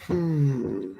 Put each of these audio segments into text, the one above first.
Hmm.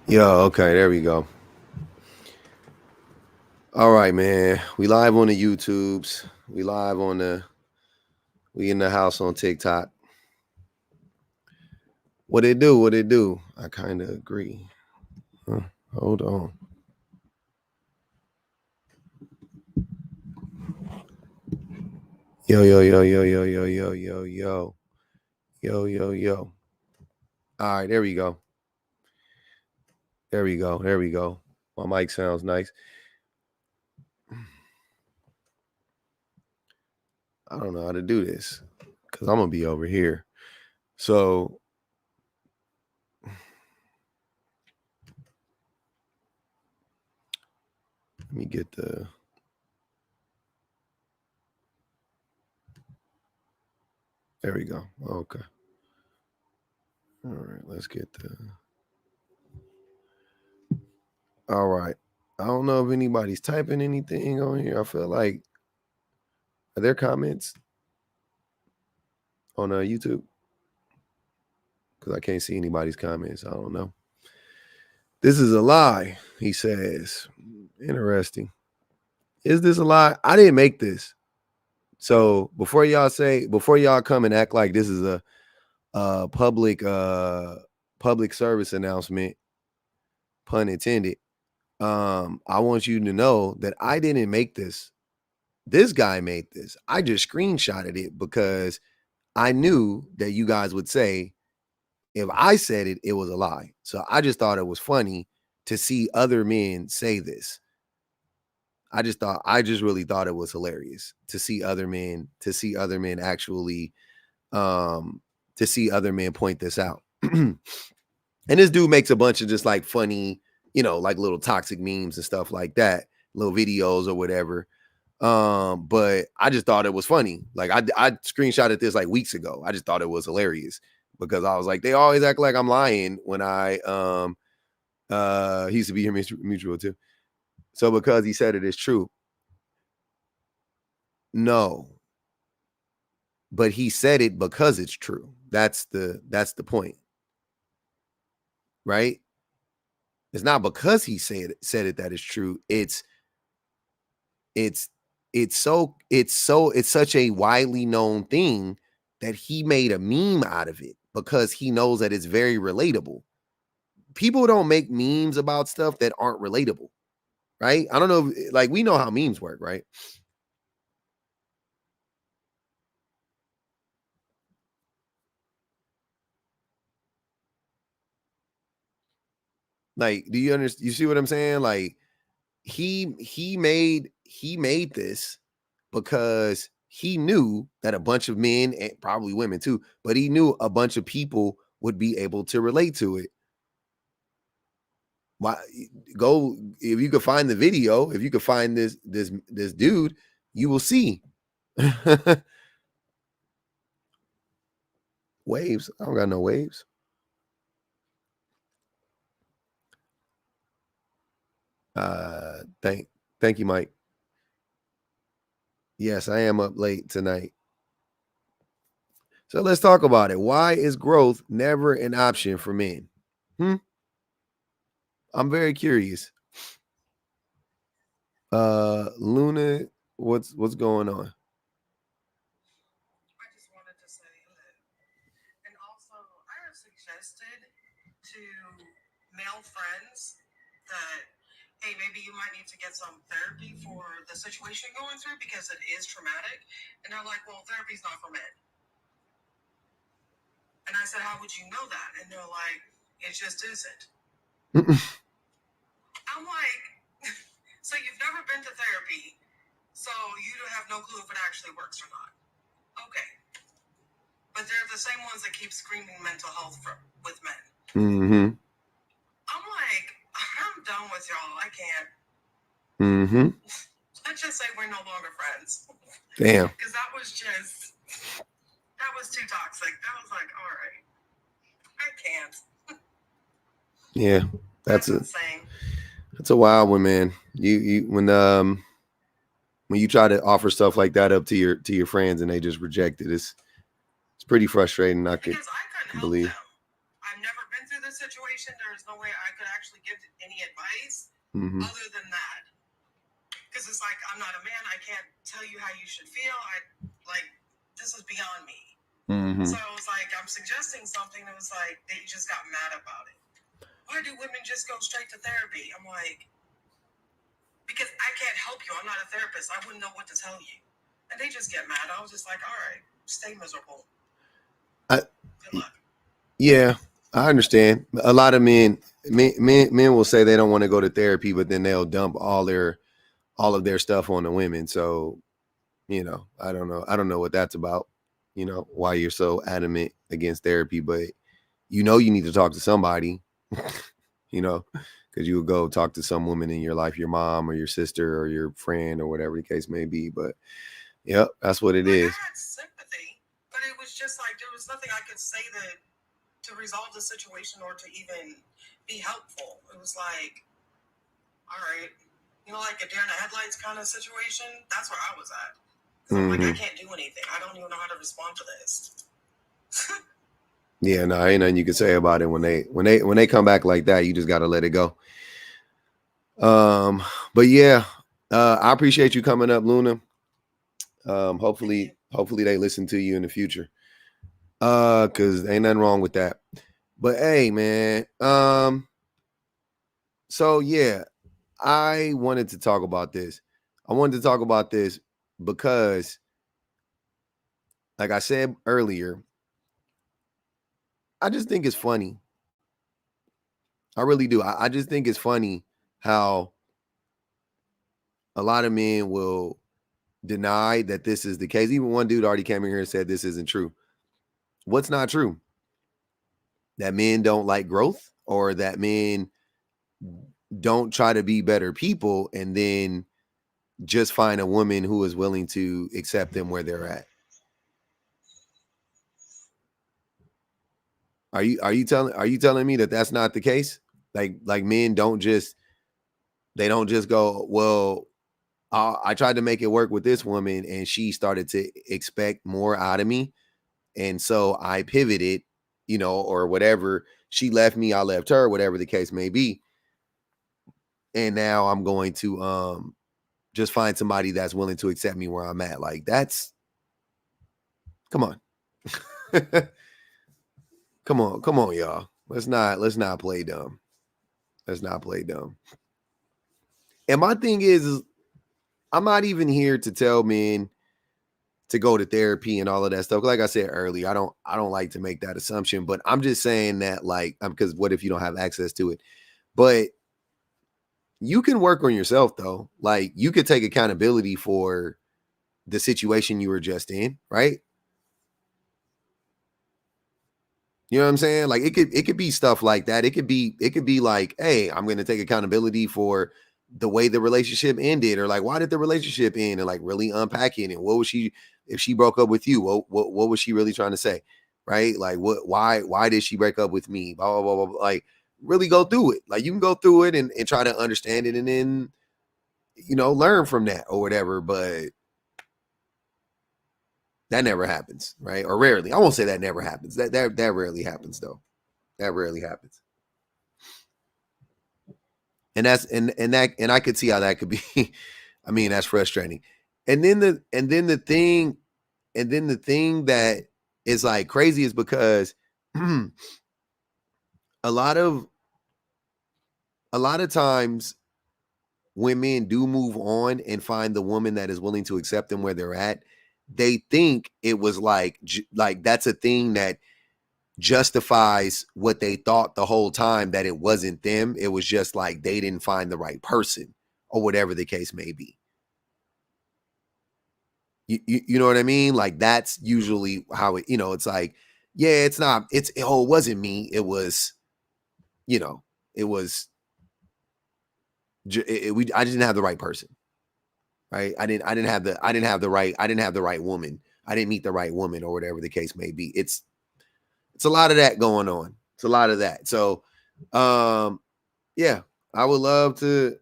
Yo, okay, there we go. All right, man. We live on the YouTubes. We in the house on TikTok. What it do? What it do? I kind of agree. Huh, hold on. Yo, yo, yo, yo, yo, yo, yo, yo, yo. Yo, yo, yo. All right, there we go. There we go. There we go. My mic sounds nice. I don't know how to do this because I'm going to be over here. So, Let me get the. There we go. Okay. All right. Let's get the. All right. I don't know if anybody's typing anything on here. I feel like. Are there comments on YouTube? Because I can't see anybody's comments. I don't know. This is a lie, he says. Interesting. Is this a lie? I didn't make this. So before y'all come and act like this is a public service announcement, pun intended. I want you to know that I didn't make this. This guy made this. I just screenshotted it because I knew that you guys would say if I said it, it was a lie. So I just thought it was funny to see other men say this. I just really thought it was hilarious to see other men actually to see other men point this out. And this dude makes a bunch of just like funny, like little toxic memes and stuff like that, little videos or whatever. But I just thought it was funny. Like I screenshotted this like weeks ago. I just thought it was hilarious because I was like, they always act like I'm lying when I he used to be here mutual too. So because he said it is true. No. But he said it because it's true. That's the point. Right? It's not because he said it that is true. It's such a widely known thing that he made a meme out of it because he knows that it's very relatable. People don't make memes about stuff that aren't relatable, right? I don't know, like we know how memes work, right? Like, do you understand? You see what I'm saying? Like, he made this because he knew that a bunch of men and probably women too, but he knew a bunch of people would be able to relate to it. Why go if you could find the video, if you could find this dude, you will see. Waves. I don't got no waves. Thank you, Mike. Yes, I am up late tonight. So let's talk about it. Why is growth never an option for men? I'm very curious. Luna, what's going on? I just wanted to say hello. And also, I have suggested to male friends that, hey, maybe you might need to get some therapy for the situation you're going through because it is traumatic. And they're like, well, therapy's not for men. And I said, how would you know that? And they're like, it just isn't. I'm like, so you've never been to therapy, so you have no clue if it actually works or not. Okay. But they're the same ones that keep screaming mental health with men. Mm-hmm. I'm like, I'm done with y'all. I can't. Mm-hmm. Let's just say we're no longer friends. Damn. Because that was too toxic. That was like, all right, I can't. Yeah, that's insane. That's a wild one, man. You when you try to offer stuff like that up to your friends and they just reject it, it's pretty frustrating. I couldn't believe. I've never been through this situation. There's no way I could actually give any advice other than that. Because it's like, I'm not a man. I can't tell you how you should feel. This is beyond me. So it was like, I'm suggesting something that was like, they just got mad about it. Why do women just go straight to therapy? I'm like, because I can't help you. I'm not a therapist. I wouldn't know what to tell you. And they just get mad. I was just like, all right, stay miserable. Good luck. Yeah, I understand. A lot of men will say they don't want to go to therapy, but then they'll dump all of their stuff on the women. So, I don't know what that's about. Why you're so adamant against therapy, but you need to talk to somebody. Because because you would go talk to some woman in your life, your mom or your sister or your friend or whatever the case may be. But yep, that's what it is. I had sympathy, but it was just like there was nothing I could say to resolve the situation or to even be helpful. It was like, all right, like a deer in the headlights kind of situation. That's where I was at. I'm like, I can't do anything. I don't even know how to respond to this. Yeah, no, ain't nothing you can say about it when they come back like that. You just gotta let it go. But yeah, I appreciate you coming up, Luna. Hopefully they listen to you in the future. Cause ain't nothing wrong with that. But hey, man. So yeah, I wanted to talk about this. I wanted to talk about this because, like I said earlier, I just think it's funny. I really do. I just think it's funny how a lot of men will deny that this is the case. Even one dude already came in here and said this isn't true. What's not true? That men don't like growth, or that men don't try to be better people and then just find a woman who is willing to accept them where they're at. Are you telling me that that's not the case? Like men don't just go, well, I tried to make it work with this woman and she started to expect more out of me, and so I pivoted, or whatever. She left me, I left her, whatever the case may be. And now I'm going to just find somebody that's willing to accept me where I'm at. Like, that's, come on. come on, y'all. Let's not play dumb. Let's not play dumb. And my thing is I'm not even here to tell men to go to therapy and all of that stuff. Like I said earlier, I don't like to make that assumption, but I'm just saying that, like, because what if you don't have access to it? But you can work on yourself though. Like, you could take accountability for the situation you were just in, right? You know what I'm saying? Like, it could be stuff like that. It could be like, hey, I'm going to take accountability for the way the relationship ended, or like, why did the relationship end, and like really unpacking it. What was she, if she broke up with you, what was she really trying to say? Right? Like, why did she break up with me? Blah, blah, blah, blah. Like, really go through it. Like, you can go through it and try to understand it and then, learn from that or whatever. But that never happens, right? Or rarely. I won't say that never happens. That rarely happens though. That rarely happens. And that's and I could see how that could be. I mean, that's frustrating. And then the thing that is like crazy is because a lot of times when men do move on and find the woman that is willing to accept them where they're at, they think it was like that's a thing that justifies what they thought the whole time, that it wasn't them. It was just like they didn't find the right person or whatever the case may be. You know what I mean? Like, that's usually how it, it's like, yeah, it wasn't me. It was, it was, I didn't have the right person. Right. I didn't have the right woman. I didn't meet the right woman or whatever the case may be. It's a lot of that going on. It's a lot of that. So, yeah, I would love to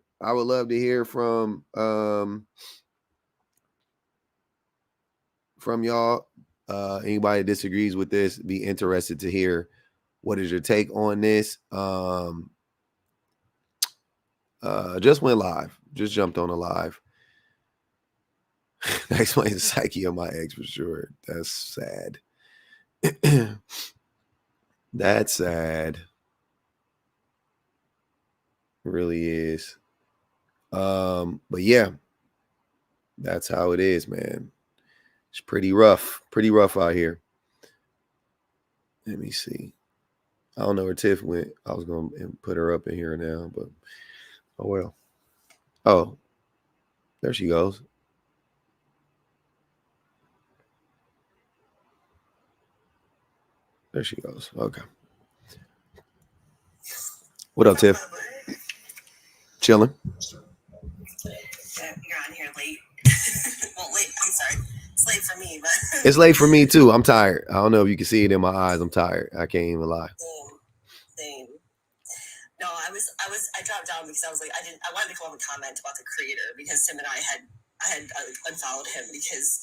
hear from y'all. Anybody disagrees with this, be interested to hear what is your take on this. Just went live. Just jumped on a live. That explains the psyche of my ex for sure. That's sad. That's sad. It really is. But yeah, that's how it is, man. It's pretty rough out here. Let me see. I don't know where Tiff went. I was going to put her up in here now, but oh well. Oh, there she goes. There she goes. Okay. What up, Tiff? Chilling. You're on here late. Well, late. I'm sorry. It's late for me, but it's late for me too. I'm tired. I don't know if you can see it in my eyes. I'm tired. I can't even lie. Same. No, I dropped down because I was like, I wanted to come up with a comment about the creator because Tim and I had unfollowed him because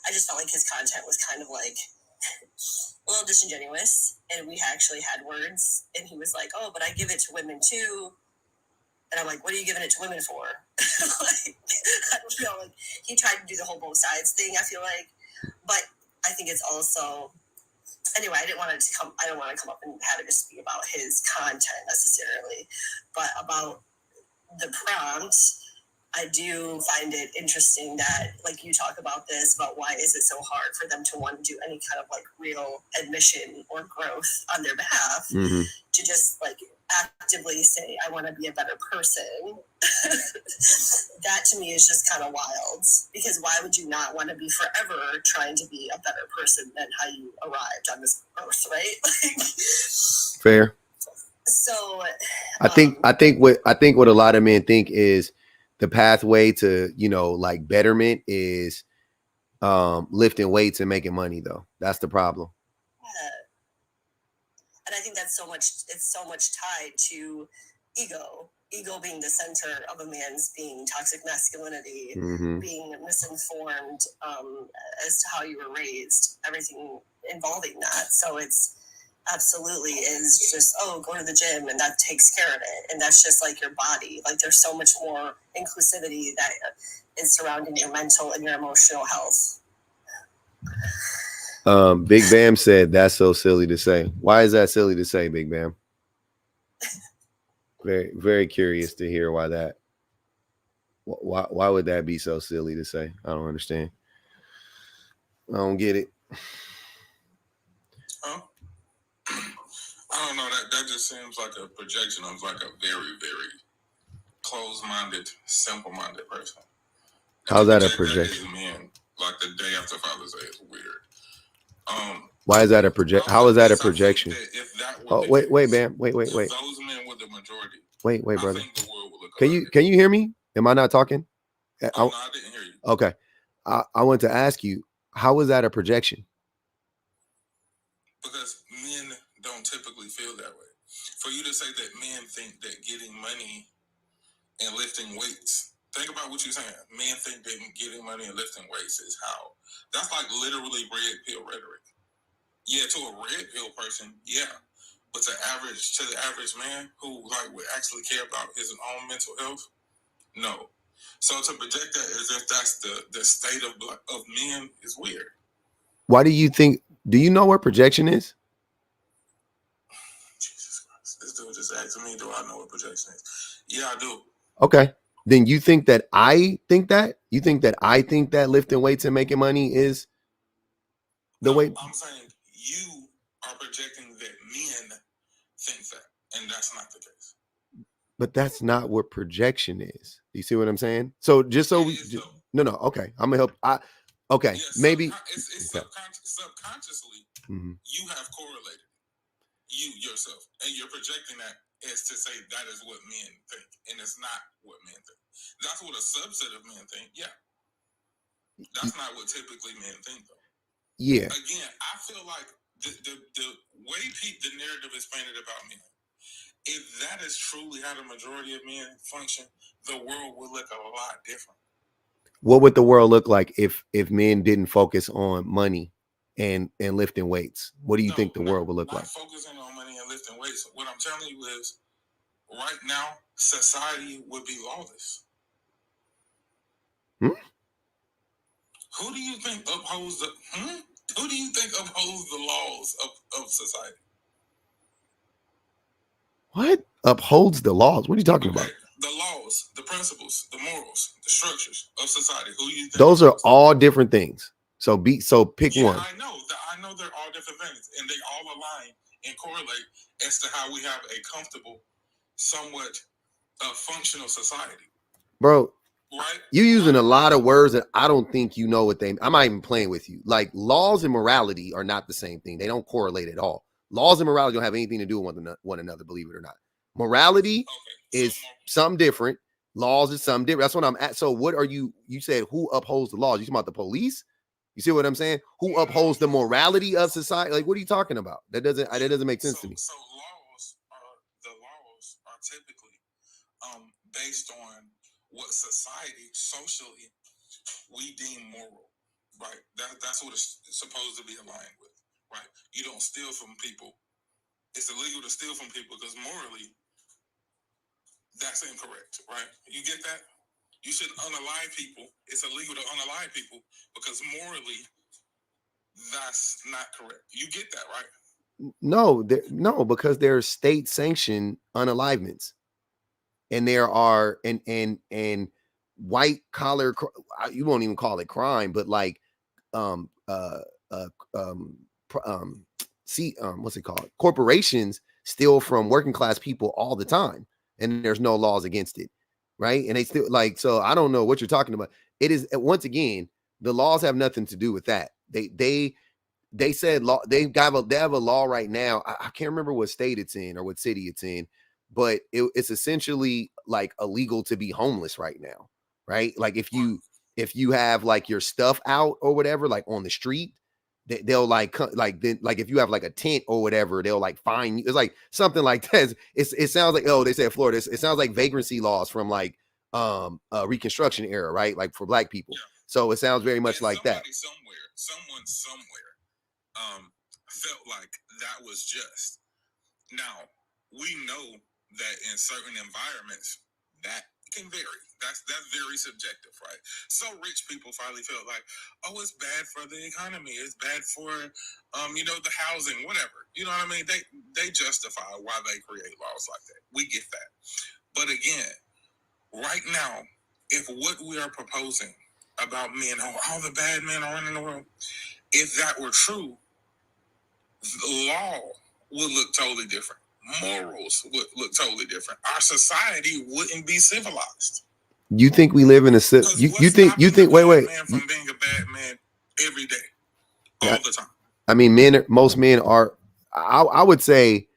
I just felt like his content was kind of like a little disingenuous, and we actually had words, and he was like, oh, but I give it to women too. And I'm like, what are you giving it to women for? Like, I don't know. Like, he tried to do the whole both sides thing, I feel like. But I think it's also, anyway, I don't want to come up and have it just be about his content necessarily, but about the prompt. I do find it interesting that, like, you talk about this, about why is it so hard for them to want to do any kind of, like, real admission or growth on their behalf, to just, like, actively say, I want to be a better person. That, to me, is just kind of wild. Because why would you not want to be forever trying to be a better person than how you arrived on this earth, right? Fair. So I think what a lot of men think is the pathway to, like betterment is lifting weights and making money, though. That's the problem. Yeah. And I think that's it's so much tied to ego being the center of a man's being, toxic masculinity, being misinformed as to how you were raised, everything involving that. So it's absolutely is just, go to the gym and that takes care of it. And that's just like your body. Like, there's so much more inclusivity that is surrounding your mental and your emotional health. Big Bam said that's so silly to say. Why is that silly to say, Big Bam? Very, very curious to hear why that. Why would that be so silly to say? I don't understand. I don't get it. I don't know. That just seems like a projection of like a very, very closed-minded, simple-minded person. How's that a projection? Men, like the day after Father's Day is weird. Why is that a project? How is that a projection? Wait, Bam. Wait. Those men were the majority. Wait, brother. Can you hear me? Am I not talking? No, I didn't hear you. Okay. I want to ask you, how is that a projection? Because men don't typically feel that way. For you to say that men think that getting money and lifting weights, think about what you're saying. Men think that getting money and lifting weights is how. That's like literally red pill rhetoric. Yeah, to a red pill person, yeah. But to the average man who like would actually care about his own mental health, no. So to project that as if that's the state of men is weird. Why do you think? Do you know what projection is? Jesus Christ! This dude just asked me, "Do I know what projection is?" Yeah, I do. Okay. Then you think that I think that? You think that I think that lifting weights and making money is the way? I'm saying you are projecting that men think that, and that's not the case. But that's not what projection is. You see what I'm saying? So just so we, no. Okay, I'm gonna help. Okay, yeah, maybe it's subconsciously you have correlated you yourself, and you're projecting that as to say that is what men think, and it's not what men think. That's what a subset of men think. Yeah, that's not what typically men think, though. Yeah. Again, I feel like the way the narrative is painted about men, if that is truly how the majority of men function, the world would look a lot different. What would the world look like if men didn't focus on money and lifting weights? What do you think the world would look like? Focusing on money and lifting weights. What I'm telling you is, right now, society would be lawless. Who do you think upholds the? Who do you think upholds the laws of society? What upholds the laws? What are you talking about? The laws, the principles, the morals, the structures of society. Who do you think? Those are all different things. So pick one. I know they're all different things, and they all align and correlate as to how we have a comfortable, somewhat functional society. Bro, right? You're using a lot of words that I don't think you know what they. I'm not even playing with you. Like, laws and morality are not the same thing. They don't correlate at all. Laws and morality don't have anything to do with one another, believe it or not. Morality is something different. Laws is something different. That's what I'm at. So what are you said who upholds the laws? You talking about the police? You see what I'm saying? Who upholds the morality of society? Like, what are you talking about? That doesn't make sense to me. So laws are typically based on what society socially we deem moral, right? That's what it's supposed to be aligned with, right? You don't steal from people. It's illegal to steal from people because morally that's incorrect, right? You get that? You should unalive people. It's illegal to unalive people because morally that's not correct. You get that, right? No, because there's state sanctioned unalivements, and there are and white collar. You won't even call it crime, but like um uh uh what's it called? Corporations steal from working class people all the time, and there's no laws against it, right? And they still like. So I don't know what you're talking about. It is once again, the laws have nothing to do with that. They said law. They have a law right now. I can't remember what state it's in or what city it's in, but it's essentially like illegal to be homeless right now, right? Like if you have like your stuff out or whatever, like on the street, they'll like if you have like a tent or whatever, they'll like fine you. It's like something like that. It sounds like, oh, they said Florida. It sounds like vagrancy laws from like Reconstruction era, right? Like for black people. Yeah. So it sounds very much like that. Someone somewhere felt like that was just. Now we know that in certain environments that can vary. That's very subjective, right? So rich people finally felt like, oh, it's bad for the economy. It's bad for, the housing, whatever. You know what I mean? They justify why they create laws like that. We get that. But again, right now, if what we are proposing about men, all the bad men are running the world, if that were true, the law would look totally different. Morals would look totally different. Our society wouldn't be civilized. You think we live in a you think wait man from being a bad man every day, all the time? I mean, most men are. I would say.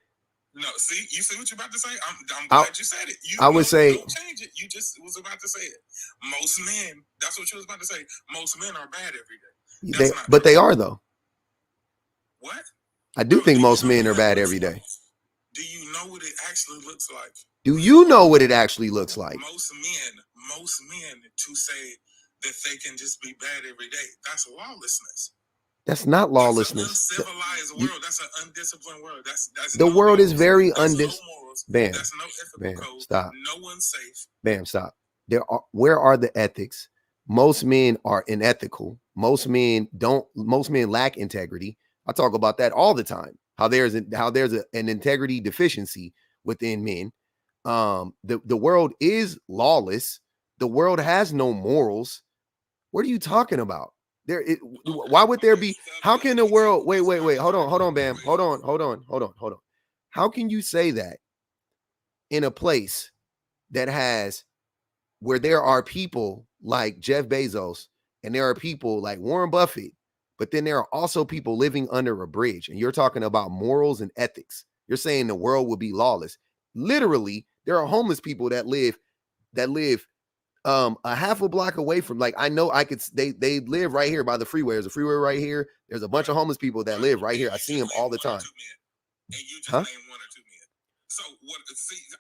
No, see, you see what you're about to say. I'm glad you said it. I would say don't change it. You just was about to say it. Most men. That's what you was about to say. Most men are bad every day. But they are though. What? I do think most men are bad every day. Do you know what it actually looks like? Do you know what it actually looks like? Most men to say that they can just be bad every day, that's lawlessness. That's not lawlessness. That's an uncivilized world. That's an undisciplined world. That's the world is very undisciplined. Bam. That's no ethical code. Stop. No one's safe. Bam. Stop. Where are the ethics? Most men are unethical. Most men lack integrity. I talk about that all the time. How there's an integrity deficiency within men. The world is lawless. The world has no morals. What are you talking about? Why would there be? How can the world? Wait. Hold on, Bam. Hold on. How can you say that in a place that has where there are people like Jeff Bezos and there are people like Warren Buffett, but then there are also people living under a bridge, and you're talking about morals and ethics. You're saying the world will be lawless. Literally, there are homeless people that live a half a block away from, like, I know they live right here by the freeway. There's a freeway right here. There's a bunch of homeless people that live right here. I see them all the time. And you just named one or two men. So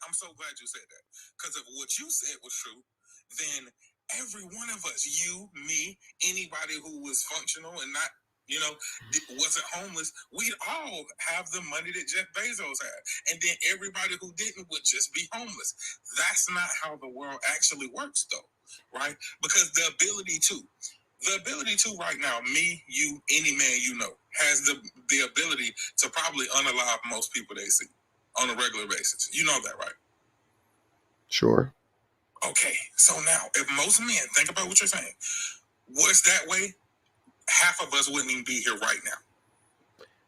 I'm so glad you said that. Because if what you said was true, then every one of us, you, me, anybody who was functional and not, wasn't homeless, we'd all have the money that Jeff Bezos had. And then everybody who didn't would just be homeless. That's not how the world actually works, though, right? Because the ability to right now, me, you, any man you know, has the ability to probably unalive most people they see on a regular basis. You know that, right? Sure. Okay, so now, if most men, think about what you're saying, was that way, half of us wouldn't even be here right now.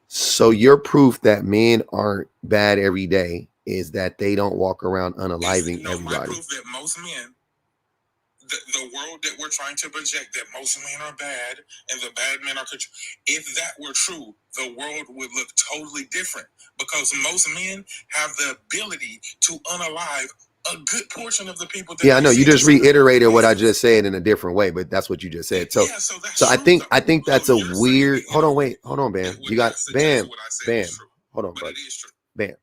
So your proof that men aren't bad every day is that they don't walk around unaliving everybody. My proof that most men, the world that we're trying to project, that most men are bad and the bad men are good. If that were true, the world would look totally different because most men have the ability to unalive a good portion of the people that I know you just reiterated what I just said in a different way, but that's what you just said. So, so I think that's a weird. Hold on, Bam. You got Bam. Hold on, brother. Bam.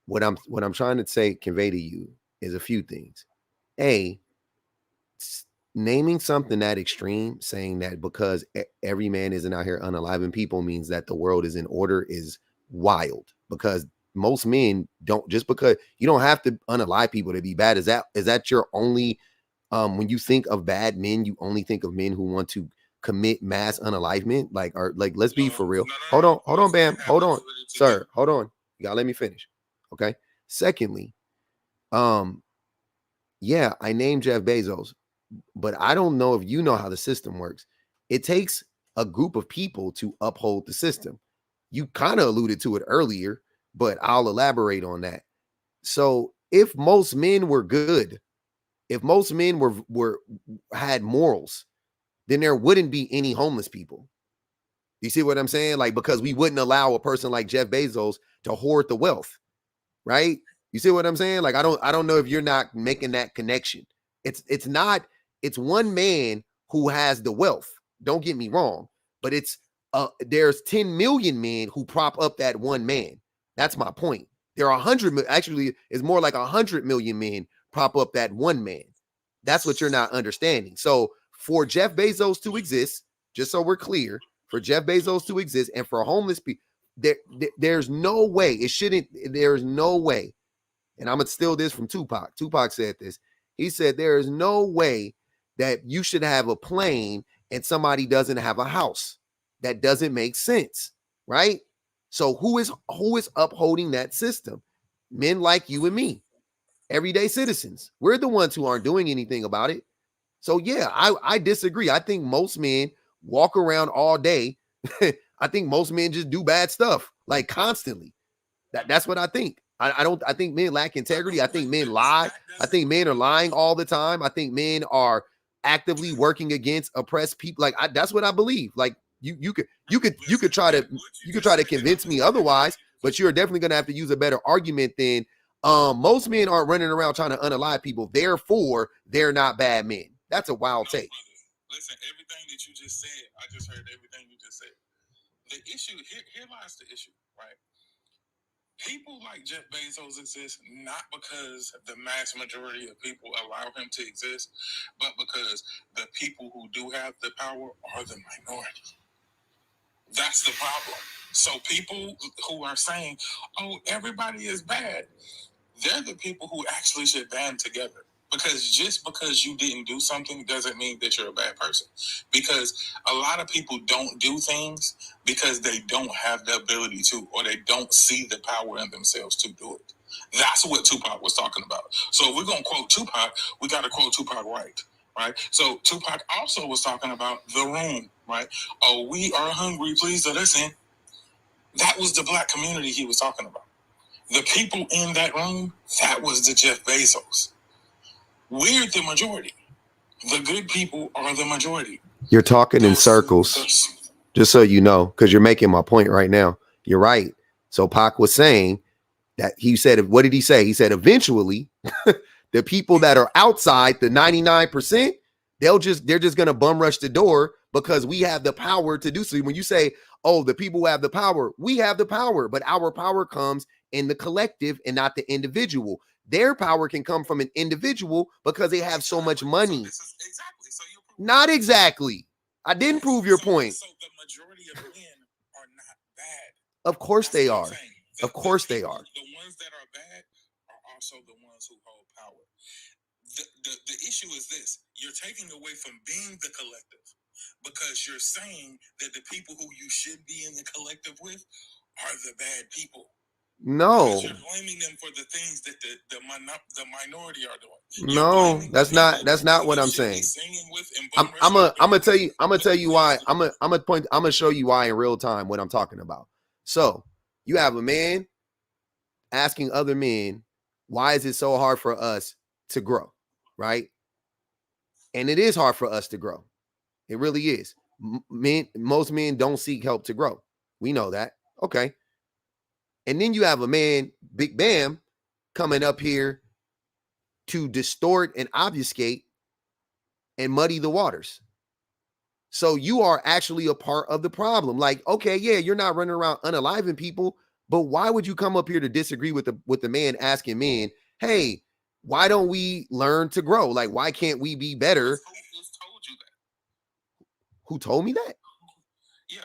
What I'm trying to say, convey to you, is a few things. A, naming something that extreme, saying that because every man isn't out here unaliving people means that the world is in order, is wild. Because most men don't, just because you don't have to unalive people to be bad. Is that your only, when you think of bad men, you only think of men who want to commit mass unalivement? Like, or like, let's be for real. Hold on, Bam. Hold on, sir. Hold on. You gotta let me finish. Okay. Secondly, yeah, I named Jeff Bezos, but I don't know if you know how the system works. It takes a group of people to uphold the system. You kind of alluded to it earlier, but I'll elaborate on that. So if most men were good, if most men were had morals, then there wouldn't be any homeless people. You see what I'm saying? Like, because we wouldn't allow a person like Jeff Bezos to hoard the wealth, right? You see what I'm saying? Like, I don't know if you're not making that connection. It's one man who has the wealth. Don't get me wrong, but there's 10 million men who prop up that one man. That's my point. There are 100, actually, it's more like 100 million men prop up that one man. That's what you're not understanding. So for Jeff Bezos to exist, just so we're clear, for Jeff Bezos to exist and for homeless people, there's no way, there's no way. And I'm going to steal this from Tupac. Tupac said this. He said, there is no way that you should have a plane and somebody doesn't have a house. That doesn't make sense, right? So who is upholding that system? Men like you and me, everyday citizens. We're the ones who aren't doing anything about it. So yeah, I disagree. I think most men walk around all day. I think most men just do bad stuff, like constantly. That's what I think. I think men lack integrity. I think men lie. I think men are lying all the time. I think men are actively working against oppressed people. Like, that's what I believe. Like, you could try to convince me otherwise, but you're definitely gonna have to use a better argument than most men aren't running around trying to unalive people. Therefore, they're not bad men. That's a wild take. Listen, everything that you just said, I just heard everything you just said. The issue here lies the issue, right? People like Jeff Bezos exist not because the mass majority of people allow him to exist, but because the people who do have the power are the minority. That's the problem. So people who are saying, oh, everybody is bad, they're the people who actually should band together. Because just because you didn't do something doesn't mean that you're a bad person. Because a lot of people don't do things because they don't have the ability to, or they don't see the power in themselves to do it. That's what Tupac was talking about. So if we're going to quote Tupac, we got to quote Tupac right? So Tupac also was talking about the room, right? Oh, we are hungry, please let us in. That was the black community he was talking about. The people in that room, that was the Jeff Bezos. We're the majority. The good people are the majority. You're talking in circles, just so you know, because you're making my point right now. You're right. So Pac was saying that he said, what did he say? He said, eventually, the people that are outside, the 99%, they're just going to bum rush the door because we have the power to do so. When you say, oh, the people who have the power, we have the power, but our power comes in the collective and not the individual. Their power can come from an individual because they have so much money. Not exactly. I didn't prove your point. So the majority of men are not bad. Of course they are. Of course they are. The ones that are bad are also the ones who hold power. The issue is this. You're taking away from being the collective because you're saying that the people who you should be in the collective with are the bad people. No. Because you're blaming them for the things that the minority are doing. No, that's not what I'm saying. I'm gonna tell you why. I'm gonna show you why in real time what I'm talking about. So you have a man asking other men, why is it so hard for us to grow? Right? And it is hard for us to grow. It really is. Most men don't seek help to grow. We know that. Okay. And then you have a man, Big Bam, coming up here to distort and obfuscate and muddy the waters. So you are actually a part of the problem. Like, okay, yeah, you're not running around unaliving people, but why would you come up here to disagree with the man asking men, hey, why don't we learn to grow? Like, why can't we be better? Who told you that? Who told me that? Yeah.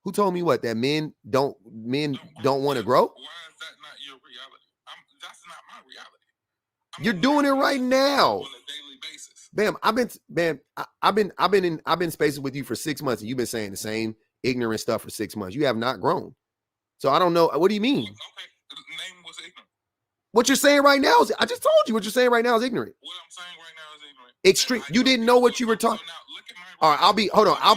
Who told me what? That men don't want to grow? Why is that not your reality? That's not my reality. You're doing it right now. On a daily basis. Bam, I've been in spaces with you for 6 months, and you've been saying the same ignorant stuff for 6 months. You have not grown. So I don't know. What do you mean? Okay, name what's ignorant. What you're saying right now is, I just told you what you're saying right now is ignorant. What I'm saying right now is ignorant. Extreme. You didn't know what you were talking. All right, I'll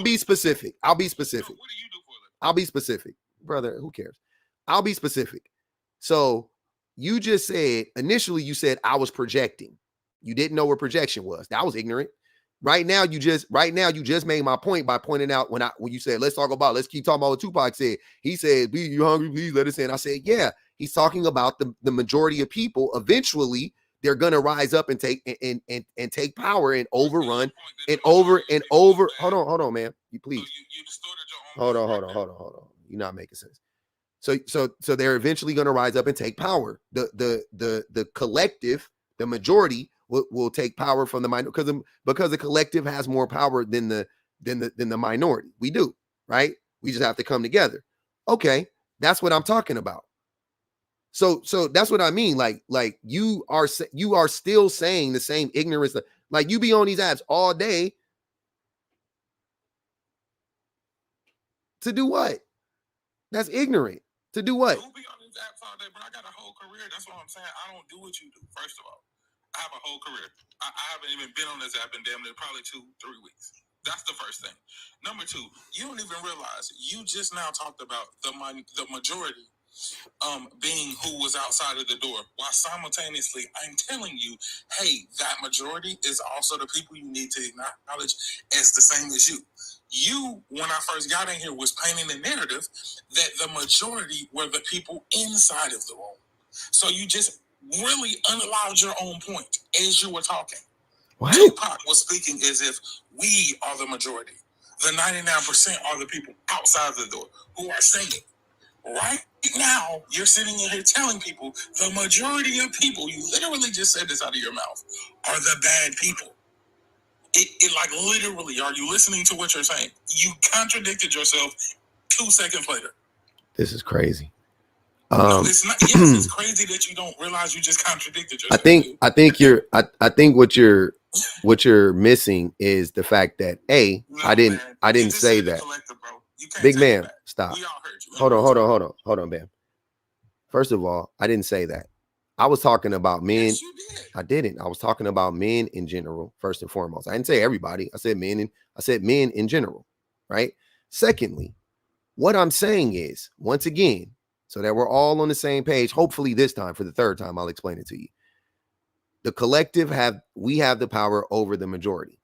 be specific. I'll be specific. So what do you do for a living? I'll be specific. Brother, who cares? I'll be specific. So you just said, initially you said I was projecting. You didn't know what projection was. That was ignorant. Right now you just made my point by pointing out when you said, let's keep talking about what Tupac said. He said, you hungry, please let us in. I said, yeah, he's talking about the majority of people. Eventually they're gonna rise up and take power and overrun and over. Hold on, man. You please. You distorted your own. Hold on. You're not making sense. So they're eventually going to rise up and take power. The collective, the majority will take power from the minority because the collective has more power than the minority. We do, right? We just have to come together. Okay, that's what I'm talking about. So that's what I mean. Like you are still saying the same ignorance. Like you be on these apps all day to do what? That's ignorant. To do what? Who be on these apps all day, bro? I got a whole career. That's what I'm saying. I don't do what you do. First of all, I have a whole career. I haven't even been on this app in damn near probably 2-3 weeks. That's the first thing. Number two, you don't even realize you just now talked about the majority being who was outside of the door, while simultaneously I'm telling you, hey, that majority is also the people you need to acknowledge as the same as you. You, when I first got in here, was painting the narrative that the majority were the people inside of the room. So you just really unallowed your own point as you were talking. What? Tupac was speaking as if we are the majority. The 99% are the people outside the door who are singing. Right now, you're sitting in here telling people the majority of people, you literally just said this out of your mouth, are the bad people. It like literally, are you listening to what you're saying? You contradicted yourself 2 seconds later. This is crazy. No, it's not. Yes, it's crazy that you don't realize you just contradicted yourself. I think what you're missing is the fact that I didn't say that. Big man, stop. Hold on, Bam. First of all, I didn't say that. I was talking about men. Yes, you did. I didn't. I was talking about men in general, first and foremost. I didn't say everybody. I said men in general, right? Secondly, what I'm saying is, once again, so that we're all on the same page, hopefully this time, for the third time, I'll explain it to you. The collective we have the power over the majority.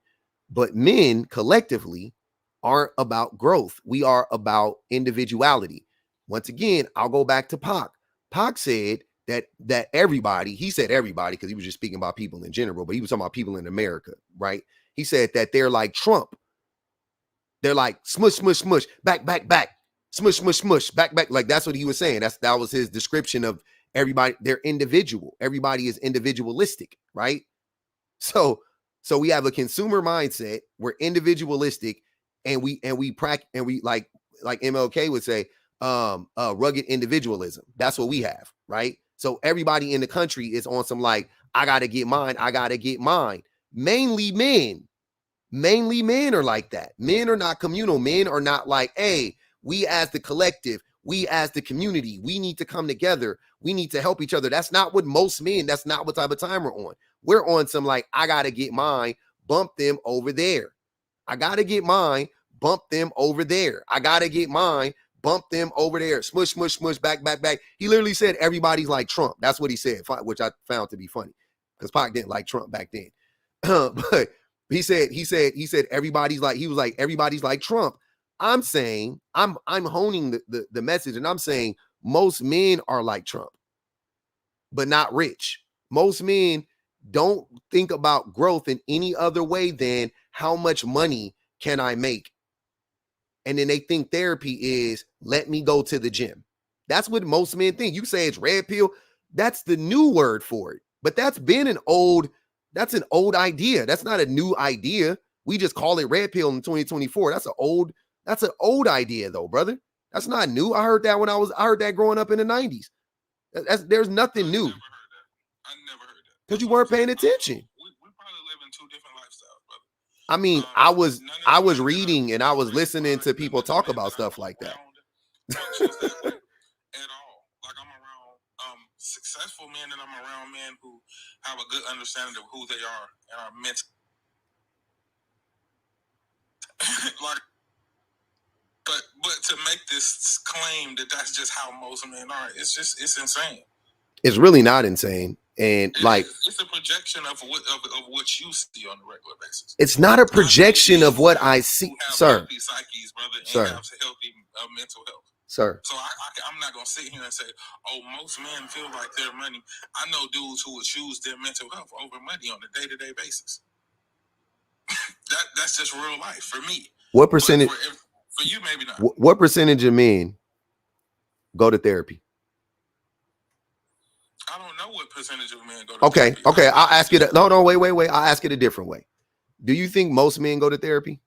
But men collectively aren't about growth. We are about individuality. Once again, I'll go back to Pac. Pac said that everybody, he said everybody because he was just speaking about people in general, but he was talking about people in America, right? He said that they're like Trump. They're like smush, smush, smush, back, back, back, smush, smush, smush, back, back. Like that's what he was saying. That was his description of everybody. They're individual. Everybody is individualistic, right? So we have a consumer mindset. We're individualistic, and we like MLK would say, rugged individualism. That's what we have, right? So everybody in the country is on some like, I gotta get mine. Mainly men are like that. Men are not communal. Men are not like, hey, we as the collective, we as the community, we need to come together. We need to help each other. That's not what most men, that's not what type of time we're on. We're on some like, I gotta get mine, bump them over there. I gotta get mine, bump them over there. I gotta get mine, bump them over there. Smush, smush, smush, back, back, back. He literally said everybody's like Trump. That's what he said, which I found to be funny because Pac didn't like Trump back then. But he said everybody's like, he was like, everybody's like Trump. I'm saying, I'm honing the message, and I'm saying most men are like Trump, but not rich. Most men don't think about growth in any other way than how much money can I make? And then they think therapy is, let me go to the gym. That's what most men think. You say it's red pill. That's the new word for it. But that's an old idea. That's not a new idea. We just call it red pill in 2024. That's an old idea though, brother. That's not new. I heard that growing up in the 90s. There's nothing new. I never heard that. Because you weren't paying attention. We probably live in two different lifestyles, brother. I mean, I was reading and I was listening to people talk about stuff like that. At all. Like, I'm around successful men, and I'm around men who have a good understanding of who they are and are meant. Like, but to make this claim that that's just how most men are, it's insane. It's really not insane. And it's a projection of what you see on a regular basis. It's not a projection of what I see, sir. Healthy psyches, brother, and sir. Have healthy mental health, sir. So I'm not gonna sit here and say, "Oh, most men feel like their money." I know dudes who would choose their mental health over money on a day-to-day basis. That's just real life for me. What percentage? For you, maybe not. What percentage of men go to therapy? I don't know what percentage of men go to therapy. Okay. I'll ask it. No, wait. I'll ask it a different way. Do you think most men go to therapy?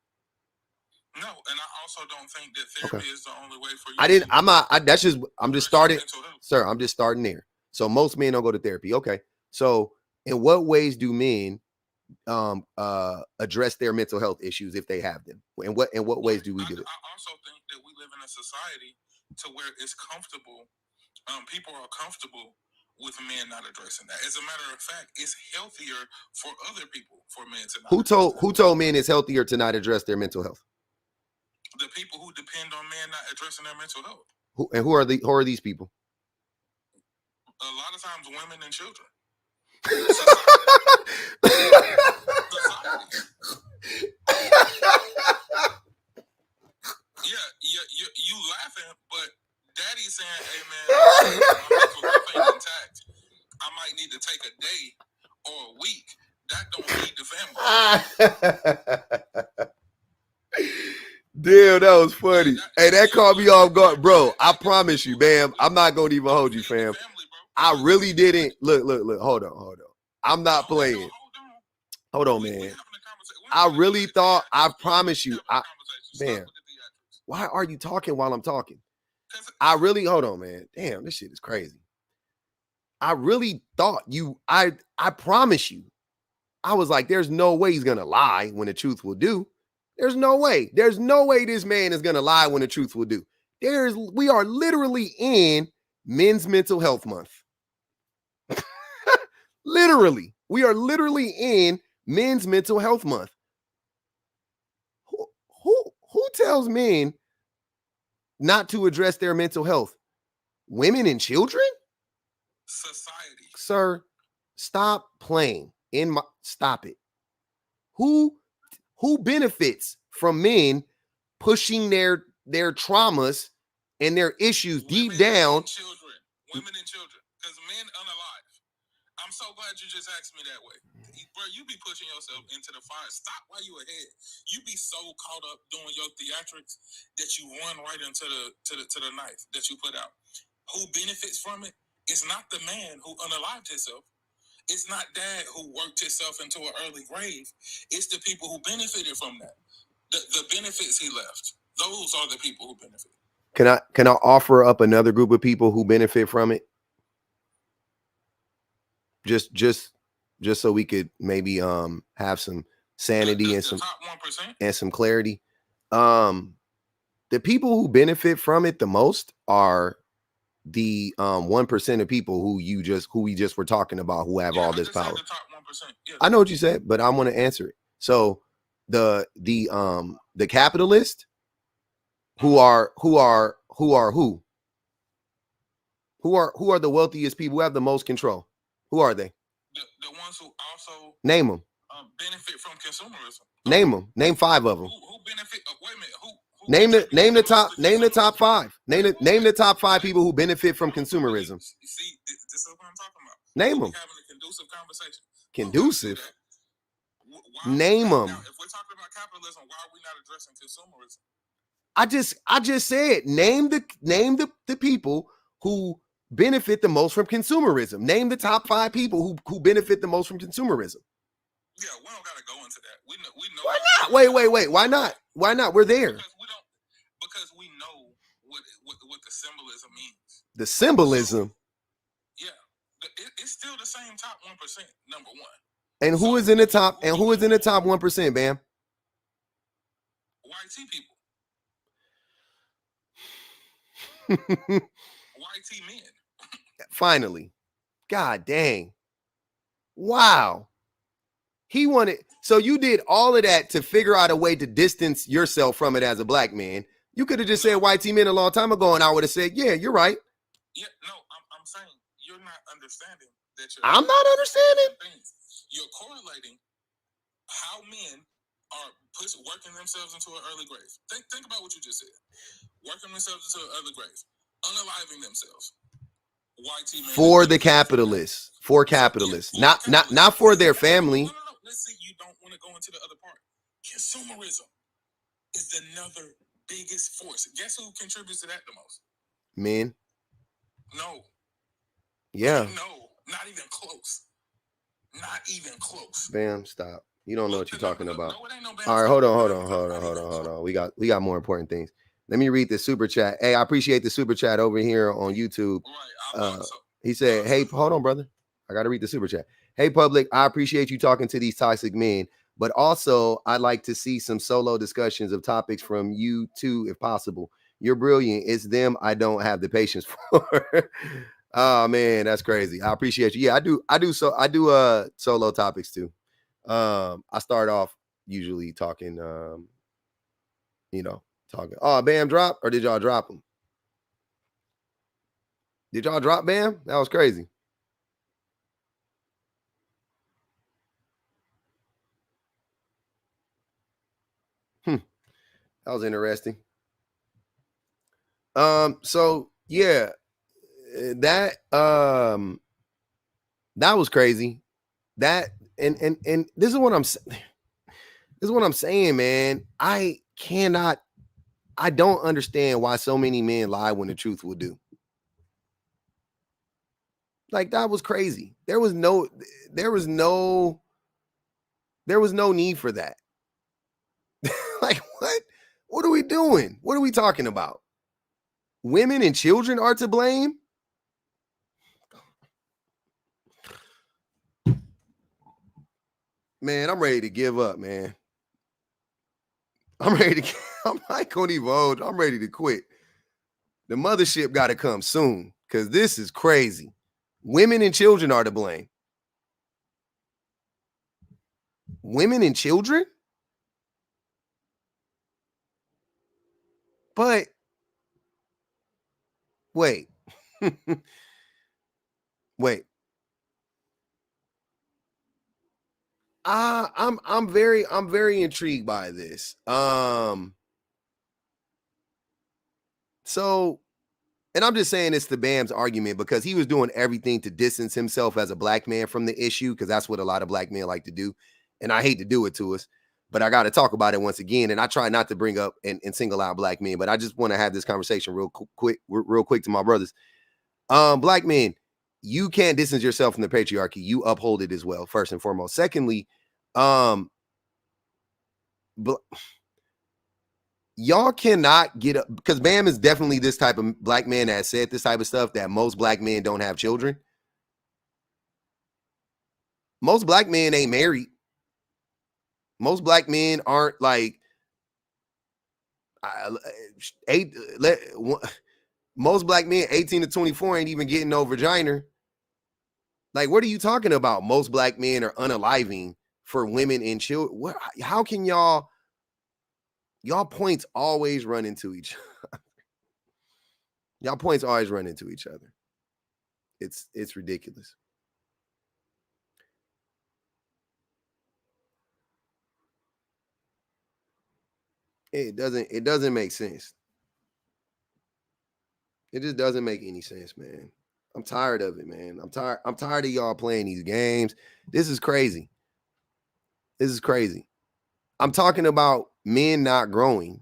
No, and I also don't think that therapy is the only way for you. I'm just starting, sir. I'm just starting there. So most men don't go to therapy. Okay. So in what ways do men address their mental health issues if they have them? In what ways do we do it? I also think that we live in a society to where it's comfortable. People are comfortable with men not addressing that. As a matter of fact, it's healthier for other people for men to not. Who told men it's healthier to not address their mental health? The people who depend on men not addressing their mental health. Who are these people? A lot of times, women and children. You laughing, but Daddy's saying, "Hey man, my mental health ain't intact. I might need to take a day or a week. That don't feed the family." Damn, that was funny. Hey, that caught me off guard, bro. I promise you, man. I'm not gonna even hold you, fam. I really didn't. Look. Hold on. I'm not playing. Hold on, man. I really thought. I promise you. Man, why are you talking while I'm talking? Hold on, man. Damn, this shit is crazy. I really thought you. I promise you. I was like, there's no way he's gonna lie when the truth will do. There's no way. There's no way this man is going to lie when the truth will do. We are literally in Men's Mental Health Month. Literally. We are literally in Men's Mental Health Month. Who tells men not to address their mental health? Women and children? Society. Sir, stop playing. Stop it. Who benefits from men pushing their traumas and their issues deep down? Women and children. Because men unalive. I'm so glad you just asked me that way. Bro, you be pushing yourself into the fire. Stop while you ahead. You be so caught up doing your theatrics that you run right into the knife that you put out. Who benefits from it? It's not the man who unalived himself. It's not dad who worked himself into an early grave. It's the people who benefited from that. The benefits he left. Those are the people who benefit. Can I offer up another group of people who benefit from it? Just so we could maybe have some sanity and some top 1%? And some clarity. The people who benefit from it the most are the 1% of people who we just were talking about who have all this power. The top 1%. Yeah. I know what you said, but I want to answer it. So the capitalists who are the wealthiest people who have the most control. Who are they? The ones who also name them. Benefit from consumerism. Name them. Name 5 of them. Who benefit? Wait a minute. Who name the top 5. Name the top 5 people who benefit from consumerism. See, this is what I'm talking about. Name them. Having a conducive conversation. Conducive. Name them. Now, if we're talking about capitalism, why are we not addressing consumerism? I just said name the people who benefit the most from consumerism. Name the top 5 people who benefit the most from consumerism. Yeah, we don't gotta go into that. We know. Why not? Wait. Why not? Why not? We're there. Because we know what the symbolism means. The symbolism. So, yeah, it's still the same top 1%. Number one. And who is in the top? And who is in the top 1%, Bam? YT people. YT men. Finally. God dang. Wow. He wanted, so you did all of that to figure out a way to distance yourself from it as a black man. You could have just said YT men a long time ago, and I would have said, yeah, you're right. Yeah, no, I'm saying you're not understanding that I'm not understanding. You're correlating how men are working themselves into an early grave. Think about what you just said. Working themselves into an early grave. Unaliving themselves. YT men for the capitalists. For capitalists. Not for their family. No. Let's see, you don't want to go into the other part. Consumerism is another biggest force. Guess who contributes to that the most? Men. No. Yeah. No, not even close. Not even close. Bam, stop. You don't know what you're talking about. No, it ain't no bam. All right, hold on. We got more important things. Let me read the super chat. Hey, I appreciate the super chat over here on YouTube. Right. He said, hey, hold on, brother. I got to read the super chat. Hey, public, I appreciate you talking to these toxic men, but also I'd like to see some solo discussions of topics from you too, if possible. You're brilliant. It's them I don't have the patience for. Oh man, that's crazy. I appreciate you. Yeah, I do solo topics too. I start off usually talking talking. Oh, Bam drop, or did y'all drop him? Did y'all drop Bam? That was crazy. That was interesting. So yeah, that was crazy. That and this is what I'm saying, man. I don't understand why so many men lie when the truth will do. Like, that was crazy. There was no need for that. Like, what are we doing? What are we talking about? Women and children are to blame? Man, I'm ready to give up, man. I'm not going to evolve. I'm ready to quit. The mothership got to come soon, because this is crazy. Women and children are to blame. Women and children? But wait. Wait. I'm very intrigued by this. So, and I'm just saying it's the Bam's argument because he was doing everything to distance himself as a black man from the issue, because that's what a lot of black men like to do. And I hate to do it to us, but I got to talk about it once again. And I try not to bring up and single out black men, but I just want to have this conversation real quick to my brothers. Black men, you can't distance yourself from the patriarchy. You uphold it as well, first and foremost. Secondly, y'all cannot get up, because Bam is definitely this type of black man that said this type of stuff, that most black men don't have children. Most black men ain't married. Most black men aren't like most black men 18 to 24 ain't even getting no vagina. Like, what are you talking about? Most black men are unaliving for women and children. What? How can y'all points always run into each other? Y'all points always run into each other. It's ridiculous. It doesn't make sense. It just doesn't make any sense, man. I'm tired of it, man. I'm tired of y'all playing these games. This is crazy. This is crazy. I'm talking about men not growing.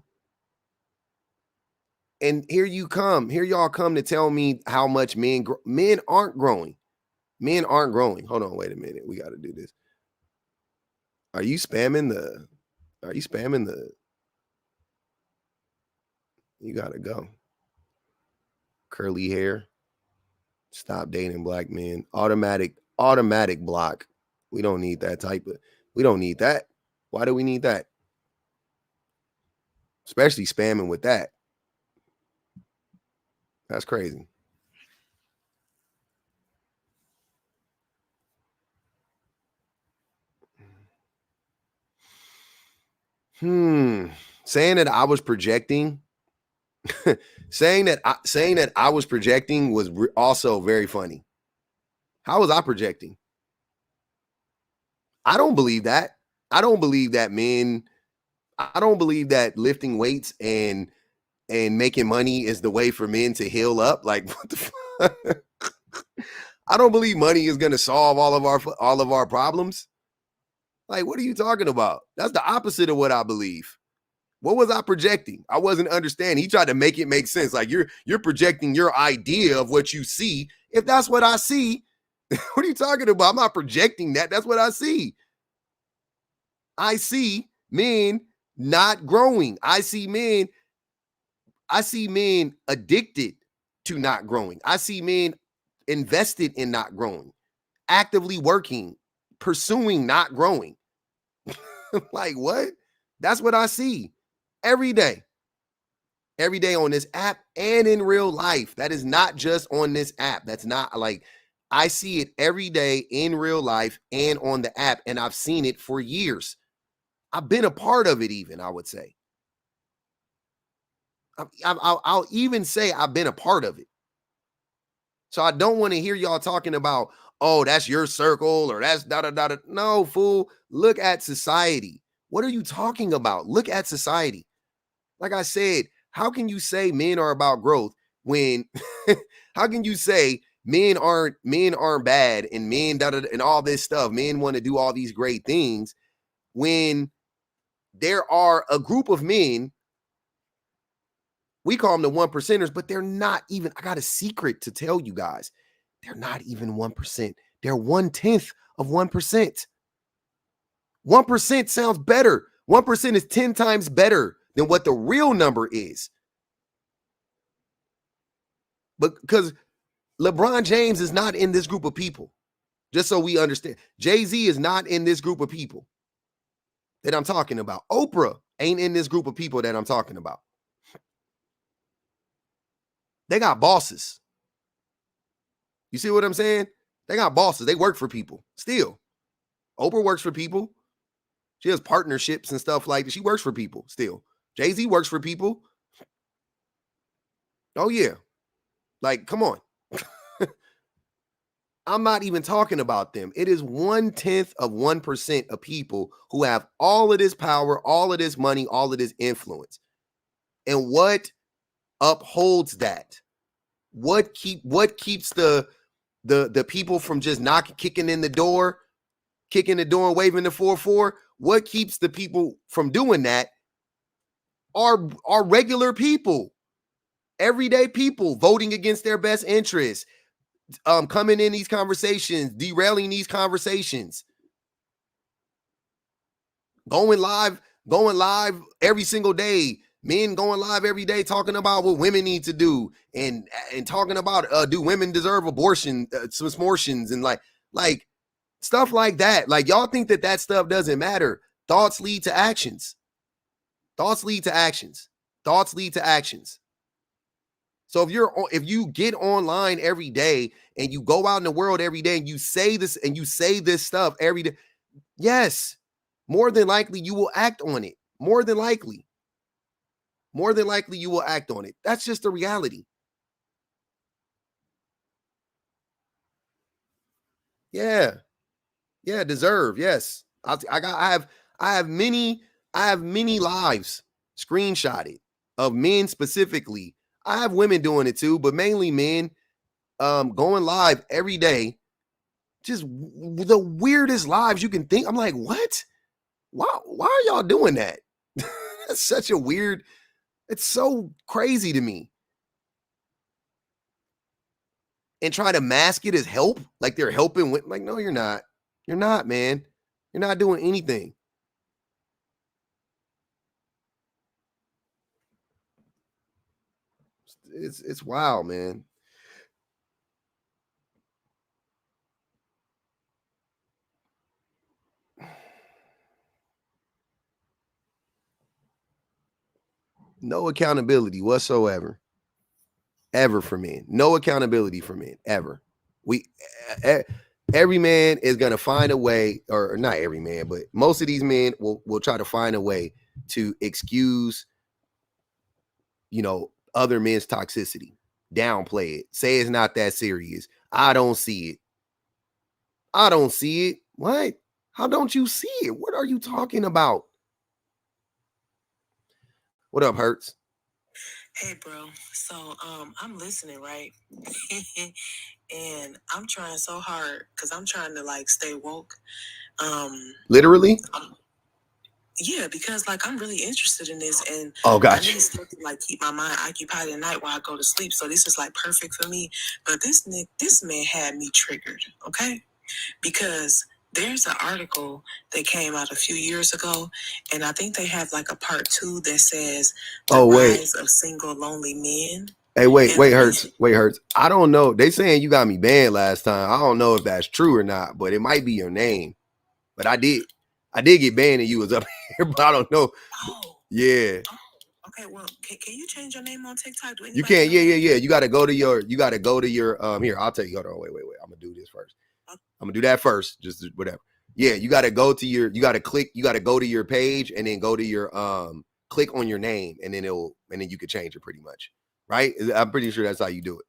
And here y'all come to tell me how much men aren't growing. Men aren't growing. Hold on, wait a minute. We got to do this. Are you spamming the you got to go. Curly hair. Stop dating black men. Automatic block. We don't need that we don't need that. Why do we need that? Especially spamming with that. That's crazy. Saying that I was projecting saying that I was projecting was also very funny. How was I projecting? I don't believe that. I don't believe that lifting weights and making money is the way for men to heal up. Like, what the fuck? I don't believe money is going to solve all of our problems. Like, what are you talking about? That's the opposite of what I believe. What was I projecting? I wasn't understanding. He tried to make it make sense. Like, you're projecting your idea of what you see. If that's what I see, what are you talking about? I'm not projecting that. That's what I see. I see men not growing. I see men addicted to not growing. I see men invested in not growing, actively working, pursuing not growing. Like, what? That's what I see every day on this app and in real life. That is not just on this app. That's not like, I see it every day in real life and on the app, and I've seen it for years. I've been a part of it even, I would say. I'll even say I've been a part of it. So I don't want to hear y'all talking about, oh, that's your circle or that's da-da-da-da. No, fool. Look at society. What are you talking about? Look at society. Like I said, how can you say men are about growth when, how can you say men aren't bad and men da-da-da and all this stuff? Men want to do all these great things when there are a group of men, we call them the 1%ers, but they're not even, I got a secret to tell you guys. They're not even 1%. They're 1/10 of 1%. 1% sounds better. 1% is 10 times better than what the real number is. But because LeBron James is not in this group of people, just so we understand. Jay-Z is not in this group of people that I'm talking about. Oprah ain't in this group of people that I'm talking about. They got bosses. You see what I'm saying? They got bosses. They work for people still. Oprah works for people. She has partnerships and stuff like that. She works for people still. Jay-Z works for people. Oh, yeah. Like, come on. I'm not even talking about them. It is 1/10 of 1% of people who have all of this power, all of this money, all of this influence. And what upholds that? What keeps the people from just kicking the door and waving the 4-4? What keeps the people from doing that are regular people, everyday people voting against their best interests, coming in these conversations, derailing these conversations, going live every single day. Men going live every day talking about what women need to do and talking about do women deserve abortion, some abortions and like stuff like that. Like, y'all think that stuff doesn't matter. Thoughts lead to actions. Thoughts lead to actions. Thoughts lead to actions. So if you get online every day and you go out in the world every day and you say this stuff every day, yes, more than likely you will act on it. More than likely you will act on it. That's just the reality. Yeah. Yeah, deserve. Yes. I have many lives screenshotted of men specifically. I have women doing it too, but mainly men going live every day, just the weirdest lives you can think. I'm like, what? Why are y'all doing that? That's such a weird, it's so crazy to me. And try to mask it as help, like they're helping with, like, no, you're not. You're not, man. You're not doing anything. It's wild, man. No accountability whatsoever. Ever for men. No accountability for men. Ever. Every man is gonna find a way, or not every man, but most of these men will try to find a way to excuse, other men's toxicity, downplay it, say it's not that serious. I don't see it. I don't see it. What? How don't you see it? What are you talking about? What up, Hurts? Hey, bro. So, I'm listening, right? And I'm trying so hard because I'm trying to like stay woke. Literally? Yeah, because like I'm really interested in this, and gotcha. I need stuff to like keep my mind occupied at night while I go to sleep. So this is like perfect for me. But this man had me triggered, okay? Because there's an article that came out a few years ago, and I think they have like a part 2 that says the rise of single lonely men. Hey, wait, Hurts. I don't know. They saying you got me banned last time. I don't know if that's true or not, but it might be your name. But I did get banned and you was up here, but I don't know. Oh. Yeah. Oh, okay, well, can you change your name on TikTok? You can, yeah. You gotta go to your here, I'll tell you. Hold on, wait. I'm gonna do this first. I'm gonna do that first, just whatever. Yeah, you gotta go to you gotta go to your page and then go to your click on your name and then you can change it pretty much. Right? I'm pretty sure that's how you do it.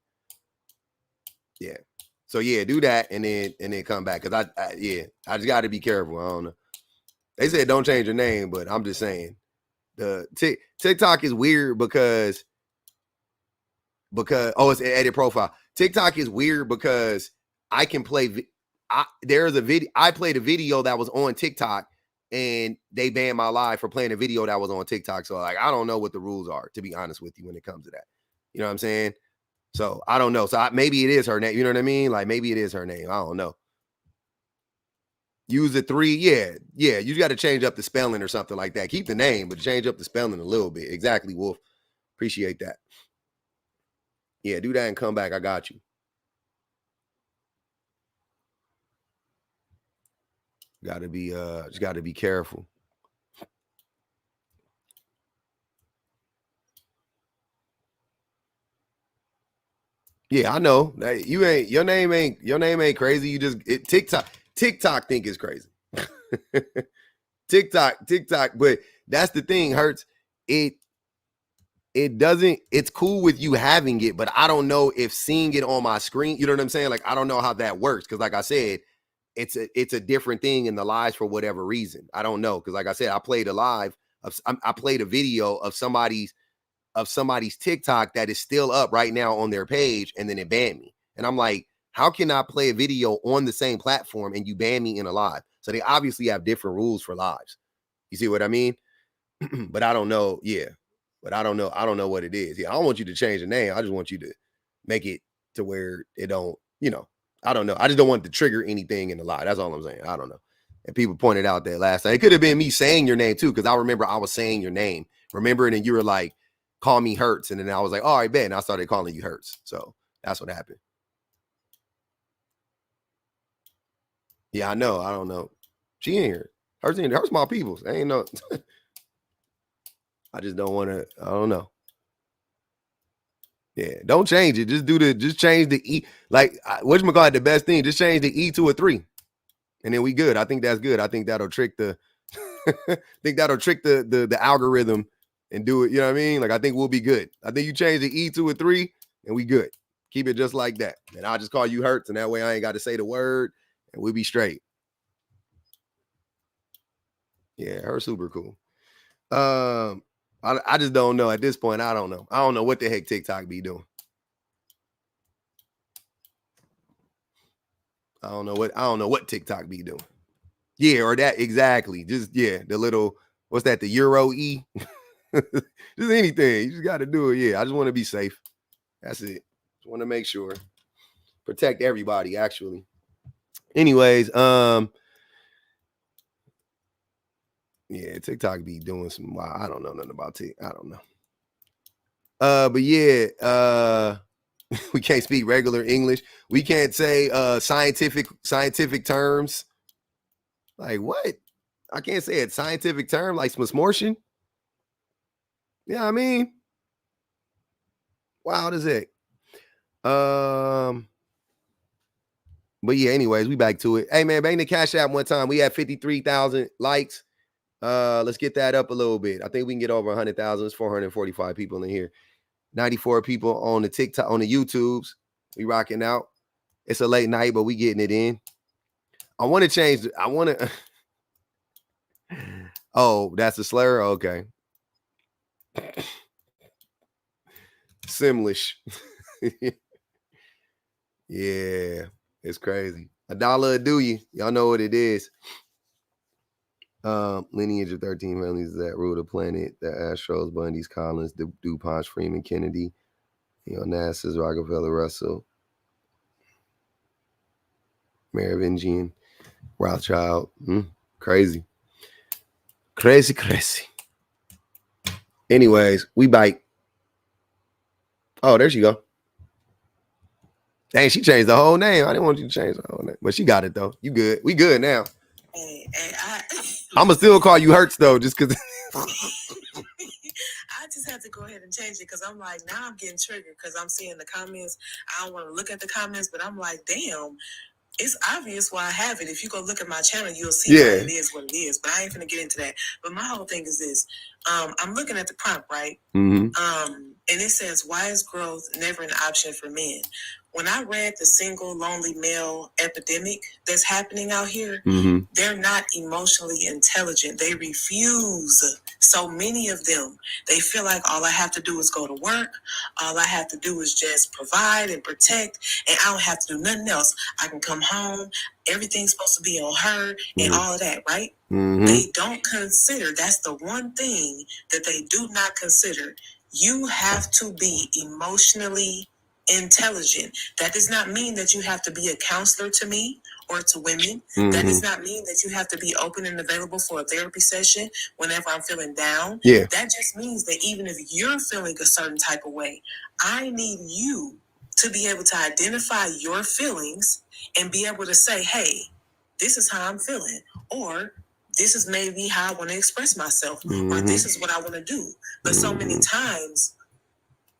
Yeah. So yeah, do that and then come back. Cause I just gotta be careful. I don't know. They said don't change your name, but I'm just saying the TikTok is weird because it's an edit profile. TikTok is weird because I can play. There's a video. I played a video that was on TikTok, and they banned my live for playing a video that was on TikTok. So like, I don't know what the rules are, to be honest with you, when it comes to that. You know what I'm saying? So I don't know. So maybe it is her name. You know what I mean? Like maybe it is her name. I don't know. Use the 3. Yeah. You got to change up the spelling or something like that. Keep the name, but change up the spelling a little bit. Exactly, Wolf. Appreciate that. Yeah, do that and come back. I got you. Just gotta be careful. Yeah, I know. Your name ain't crazy. You just TikTok think it's crazy. TikTok, but that's the thing, Hurts. It doesn't, it's cool with you having it, but I don't know if seeing it on my screen, you know what I'm saying? Like, I don't know how that works. Cause like I said, it's a different thing in the lives for whatever reason. I don't know. Cause like I said, I played I played a video of somebody's TikTok that is still up right now on their page. And then it banned me. And I'm like, how can I play a video on the same platform and you ban me in a live? So they obviously have different rules for lives. You see what I mean? But I don't know. Yeah. But I don't know. I don't know what it is. Yeah. I don't want you to change the name. I just want you to make it to where it don't, I don't know. I just don't want to trigger anything in the live. That's all I'm saying. I don't know. And people pointed out that last time. It could have been me saying your name too, because I remember I was saying your name. Remember? And then you were like, call me Hurts. And then I was like, all right, bet. And I started calling you Hurts. So that's what happened. Yeah, I know. I don't know. She ain't here. Hurts ain't here. Hurts my people. I ain't no. I just don't want to. I don't know. Yeah, don't change it. Just change the E. Like, whatchamacallit, the best thing, just change the E to a 3. And then we good. I think that's good. I think that'll trick the the algorithm and do it. You know what I mean? Like, I think we'll be good. I think you change the E to a 3 and we good. Keep it just like that. And I'll just call you Hurts. And that way I ain't got to say the word and we'll be straight. Yeah, her super cool. I just don't know at this point. I don't know. I don't know what the heck TikTok be doing. I don't know what TikTok be doing. Yeah, or that exactly. Just the little what's that? The Euro E. Just anything. You just got to do it. Yeah, I just want to be safe. That's it. Just want to make sure. Protect everybody, actually. Anyways, yeah, TikTok be doing some. I don't know nothing about TikTok. I don't know. But yeah, we can't speak regular English. We can't say scientific terms. Like what? I can't say a scientific term like smortion. Yeah, I mean, wow, does it? But yeah, anyways, we back to it. Hey man, bang the Cash App one time. We had 53,000 likes. Let's get that up a little bit. I think we can get over 100,000. It's 445 people in here. 94 people on the TikTok, on the YouTubes. We rocking out. It's a late night, but we getting it in. I want to change. I want to. Oh, that's a slur? Okay. Simlish. Yeah, it's crazy. $1 do you. Y'all know what it is. Lineage of 13 families that rule the planet. The Astros, Bundys, Collins, DuPont, Freeman, Kennedy. NASA's Rockefeller, Russell, Merovingian, Rothschild. Crazy. Crazy. Anyways, we bite. Oh, there she go. Dang, she changed the whole name. I didn't want you to change the whole name. But she got it, though. You good. We good now. Hey, I'm going to still call you Hertz, though, just because. I just had to go ahead and change it because I'm like, now I'm getting triggered because I'm seeing the comments. I don't want to look at the comments, but I'm like, damn, it's obvious why I have it. If you go look at my channel, you'll see why it is what it is. But I ain't going to get into that. But my whole thing is this. I'm looking at the prompt, right? Mm-hmm. And it says, why is growth never an option for men? When I read the single lonely male epidemic that's happening out here, they're not emotionally intelligent. They refuse. So many of them, they feel like all I have to do is go to work. All I have to do is just provide and protect. And I don't have to do nothing else. I can come home. Everything's supposed to be on her and all of that, right? They don't consider, that's the one thing that they do not consider. You have to be emotionally intelligent. That does not mean that you have to be a counselor to me or to women. That does not mean that you have to be open and available for a therapy session whenever I'm feeling down. Yeah. That just means that even if you're feeling a certain type of way, I need you to be able to identify your feelings and be able to say, hey, this is how I'm feeling, or this is maybe how I want to express myself, or this is what I want to do. But so many times,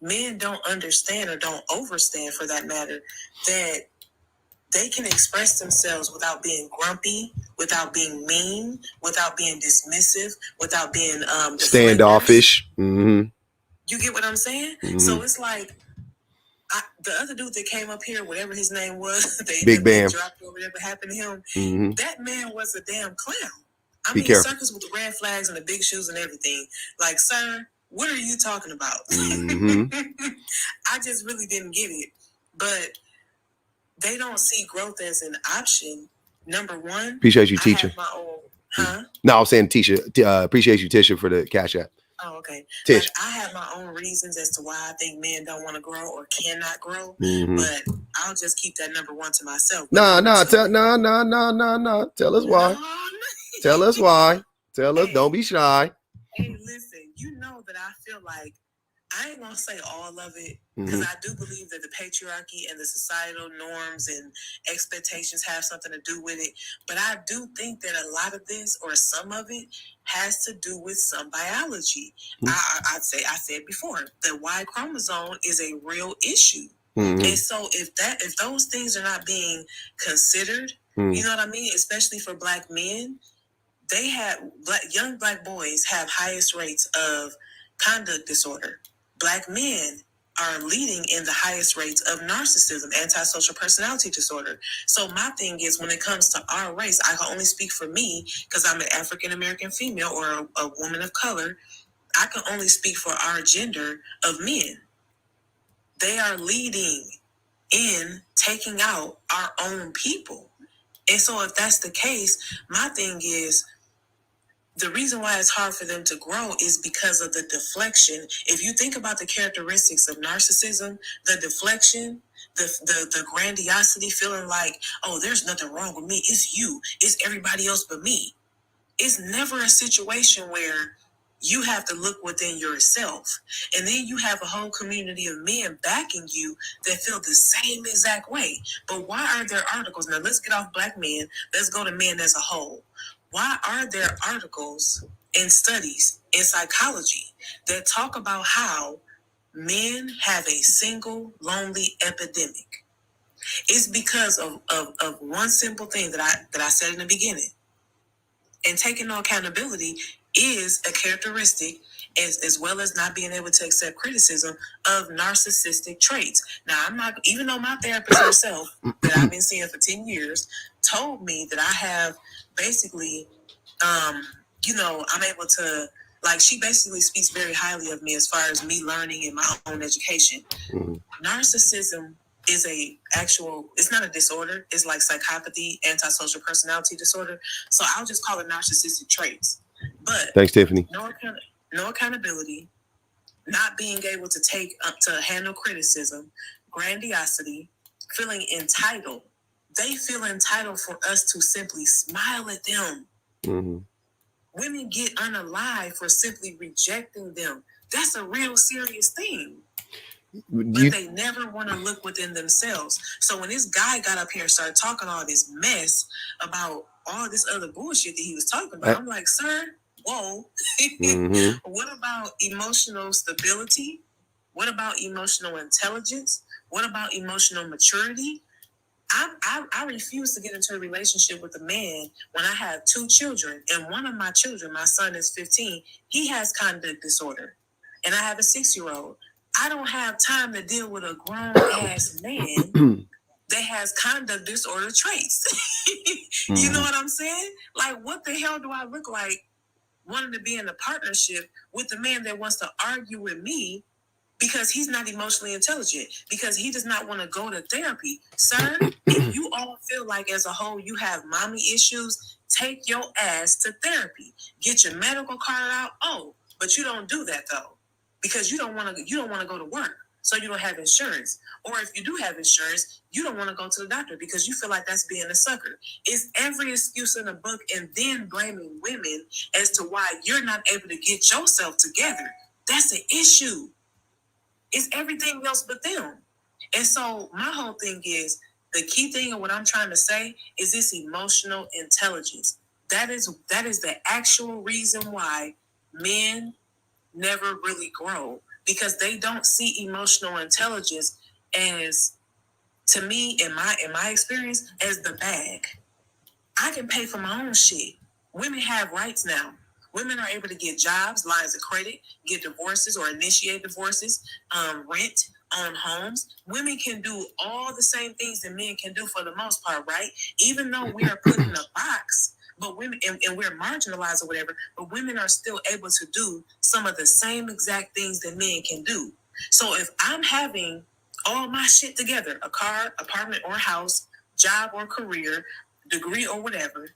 men don't understand or don't overstand, for that matter, that they can express themselves without being grumpy, without being mean, without being dismissive, without being standoffish. You get what I'm saying? So it's like, the other dude that came up here, whatever his name was, Big Bam, dropped or whatever happened to him, that man was a damn clown. I mean, careful. circus with the red flags and the big shoes and everything. Like, sir, what are you talking about? I just really didn't get it. But they don't see growth as an option. Number one, appreciate you, teacher. I have my own, huh? No, I was saying, Tisha. Appreciate you, Tisha, for the Cash App. Oh, okay. Tish. Like, I have my own reasons as to why I think men don't want to grow or cannot grow, but I'll just keep that number one to myself. No. Tell us why. Tell us why. Tell us. Don't be shy. Hey, listen. You know that I feel like, I ain't gonna say all of it, because I do believe that the patriarchy and the societal norms and expectations have something to do with it. But I do think that a lot of this, or some of it, has to do with some biology. I said before, the Y chromosome is a real issue. And so if those things are not being considered, you know what I mean? Especially for Black men, they have young Black boys have highest rates of conduct disorder. Black men are leading in the highest rates of narcissism, antisocial personality disorder. So my thing is, when it comes to our race, I can only speak for me because I'm an African-American female or a woman of color. I can only speak for our gender of men. They are leading in taking out our own people. And so if that's the case, my thing is, the reason why it's hard for them to grow is because of the deflection. If you think about the characteristics of narcissism, the deflection, the grandiosity, feeling like, oh, there's nothing wrong with me. It's you. It's everybody else but me. It's never a situation where you have to look within yourself. And then you have a whole community of men backing you that feel the same exact way. But why are there articles? Now, let's get off black men. Let's go to men as a whole. Why are there articles and studies in psychology that talk about how men have a single lonely epidemic? It's because of one simple thing that I said in the beginning. And taking no accountability is a characteristic, as well as not being able to accept criticism, of narcissistic traits. Now, I'm not, even though my therapist herself, that I've been seeing for 10 years, told me that I have basically, I'm able to, like, she basically speaks very highly of me as far as me learning in my own education. Mm-hmm. Narcissism is it's not a disorder. It's like psychopathy, antisocial personality disorder. So I'll just call it narcissistic traits. But thanks, Tiffany. No accountability, not being able to to handle criticism, grandiosity, feeling entitled. They feel entitled for us to simply smile at them. Mm-hmm. Women get unalive for simply rejecting them. That's a real serious thing. But they never want to look within themselves. So when this guy got up here and started talking all this mess about all this other bullshit that he was talking about, I'm like, sir, whoa. Mm-hmm. What about emotional stability? What about emotional intelligence? What about emotional maturity? I refuse to get into a relationship with a man when I have 2 children. And one of my children, my son is 15, he has conduct disorder. And I have a 6-year-old. I don't have time to deal with a grown-ass man that has conduct disorder traits. You know what I'm saying? Like, what the hell do I look like wanting to be in a partnership with a man that wants to argue with me because he's not emotionally intelligent, because he does not want to go to therapy? Sir, if you all feel like as a whole you have mommy issues, take your ass to therapy. Get your medical card out. Oh, but you don't do that, though, because you don't want to go to work, so you don't have insurance. Or if you do have insurance, you don't want to go to the doctor because you feel like that's being a sucker. It's every excuse in the book, and then blaming women as to why you're not able to get yourself together. That's an issue. It's everything else but them. And so my whole thing is, the key thing of what I'm trying to say is this emotional intelligence. That is the actual reason why men never really grow, because they don't see emotional intelligence as, to me, in my experience, as the bag. I can pay for my own shit. Women have rights now. Women are able to get jobs, lines of credit, get divorces or initiate divorces, rent, own homes. Women can do all the same things that men can do for the most part, right? Even though we are put in a box, but women, and we're marginalized or whatever, but women are still able to do some of the same exact things that men can do. So if I'm having all my shit together, a car, apartment or house, job or career, degree or whatever,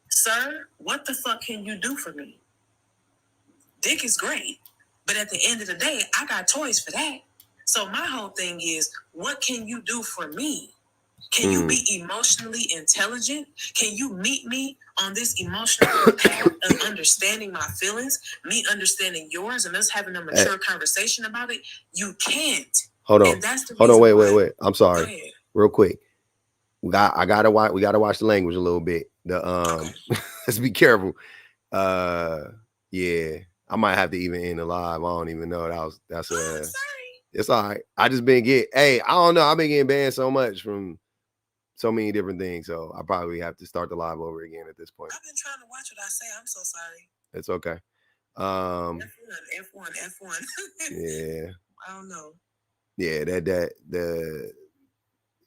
sir, what the fuck can you do for me? Dick is great, but at the end of the day, I got toys for that. So my whole thing is, what can you do for me? Can you be emotionally intelligent? Can you meet me on this emotional path of understanding my feelings, me understanding yours, and us having a mature conversation about it? You can't. Hold on. Wait. I'm sorry. Real quick. We gotta watch the language a little bit. Let's be careful. Yeah, I might have to even end the live. I don't even know. That's sorry. It's all right. I just been I don't know. I've been getting banned so much from so many different things, so I probably have to start the live over again at this point. I've been trying to watch what I say. I'm so sorry. It's okay. F1. Yeah. I don't know. Yeah,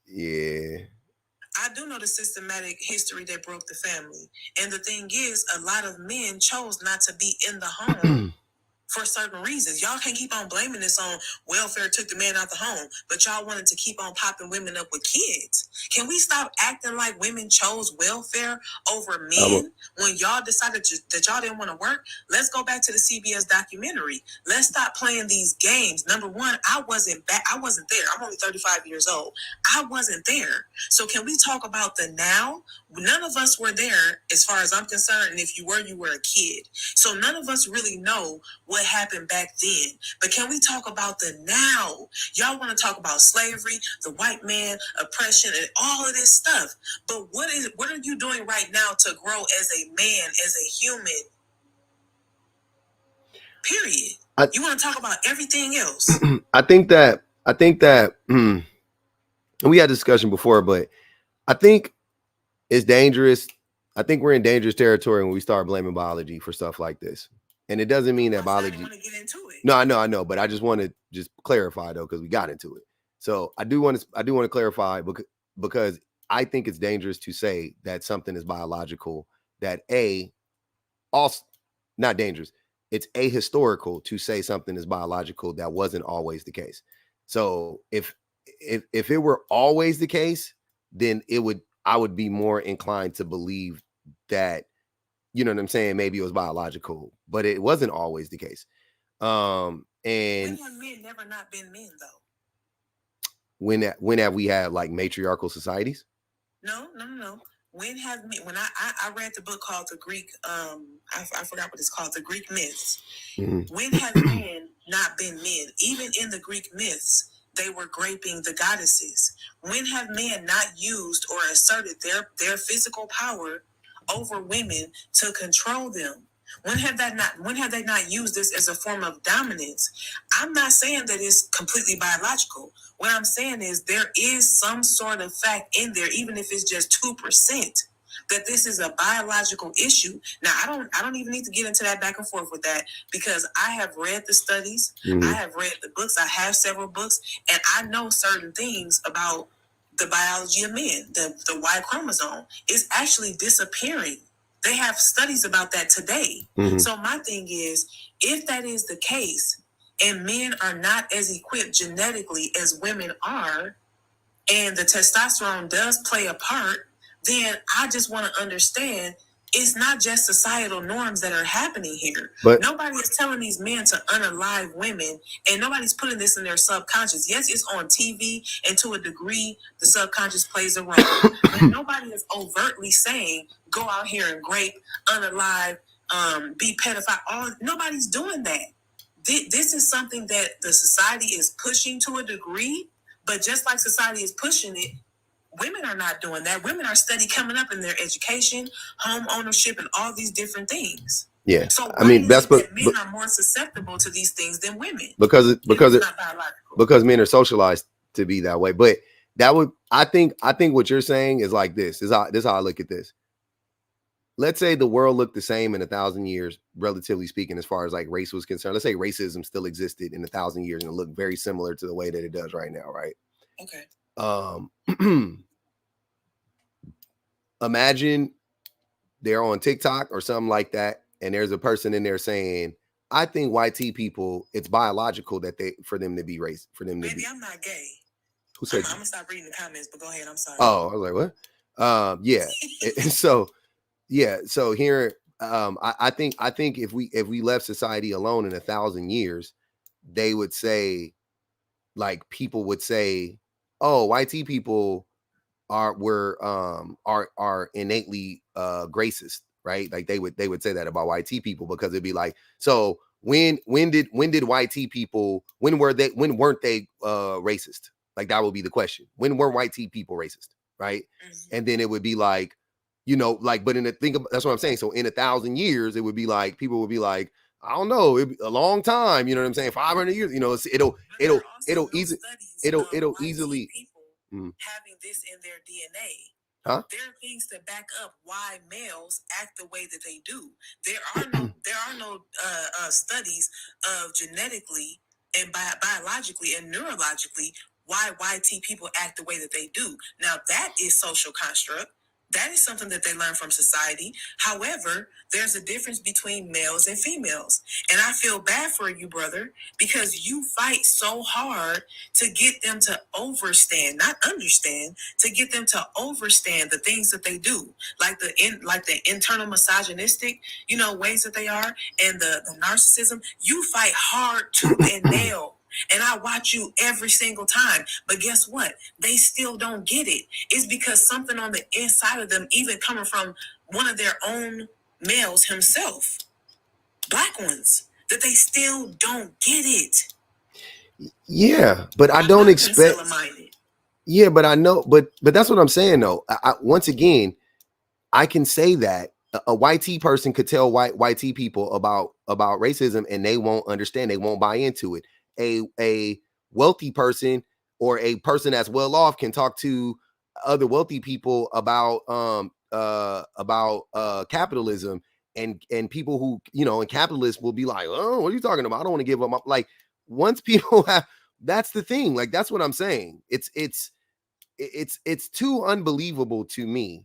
yeah. I do know the systematic history that broke the family. And the thing is, a lot of men chose not to be in the home for certain reasons. Y'all can't keep on blaming this on welfare took the man out the home, but y'all wanted to keep on popping women up with kids. Can we stop acting like women chose welfare over men when y'all decided that y'all didn't want to work? Let's go back to the CBS documentary. Let's stop playing these games. Number one, I wasn't there. I'm only 35 years old. I wasn't there. So can we talk about the now? None of us were there as far as I'm concerned. And if you were a kid. So none of us really know what happened back then. But can we talk about the now? Y'all want to talk about slavery, the white man, oppression, and all of this stuff. But what are you doing right now to grow as a man, as a human? Period. You want to talk about everything else? I think that we had a discussion before, but I think it's dangerous. I think we're in dangerous territory when we start blaming biology for stuff like this. And it doesn't mean that biology. I want to get into it. No, I know, but I just want to clarify though, because we got into it. So I do want to clarify because I think it's dangerous to say that something is biological. That also not dangerous. It's ahistorical to say something is biological that wasn't always the case. So if it were always the case, then I would be more inclined to believe that, you know what I'm saying, maybe it was biological, but it wasn't always the case. And when have men never not been men though? When have we had like matriarchal societies? No. When I read the book called the Greek, I forgot what it's called, the Greek myths. Mm-hmm. When have men not been men? Even in the Greek myths, they were graping the goddesses. When have men not used or asserted their physical power over women to control them? When have they not used this as a form of dominance? I'm not saying that it's completely biological. What I'm saying is there is some sort of fact in there, even if it's just 2%, that this is a biological issue. Now, I don't even need to get into that back and forth with that, because I have read the studies, I have read the books, I have several books, and I know certain things about the biology of men. The Y chromosome is actually disappearing. They have studies about that today. So my thing is, if that is the case, and men are not as equipped genetically as women are, and the testosterone does play a part, then I just want to understand it's not just societal norms that are happening here. But nobody is telling these men to unalive women, and nobody's putting this in their subconscious. Yes, it's on TV, and to a degree, the subconscious plays a role. But nobody is overtly saying, go out here and grape, unalive, be pedophile. Nobody's doing that. This is something that the society is pushing to a degree, but just like society is pushing it, women are not doing that. Women are steady coming up in their education, home ownership, and all these different things. Yeah. So I mean, that's that men are more susceptible to these things than women because men are socialized to be that way. But that would I think what you're saying is like this. This is how I look at this. Let's say the world looked the same in 1,000 years, relatively speaking, as far as like race was concerned. Let's say racism still existed in 1,000 years and it looked very similar to the way that it does right now, right? Okay. Imagine they're on TikTok or something like that, and there's a person in there saying, "I think YT people, it's biological that for them to be race, for them to Maybe be." I'm not gay. Who said? I'm gonna stop reading the comments, but go ahead. I'm sorry. Oh, I was like, what? Yeah. So here, I think if we left society alone in 1,000 years, they would say, like, people would say, "Oh, YT people are innately racist," right? Like they would say that about YT people, because it'd be like, so when did YT people, when weren't they racist? Like that would be the question. When were YT people racist, right? And then it would be like, like, but that's what I'm saying. So in 1,000 years, it would be like, people would be like, I don't know, it'd be a long time, you know what I'm saying? 500 years, it'll easily having this in their DNA. Huh? There are things to back up why males act the way that they do. There are no studies of genetically and biologically and neurologically why YT people act the way that they do. Now that is social construct. That is something that they learn from society. However, there's a difference between males and females. And I feel bad for you, brother, because you fight so hard to get them to overstand, not understand, to get them to overstand the things that they do. Like the internal misogynistic, ways that they are, and the narcissism. You fight hard tooth and nail. And I watch you every single time. But guess what? They still don't get it. It's because something on the inside of them, even coming from one of their own males himself, black ones, that they still don't get it. Yeah, but I don't expect. Yeah, but I know, but that's what I'm saying though. Once again, I can say that a white T person could tell white T people about racism and they won't understand. They won't buy into it. A wealthy person or a person that's well off can talk to other wealthy people about capitalism, and people who, and capitalists will be like, oh, what are you talking about? I don't want to give up. Like, once people have, that's the thing. Like, that's what I'm saying. It's too unbelievable to me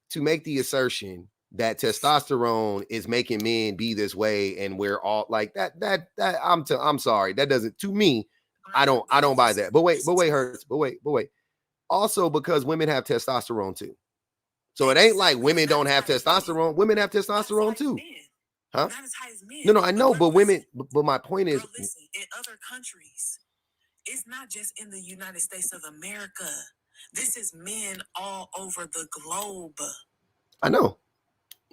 to make the assertion that testosterone is making men be this way, and we're all like that. I'm sorry, that doesn't, to me, I don't buy that. But wait, Hurts. But wait. Also, because women have testosterone too, so it ain't like women don't have testosterone. Women have testosterone too, huh? Not as high as men. No, I know, but women. But my point is, listen, in other countries, it's not just in the United States of America. This is men all over the globe. I know.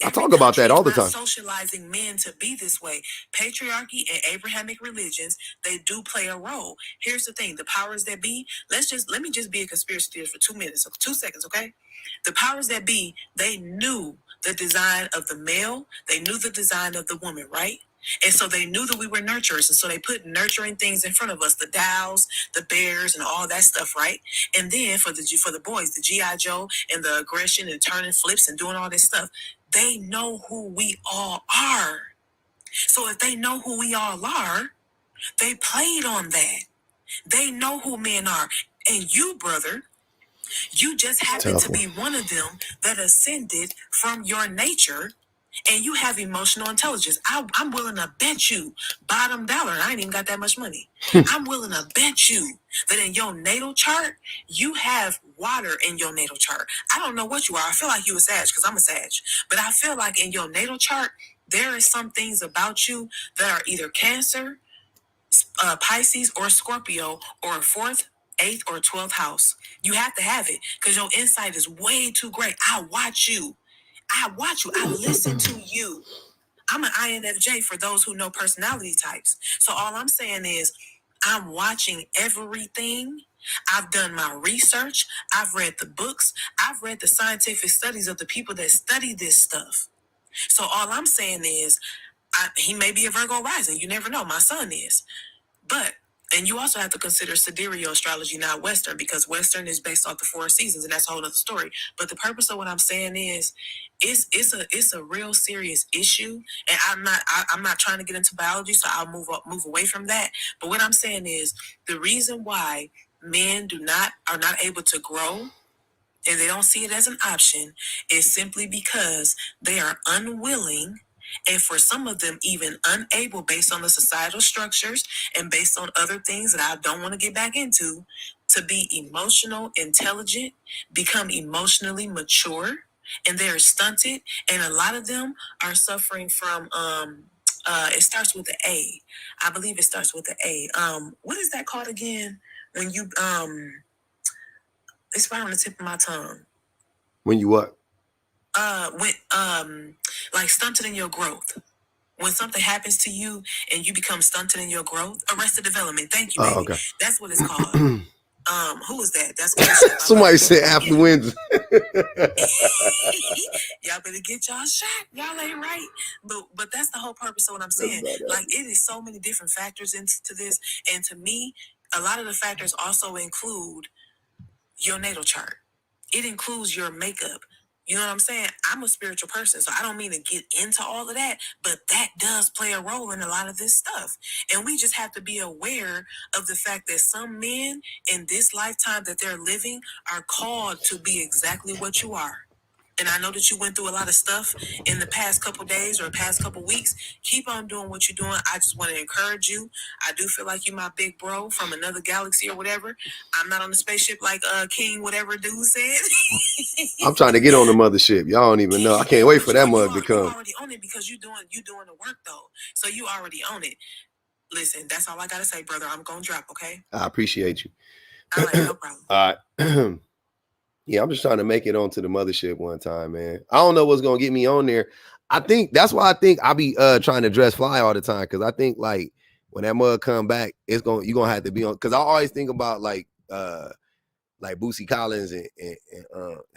I talk about that all the time. Socializing men to be this way. Patriarchy and Abrahamic religions, they do play a role. Here's the thing: the powers that be. Let me just be a conspiracy theorist for 2 minutes, 2 seconds, okay? The powers that be, they knew the design of the male. They knew the design of the woman, right? And so they knew that we were nurturers. And so they put nurturing things in front of us, the Dows, the bears, and all that stuff, right? And then for the boys, the G.I. Joe and the aggression and turning flips and doing all this stuff, they know who we all are. So if they know who we all are, they played on that. They know who men are. And you, brother, you just happen to be one of them that ascended from your nature, and you have emotional intelligence. I'm willing to bet you bottom dollar, and I ain't even got that much money. I'm willing to bet you that in your natal chart, you have water in your natal chart. I don't know what you are. I feel like you a Sag because I'm a Sag. But I feel like in your natal chart, there is some things about you that are either Cancer, Pisces, or Scorpio, or 4th, 8th, or 12th house. You have to have it because your insight is way too great. I watch you. I listen to you. I'm an INFJ for those who know personality types. So all I'm saying is I'm watching everything. I've done my research. I've read the books. I've read the scientific studies of the people that study this stuff. So all I'm saying is he may be a Virgo rising. You never know. My son is. And you also have to consider sidereal astrology, not Western, because Western is based off the 4 seasons, and that's a whole other story. But the purpose of what I'm saying is, it's a real serious issue, and I'm not trying to get into biology, so I'll move away from that. But what I'm saying is, the reason why men are not able to grow, and they don't see it as an option, is simply because they are unwilling, and for some of them even unable, based on the societal structures and based on other things that I don't want to get back into, to be emotional, intelligent, become emotionally mature, and they're stunted, and a lot of them are suffering from it starts with the A. I believe it starts with the A. What is that called again? When you it's right on the tip of my tongue. When you what? Like stunted in your growth. When something happens to you and you become stunted in your growth, arrested development. Thank you, baby. Okay. That's what it's called. Who was that? That's what somebody said after wins. Y'all better get y'all shot. Y'all ain't right. But that's the whole purpose of what I'm saying. Like, it is so many different factors into this. And to me, a lot of the factors also include your natal chart. It includes your makeup. You know what I'm saying? I'm a spiritual person, so I don't mean to get into all of that, but that does play a role in a lot of this stuff. And we just have to be aware of the fact that some men in this lifetime that they're living are called to be exactly what you are. And I know that you went through a lot of stuff in the past couple days or past couple weeks. Keep on doing what you're doing. I just want to encourage you. I do feel like you my big bro from another galaxy or whatever. I'm not on the spaceship like King whatever dude said. I'm trying to get on the mothership. Y'all don't even know. I can't wait for that mug to come. You already own it because you doing the work though. So you already own it. Listen, that's all I gotta say, brother. I'm gonna drop, okay? I appreciate you. All right, no problem. All right. Yeah, I'm just trying to make it onto the mothership one time, man. I don't know what's gonna get me on there. I think that's why I think I be trying to dress fly all the time, because I think like when that mug come back, you're gonna have to be on. Because I always think about like Boosie Collins and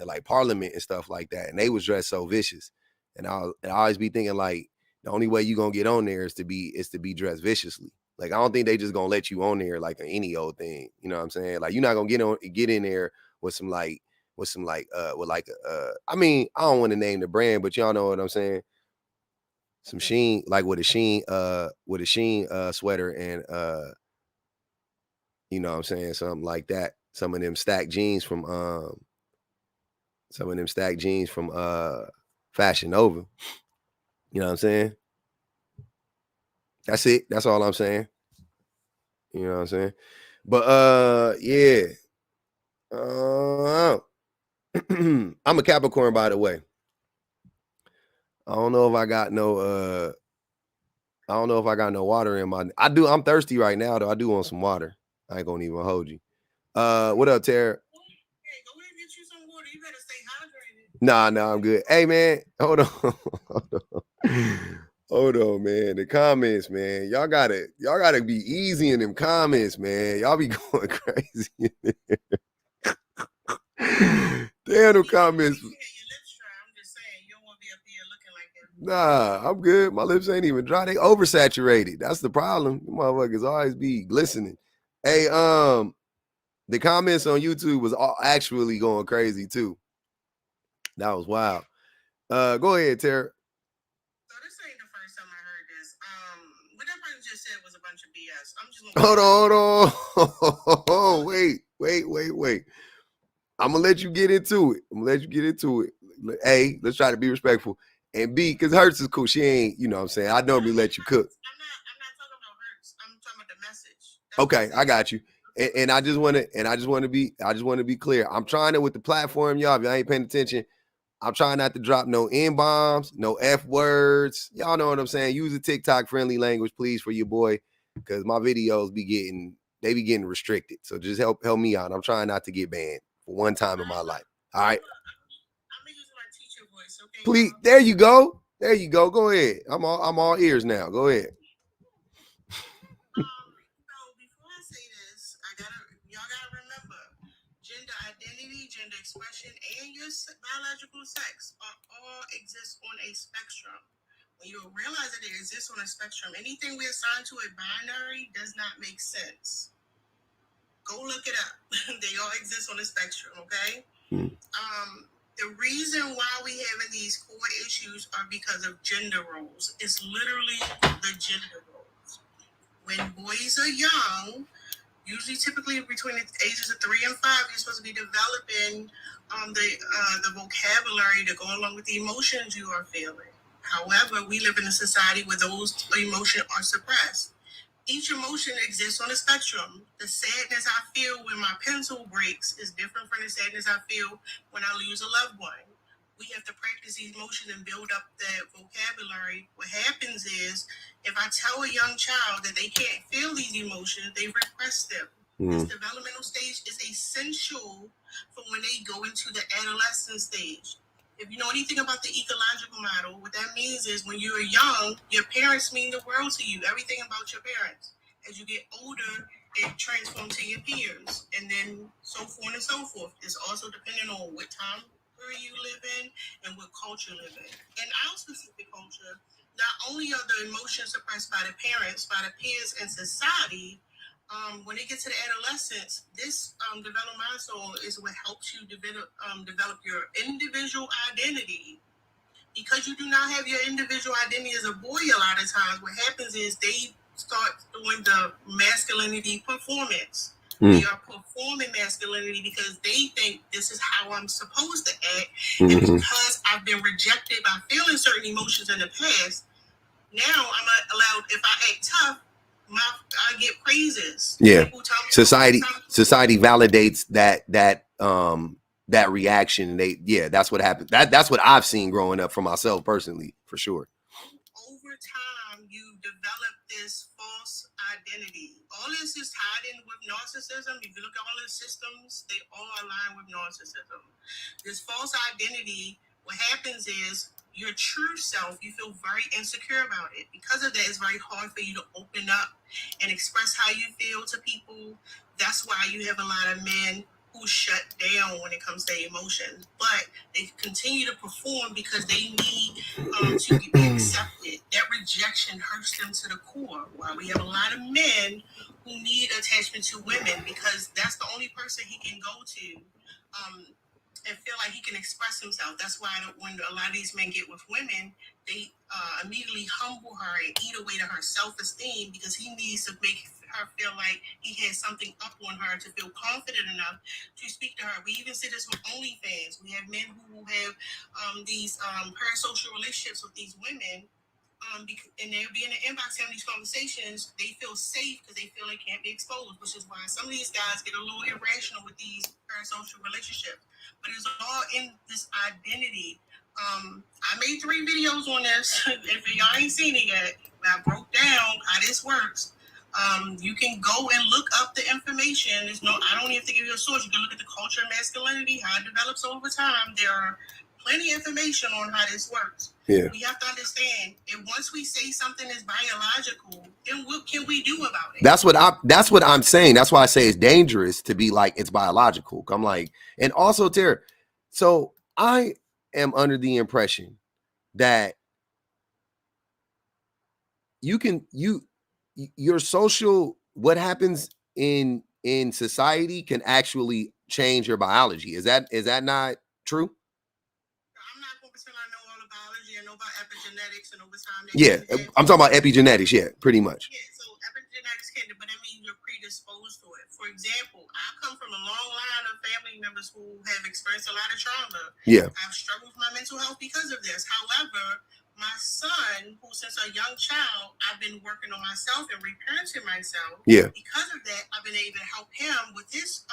like Parliament and stuff like that, and they was dressed so vicious, and I always be thinking like the only way you gonna get on there is to be dressed viciously. Like I don't think they just gonna let you on there like any old thing. You know what I'm saying? Like you're not gonna get in there with some I mean, I don't want to name the brand, but y'all know what I'm saying. Some Sheen, like with a Sheen sweater and you know what I'm saying, something like that. Some of them stacked jeans from Fashion Nova. You know what I'm saying? That's it. That's all I'm saying. You know what I'm saying? But yeah. I'm a Capricorn, by the way. I don't know if I got no water in my. I'm thirsty right now though. I do want some water. I ain't gonna even hold you. What up, Tara? Hey, go ahead and get you some water. You better stay hydrated. Nah, I'm good. Hey man, hold on. Hold on, man. The comments, man. Y'all gotta be easy in them comments, man. Y'all be going crazy. Damn, the comments. Nah, I'm good. My lips ain't even dry. They oversaturated. That's the problem. The motherfuckers always be glistening. Hey, the comments on YouTube was actually going crazy too. That was wild. Go ahead, Tara. So this ain't the first time I heard this. What that person just said was a bunch of BS. I'm just gonna hold on. Wait. I'm gonna let you get into it. A, let's try to be respectful. And B, because Hertz is cool. She ain't, you know what I'm saying? I normally let you cook. I'm not talking about Hertz. I'm talking about the message. Okay, I got you. And I just want to be clear. I'm trying to, with the platform, y'all, if y'all ain't paying attention, I'm trying not to drop no N-bombs, no F words. Y'all know what I'm saying? Use a TikTok friendly language, please, for your boy, because my videos be getting restricted. So just help me out. I'm trying not to get banned for one time in my life. All right. I'm gonna use my teacher voice, okay? Please, there you go. Go ahead. I'm all ears now. Go ahead. So before I say this, y'all gotta remember, gender identity, gender expression, and your biological sex all exist on a spectrum. When you realize that it exists on a spectrum, anything we assign to a binary does not make sense. Go look it up. They all exist on a spectrum, okay? The reason why we having these core issues are because of gender roles. It's literally the gender roles. When boys are young, usually typically between the ages of 3 and 5, you're supposed to be developing the vocabulary to go along with the emotions you are feeling. However, we live in a society where those emotions are suppressed. Each emotion exists on a spectrum. The sadness I feel when my pencil breaks is different from the sadness I feel when I lose a loved one. We have to practice these emotions and build up that vocabulary. What happens is, if I tell a young child that they can't feel these emotions, they repress them. This developmental stage is essential for when they go into the adolescent stage. If you know anything about the ecological model, what that means is when you're young, your parents mean the world to you, everything about your parents. As you get older, it transforms to your peers, and then so forth and so forth. It's also depending on what time period you live in and what culture you live in. In our specific culture, not only are the emotions suppressed by the parents, by the peers and society, when they get to the adolescence, this development milestone is what helps you develop your individual identity. Because you do not have your individual identity as a boy, a lot of times what happens is they start doing the masculinity performance. They are performing masculinity because they think this is how I'm supposed to act. And because I've been rejected by feeling certain emotions in the past, now I'm not allowed, if I act tough, I get praises. Yeah. Society validates that reaction. That's what happens. That's what I've seen growing up for myself personally, for sure. Over time, you develop this false identity. All this is tied in with narcissism. If you look at all the systems, they all align with narcissism. This false identity, what happens is your true self, you feel very insecure about it. Because of that, it's very hard for you to open up and express how you feel to people. That's why you have a lot of men who shut down when it comes to emotion, but they continue to perform because they need to be accepted. That rejection hurts them to the core. While we have a lot of men who need attachment to women because that's the only person he can go to and feel like he can express himself. That's why when a lot of these men get with women, they immediately humble her and eat away to her self-esteem because he needs to make her feel like he has something up on her to feel confident enough to speak to her. We even see this with OnlyFans. We have men who have these parasocial relationships with these women. And they'll be in the inbox having these conversations. They feel safe because they feel they can't be exposed, which is why some of these guys get a little irrational with these parasocial relationships. But it's all in this identity. I made 3 videos on this. If y'all ain't seen it yet, I broke down how this works. You can go and look up the information. I don't even have to give you a source. You can look at the culture of masculinity, how it develops over time. There are plenty of information on how this works. Yeah. We have to understand, and once we say something is biological, then what can we do about it? That's what I'm saying. That's why I say it's dangerous to be like it's biological. I'm like, and also Tara, so I am under the impression that your social, what happens in society can actually change your biology. Is that not true? I'm not going to pretend I know all the biology. I know about epigenetics and over time. Yeah, I'm talking about epigenetics. Yeah, pretty much. Yeah, so epigenetics can, but that means you're predisposed to it. For example, I come from a long line of family members who have experienced a lot of trauma. Yeah, I've struggled with my mental health because of this. However, my son, who since a young child, I've been working on myself and reparenting myself. Yeah. Because of that, I've been able to help him with his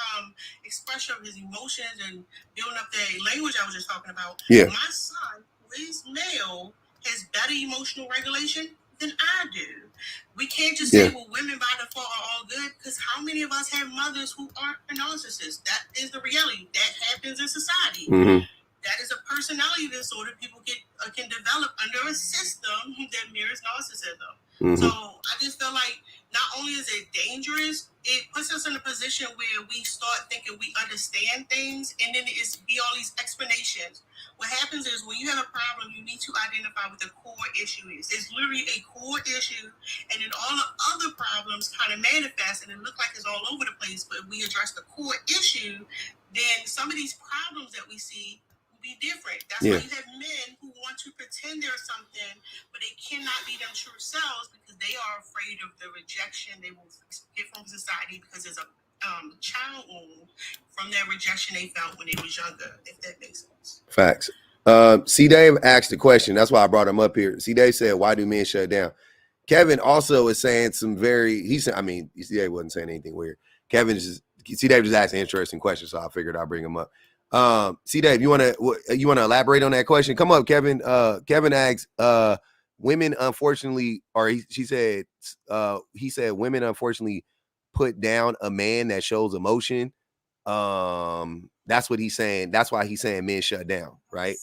expression of his emotions and building up the language I was just talking about. Yeah. My son, who is male, has better emotional regulation than I do. We can't just say, well, women by default are all good, because how many of us have mothers who are narcissists? That is the reality. That happens in society. Mm-hmm. That is a personality disorder people can develop under a system that mirrors narcissism. Mm-hmm. So I just feel like not only is it dangerous, it puts us in a position where we start thinking we understand things, and then it's be all these explanations. What happens is when you have a problem, you need to identify what the core issue is. It's literally a core issue, and then all the other problems kind of manifest, and it looks like it's all over the place. But if we address the core issue, then some of these problems that we see be different. That's why you have men who want to pretend they're something, but they cannot be them true selves because they are afraid of the rejection they will get from society because there's a child wound from that rejection they felt when they was younger, if that makes sense. Facts. C. Dave asked the question. That's why I brought him up here. C. Dave said, why do men shut down? Kevin also is saying some C. Dave wasn't saying anything weird. C. Dave just asked an interesting question, so I figured I'd bring him up. C. Dave, you want to elaborate on that question? Come up, Kevin. Kevin asks, women unfortunately, he said women unfortunately put down a man that shows emotion. That's what he's saying. That's why he's saying men shut down, right?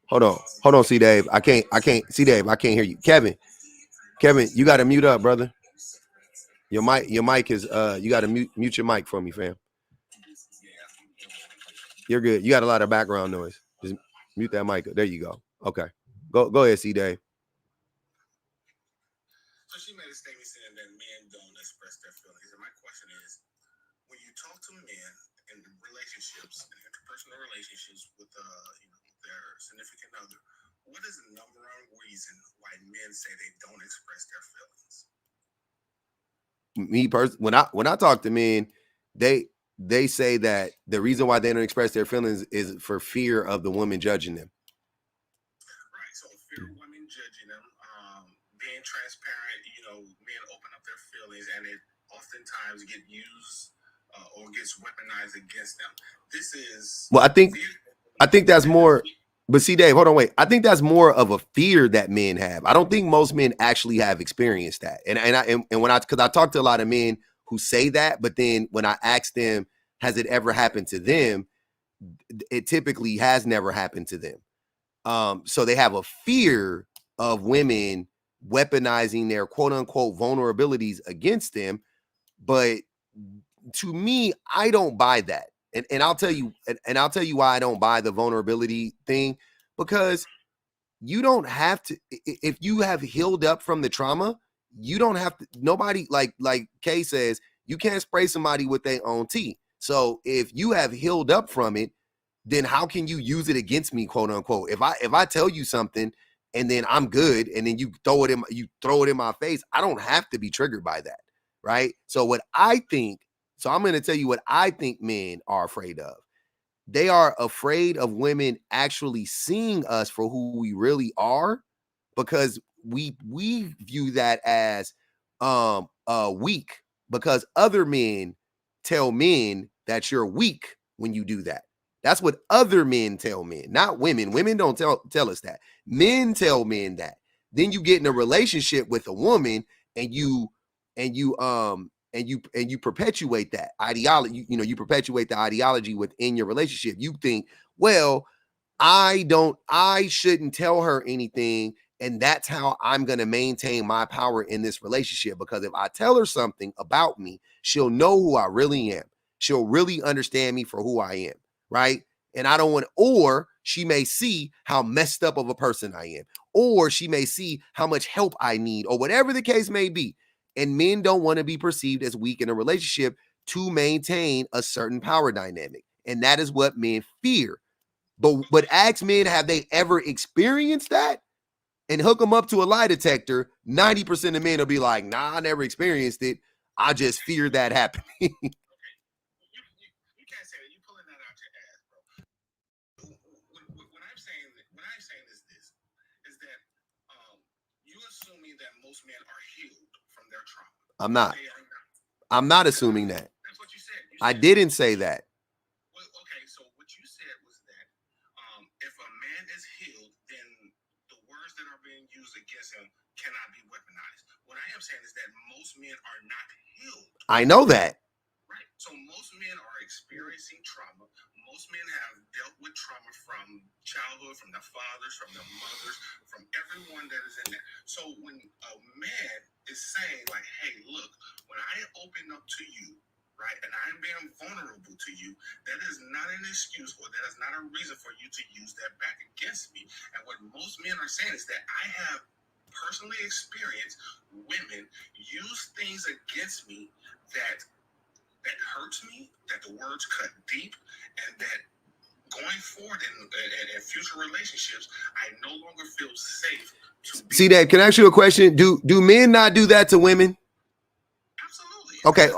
Hold on, C. Dave. I can't, C. Dave, I can't hear you. Kevin, you got to mute up, brother. Your mic is, you got to mute your mic for me, fam. You're good. You got a lot of background noise. Just mute that mic. There you go. Okay. Go ahead, C. Dave. So she made a statement saying that men don't express their feelings. And my question is, when you talk to men in relationships, in interpersonal relationships with their significant other, what is the number one reason why men say they don't express their feelings? Me personally, when I talk to men, they say that the reason why they don't express their feelings is for fear of the woman judging them. Right. So fear of women judging them, being transparent. Men open up their feelings, and it oftentimes get used or gets weaponized against them. This is well. I think that's more. But see, Dave, hold on, wait. I think that's more of a fear that men have. I don't think most men actually have experienced that. Because I talk to a lot of men who say that, but then when I ask them, has it ever happened to them? It typically has never happened to them. So they have a fear of women weaponizing their quote unquote vulnerabilities against them. But to me, I don't buy that. And I'll tell you, why I don't buy the vulnerability thing, because you don't have to, if you have healed up from the trauma, you don't have to, nobody, like Kay says, you can't spray somebody with their own tea. So if you have healed up from it, then how can you use it against me, quote unquote? If I tell you something and then I'm good, and then you throw it in my face, I don't have to be triggered by that, right? So I'm going to tell you what I think men are afraid of. They are afraid of women actually seeing us for who we really are, because we view that as weak, because other men tell men that you're weak when you do that. That's what other men tell men, not women. Women don't tell us that. Men tell men that. Then you get in a relationship with a woman, and you perpetuate that ideology. You perpetuate the ideology within your relationship. You think, well, I shouldn't tell her anything, and that's how I'm going to maintain my power in this relationship, because if I tell her something about me, she'll know who I really am. She'll really understand me for who I am, right? And I don't want, or she may see how messed up of a person I am, or she may see how much help I need, or whatever the case may be. And men don't want to be perceived as weak in a relationship to maintain a certain power dynamic. And that is what men fear. But ask men, have they ever experienced that? And hook them up to a lie detector, 90% of men will be like, nah, I never experienced it. I just fear that happening. You can't say that. You're pulling that out your ass, bro. What I'm saying is this, is that you assuming that most men are healed from their trauma. I'm not. I'm not assuming that. That's what you said. I didn't say that. Well, okay, so what you said was that if a man is healed, then the words that are being used against him cannot be weaponized. What I am saying is that most men are not healed. I know that. Right. So most men are experiencing trauma. Most men have dealt with trauma from childhood, from their fathers, from their mothers, from everyone that is in there. So when a man is saying, like, hey, look, when I open up to you, right, and I'm being vulnerable to you, that is not an excuse, or that is not a reason for you to use that back against me. And what most men are saying is that I have personally experienced women use things against me that hurts me, that the words cut deep, and that going forward in future relationships, I no longer feel safe to be. See, Dave, can I ask you a question? Do men not do that to women? Absolutely. Okay.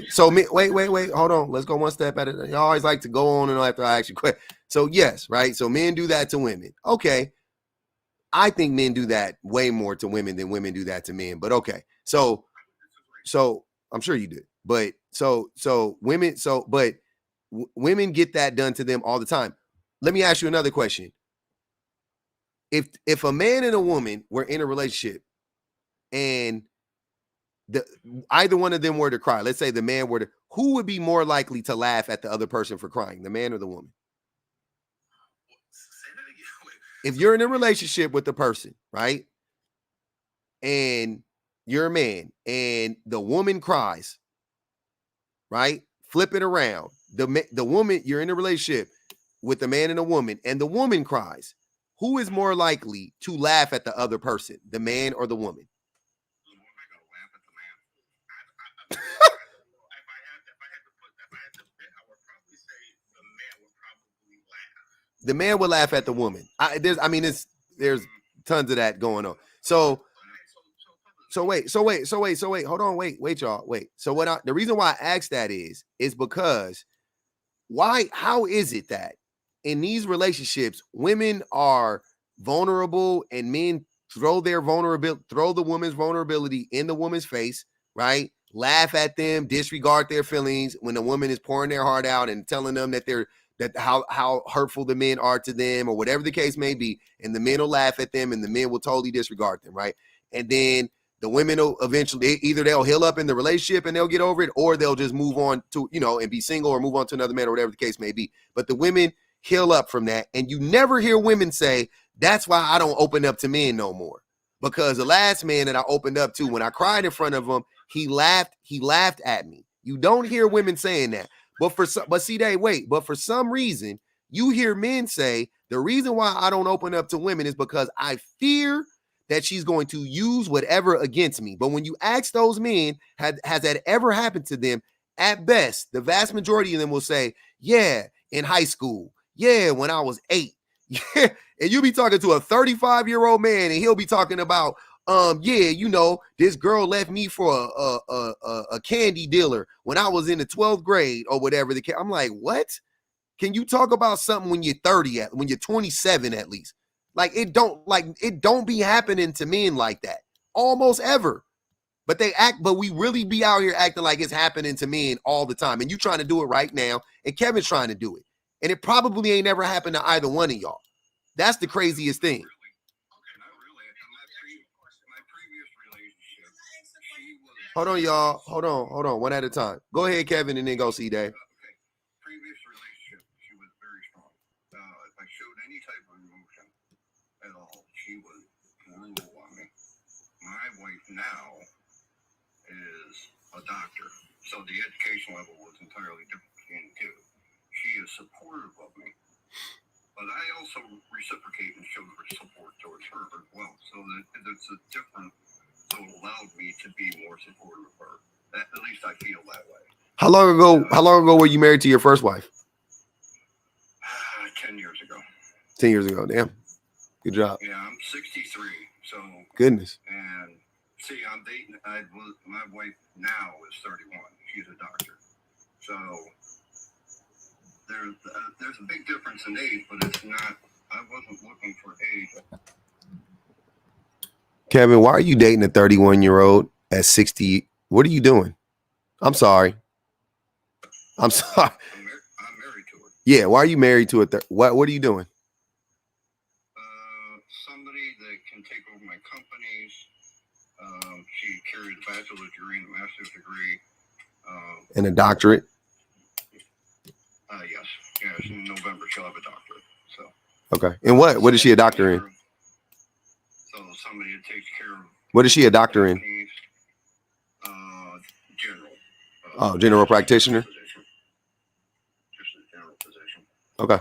So wait. Hold on. Let's go one step at it. You always like to go on and after I ask you a question. So yes, right? So men do that to women. Okay. I think men do that way more to women than women do that to men. But okay. So I'm sure you do. But women get that done to them all the time. Let me ask you another question. If a man and a woman were in a relationship and either one of them were to cry, let's say the man were to, who would be more likely to laugh at the other person for crying, the man or the woman? If you're in a relationship with the person, right, and you're a man and the woman cries, right, flip it around. The woman, you're in a relationship with a man and a woman, and the woman cries. Who is more likely to laugh at the other person, the man or the woman? If I The man would laugh at the woman. There's tons of that going on. So wait. Hold on. Wait, y'all. Wait. So the reason why I asked that is because how is it that in these relationships, women are vulnerable and men throw the woman's vulnerability in the woman's face, right? Laugh at them, disregard their feelings when the woman is pouring their heart out and telling them that how hurtful the men are to them or whatever the case may be. And the men will laugh at them and the men will totally disregard them, right? And then the women will eventually, either they'll heal up in the relationship and they'll get over it, or they'll just move on to, and be single or move on to another man or whatever the case may be. But the women heal up from that. And you never hear women say, that's why I don't open up to men no more. Because the last man that I opened up to, when I cried in front of him, he laughed at me. You don't hear women saying that. But for some reason, you hear men say, the reason why I don't open up to women is because I fear that she's going to use whatever against me. But when you ask those men, has that ever happened to them? At best, the vast majority of them will say, yeah, in high school. Yeah, when I was 8. Yeah. And you be talking to a 35-year-old man and he'll be talking about, this girl left me for a candy dealer when I was in the 12th grade or whatever the case. I'm like, what? Can you talk about something when you're 30, when you're 27 at least? It don't be happening to men like that almost ever. But we really be out here acting like it's happening to men all the time. And you trying to do it right now, and Kevin's trying to do it. And it probably ain't never happened to either one of y'all. That's the craziest thing. Hold on, y'all. Hold on. One at a time. Go ahead, Kevin, and then go see Dave. Previous relationship, she was very strong. If I showed any type of emotion at all, she was brutal on me. My wife now is a doctor, so the education level was entirely different between the two. She is supportive of me, but I also reciprocate and show support towards her as well. So that it's a different. So it allowed me to be more supportive of her. At least I feel that way. How long ago were you married to your first wife? 10 years ago. 10 years ago, damn. Good job. Yeah, I'm 63, so. Goodness. And see, I'm dating, my wife now is 31. She's a doctor. So there's a big difference in age, but it's not, I wasn't looking for age. Kevin, why are you dating a 31-year-old at 60? What are you doing? I'm sorry. I'm married to her. Yeah, why are you married to a what are you doing? Somebody that can take over my companies. She carried a bachelor's degree and a master's degree. And a doctorate? Yes. Yes, in November she'll have a doctorate. So. Okay. And what is she a doctor in? So somebody that takes care of. What is she a doctor in? General. General practitioner? Just a general physician. Okay.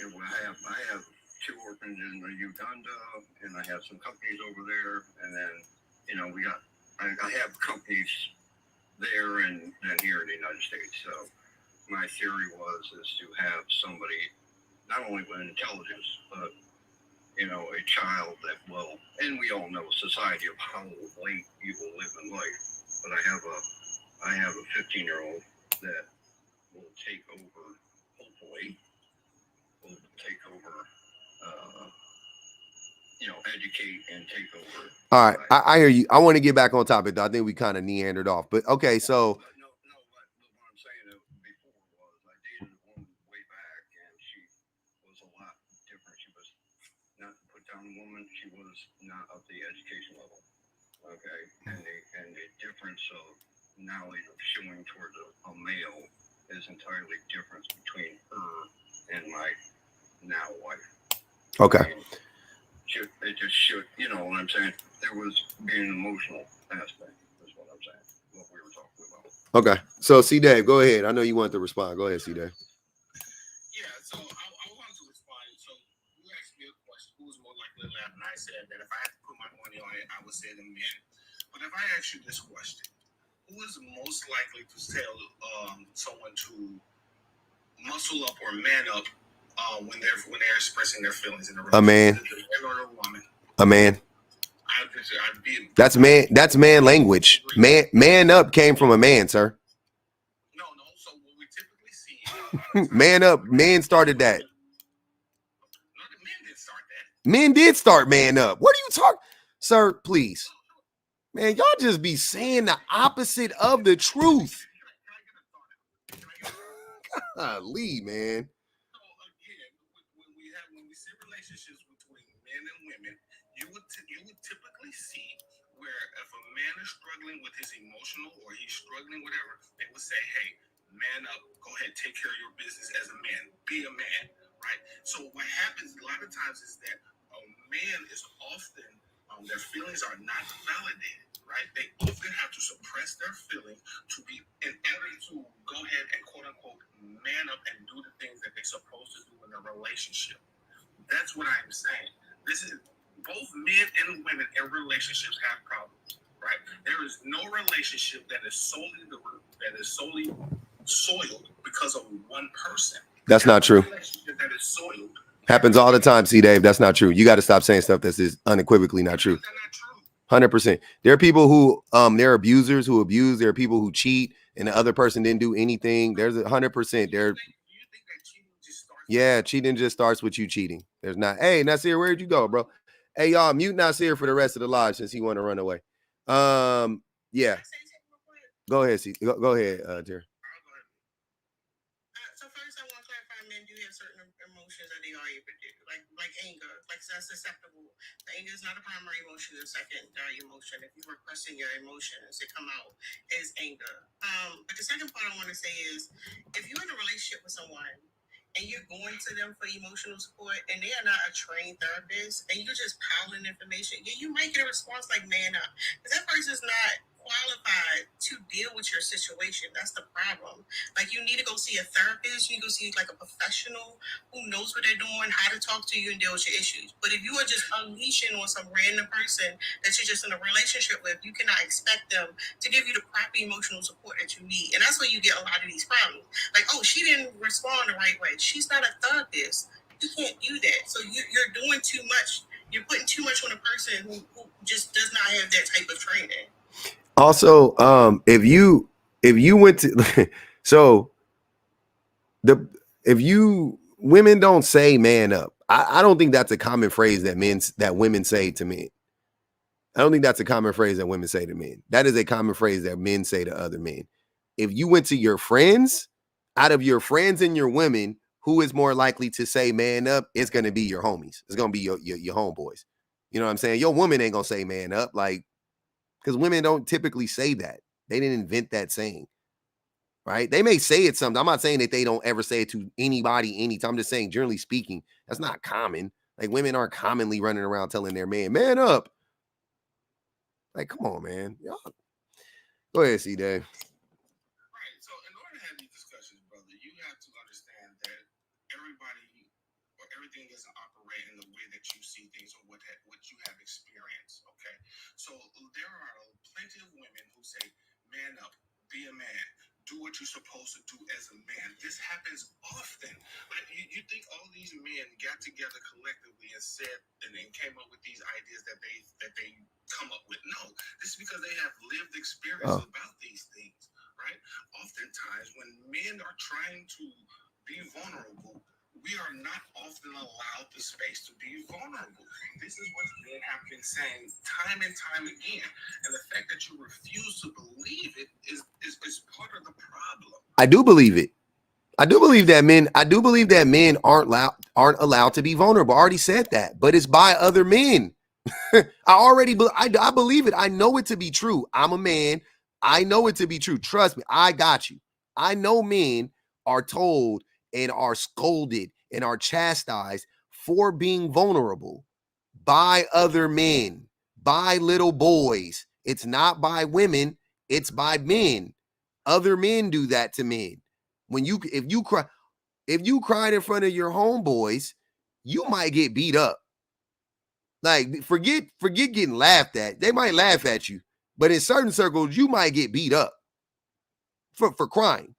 And I have 2 orphans in Uganda, and I have some companies over there, and then, I have companies there and here in the United States. So my theory is to have somebody, not only with intelligence, but a child that will, and we all know society of how late you will live in life. But I have a 15-year-old that will take over, hopefully, educate and take over. All right, I hear you. I want to get back on topic, though. I think we kind of meandered off. But okay, so. No, what I'm saying before was I dated a woman way back, and she was a lot different. She was not a put-down woman. She was not of the education level. Okay, and the difference of knowledge of showing towards a male is entirely different between her and my now wife. Okay. It just should, you know what I'm saying? There was being an emotional aspect, is what I'm saying, what we were talking about. Okay. So, C. Dave, go ahead. I know you wanted to respond. Go ahead, C. Dave. Yeah, so I wanted to respond. So you asked me a question, who's more likely to laugh? And I said that if I had to put my money on it, I would say the men. But if I ask you this question, who is most likely to tell someone to muscle up or man up when they're expressing their feelings in a A man. Or a woman. A man. That's man language. Man up came from a man, sir. No. So what we typically see. Man up. Man started that. No, the men didn't start that. Men did start man up. What are you talking, sir? Please, man, y'all just be saying the opposite of the truth. Lee, man. So again, when we see relationships between men and women, you would typically see where if a man is struggling with his emotional or he's struggling whatever, they would say, "Hey, man up, go ahead, take care of your business as a man, be a man," right? So what happens a lot of times is that a man is often their feelings are not validated. Right? They often have to suppress their feelings to be in order to go ahead and quote unquote man up and do the things that they're supposed to do in a relationship. That's what I'm saying. This is both men and women in relationships have problems, right? There is no relationship that is solely soiled because of one person. That's not true. Relationship that is soiled happens all the time. See, Dave, that's not true. You got to stop saying stuff that's unequivocally not true. 100%. There are people who there are abusers who abuse. There are people who cheat, and the other person didn't do anything. There's 100%. There. Yeah, cheating just starts with you cheating. There's not. Hey, Nasir, where'd you go, bro? Hey, y'all, mute Nasir for the rest of the live since he want to run away. Yeah. Go ahead, see. Go ahead, dear. So first, I want to clarify: men do have certain emotions that they are able to do, like anger. Like that's acceptable. The anger is not a primary emotion; it's a secondary emotion. If you're repressing your emotions, they come out as anger. But the second part I want to say is, if you're in a relationship with someone and you're going to them for emotional support, and they are not a trained therapist, and you're just piling information, you might get a response like "man up," because that person's not qualified to deal with your situation. That's the problem. Like, you need to go see a therapist. You need to go see like a professional who knows what they're doing, how to talk to you and deal with your issues. But if you are just unleashing on some random person that you're just in a relationship with, you cannot expect them to give you the proper emotional support that you need. And that's where you get a lot of these problems. Like, oh, she didn't respond the right way. She's not a therapist. You can't do that. So you're doing too much. You're putting too much on a person who just does not have that type of training. Also, if you went to women don't say man up. I don't think that's a common phrase that women say to men. I don't think that's a common phrase that women say to men. That is a common phrase that men say to other men. If you went to your friends, out of your friends and your women, who is more likely to say man up? It's going to be your homies. It's going to be your homeboys. You know what I'm saying? Your woman ain't going to say man up, like, because women don't typically say that. They didn't invent that saying, right? They may say it sometimes. I'm not saying that they don't ever say it to anybody anytime. I'm just saying, generally speaking, that's not common. Like, women aren't commonly running around telling their man up. Like, come on, man. Y'all. Go ahead, C. Dave. Right. So in order to have these discussions, brother, you have to understand that everybody or everything doesn't operate in the way that you see things or what you have experienced. Okay. So there are plenty of women who say, man up, be a man, do what you're supposed to do as a man. This happens often. Like, you think all these men got together collectively and said and then came up with these ideas that they come up with. No, this is because they have lived experience about these things, right? Oftentimes when men are trying to be vulnerable, we are not often allowed the space to be vulnerable. This is what men have been saying time and time again. And the fact that you refuse to believe it is part of the problem. I do believe it. I do believe that men aren't allowed to be vulnerable. I already said that, but it's by other men. I believe it. I know it to be true. I'm a man. I know it to be true. Trust me. I got you. I know men are told and are scolded and are chastised for being vulnerable by other men, by little boys. It's not by women. It's by men. Other men do that to men. If you cried in front of your homeboys, you might get beat up. Like, forget getting laughed at. They might laugh at you, but in certain circles, you might get beat up for crying.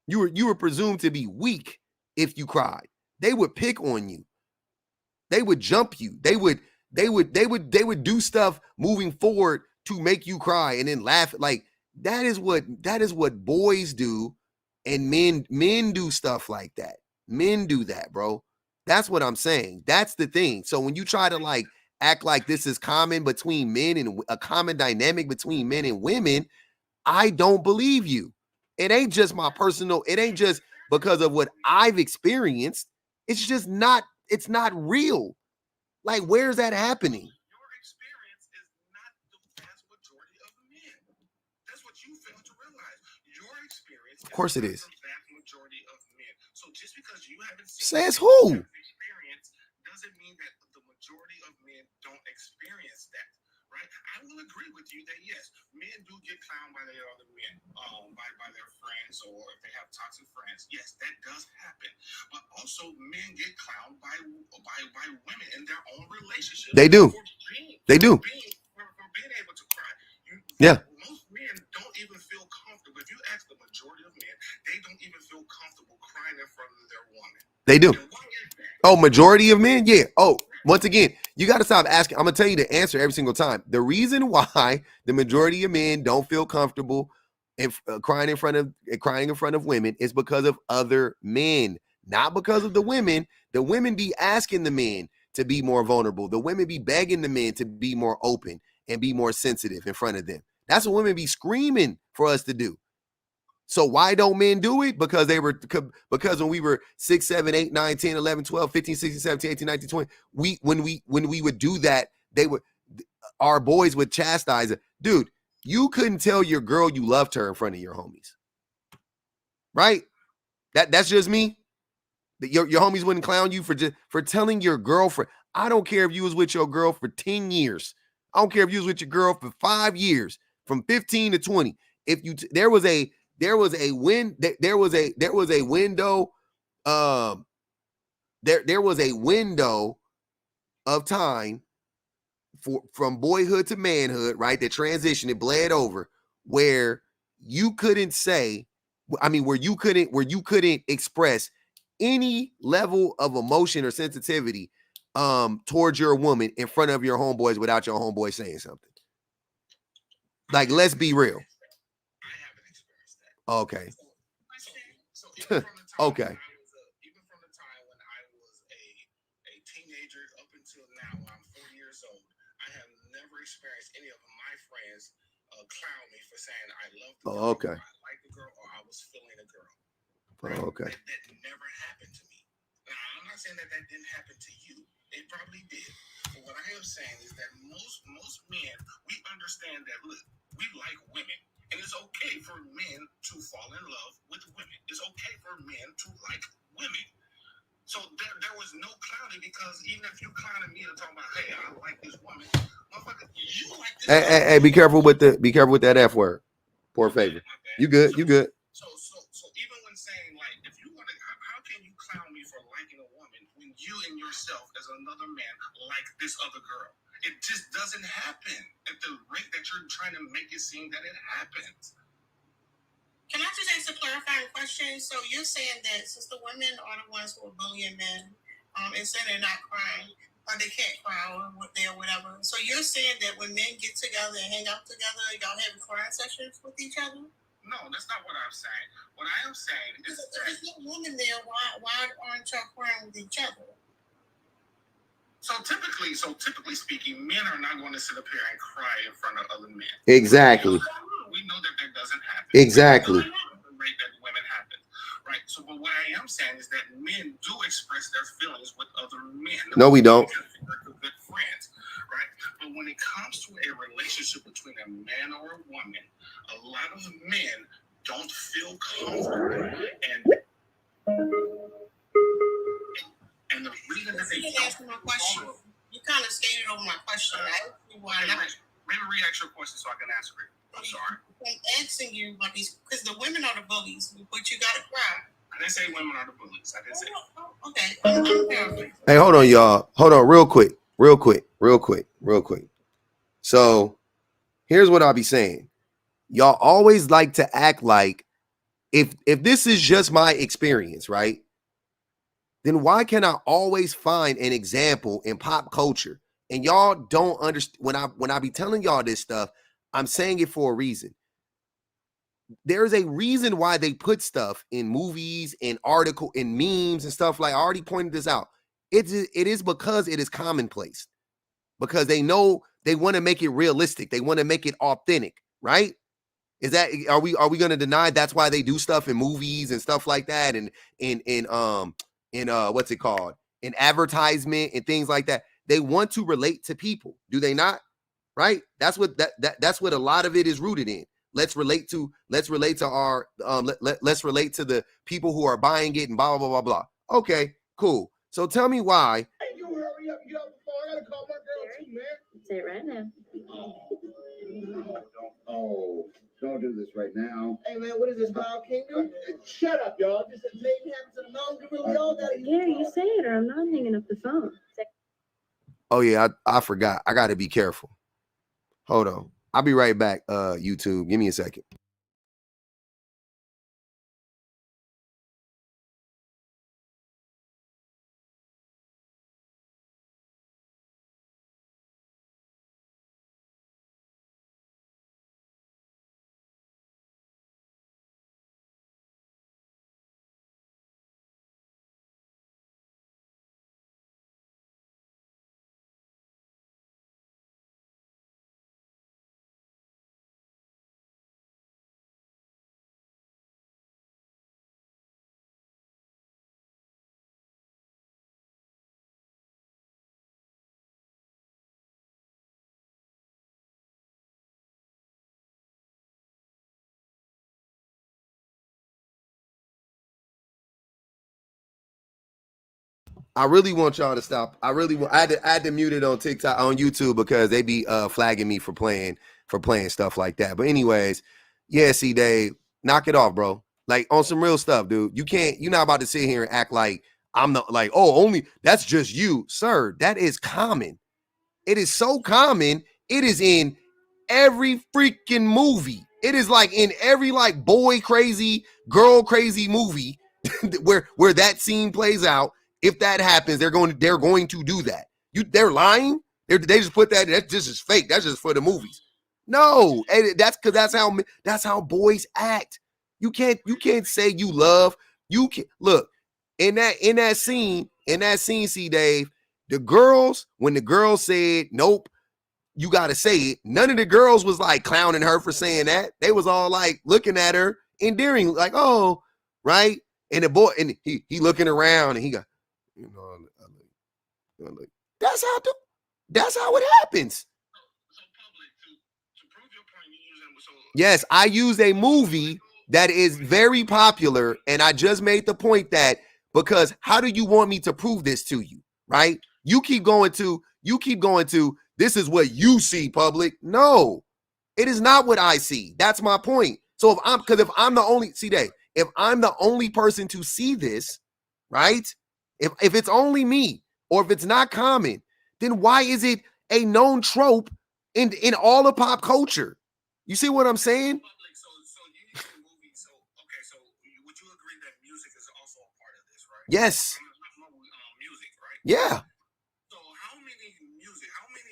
You were presumed to be weak if you cried. They would pick on you. They would jump you. They would do stuff moving forward to make you cry and then laugh. Like that is what boys do, and men do stuff like that. Men do that, bro. That's what I'm saying. That's the thing. So when you try to like act like this is common between men and a common dynamic between men and women, I don't believe you. It ain't just my personal, it ain't just because of what I've experienced. It's just not, it's not real. Like, where's that happening? Your experience is not the vast majority of men. That's what you fail to realize. Your experience of course is it is. the vast majority of men. So just because you haven't seen Says who? Experience doesn't mean that the majority of men don't experience that. Right? I will agree with you that yes, men do get clowned by their other men, by their friends, or if they have toxic friends. Yes, that does happen. But also, men get clowned by women in their own relationships. They do. For being able to cry. Yeah. Most men don't even feel comfortable. If you ask the majority of men, they don't even feel comfortable crying in front of their woman. They do. Oh, majority of men? Yeah. Oh, once again, you got to stop asking. I'm going to tell you the answer every single time. The reason why the majority of men don't feel comfortable crying in front of women is because of other men, not because of the women. The women be asking the men to be more vulnerable. The women be begging the men to be more open and be more sensitive in front of them. That's what women be screaming for us to do. So why don't men do it? Because when we were 6, 7, 8, 9, 10, 11, 12, 15, 16, 17, 18, 19, 20, when we would do that, our boys would chastise it. Dude, you couldn't tell your girl you loved her in front of your homies. Right? That's just me. Your homies wouldn't clown you for telling your girlfriend. I don't care if you was with your girl for 10 years. I don't care if you was with your girl for 5 years, from 15 to 20. If there was a window of time from boyhood to manhood, right? That transition, it bled over, where you couldn't where you couldn't express any level of emotion or sensitivity towards your woman in front of your homeboys without your homeboy saying something. Like, let's be real. Okay. Okay. Even from the time when I was a teenager up until now, I'm 40 years old, I have never experienced any of my friends clown me for saying I love the girl, okay. or I like the girl, or I was feeling a girl. Right? Okay. That never happened to me. Now, I'm not saying that didn't happen to you. It probably did. But what I am saying is that most men, we understand that, look, we like women. And it's okay for men to fall in love with women. It's okay for men to like women. So there was no clowning, because even if you clowning me and talking about, hey, I like this woman, motherfucker, you like this woman. Hey, be careful with that F word. Poor favor. You good? You good? So even when saying, like, if you want to, how can you clown me for liking a woman when you and yourself as another man like this other girl? It just doesn't happen at the rate that you're trying to make it seem that it happens. Can I just ask a clarifying question? So you're saying that since the women are the ones who are bullying men, and saying they're not crying, or they can't cry, or whatever. So you're saying that when men get together and hang out together, y'all have crying sessions with each other? No, that's not what I'm saying. What I am saying is if there's no women there, why aren't y'all crying with each other? So typically speaking, men are not going to sit up here and cry in front of other men. Exactly. We know that doesn't happen. Exactly. The rate that women happen, right? So, but what I am saying is that men do express their feelings with other men. No, we don't. Good friends, right? But when it comes to a relationship between a man or a woman, a lot of men don't feel comfortable, and the reason that they don't ask my question. You kind of skated over my question. Why not? Maybe re-ask your question so I can answer it. I'm sorry. I'm asking you about these, because the women are the bullies, but you gotta cry. I didn't say women are the bullies. I didn't say. Okay. Hey, hold on, y'all. Hold on, real quick. So, here's what I'll be saying. Y'all always like to act like if this is just my experience, right? then why can I always find an example in pop culture? And y'all don't understand when I be telling y'all this stuff, I'm saying it for a reason. There's a reason why they put stuff in movies, in article, in memes and stuff. Like I already pointed this out. It is because it is commonplace. Because they know they want to make it realistic. They want to make it authentic, right? Is that are we going to deny that's why they do stuff in movies and stuff like that, and in what's it called, in advertisement and things like that? They want to relate to people, do they not? Right? That's what that's what a lot of it is rooted in. Let's relate to our let's relate to the people who are buying it and blah blah blah blah blah. Okay, cool. So tell me why. Hey, you hurry up, get off the phone. I gotta call my girl too, man. Say it right now. Don't do this right now. Hey man, what is this, Wild Kingdom? Shut up, y'all. This is maybe happens to the mountain gorilla. Y'all gotta Gary, you say it or I'm not hanging up the phone. Oh yeah, I forgot. I gotta be careful. Hold on. I'll be right back, YouTube. Give me a second. I really want y'all to stop. I had to mute it on TikTok, on YouTube, because they be flagging me for playing stuff like that. But anyways, yeah, see, Dave, knock it off, bro. Like on some real stuff, dude. You're not about to sit here and act like I'm not like, oh, only that's just you, sir. That is common. It is so common. It is in every freaking movie. It is like in every like boy crazy, girl crazy movie where that scene plays out. If that happens, they're going to do that. They're lying. They just put that. That just is fake. That's just for the movies. No, that's because that's how boys act. You can't say you love. You can look in that scene. See, Dave, when the girls said nope, you got to say it. None of the girls was like clowning her for saying that. They was all like looking at her endearing, like, oh, right. And the boy, and he looking around, and he got, you know, that's how it happens. Yes, I use a movie that is very popular, and I just made the point that because how do you want me to prove this to you, right? You keep going to this is what you see, public. No, it is not what I see. That's my point. So if I'm the only person to see this, right? If it's only me, or if it's not common, then why is it a known trope in all of pop culture? You see what I'm saying? So would you agree that music is also a part of this, right? Yes. Music, right? Yeah. So how many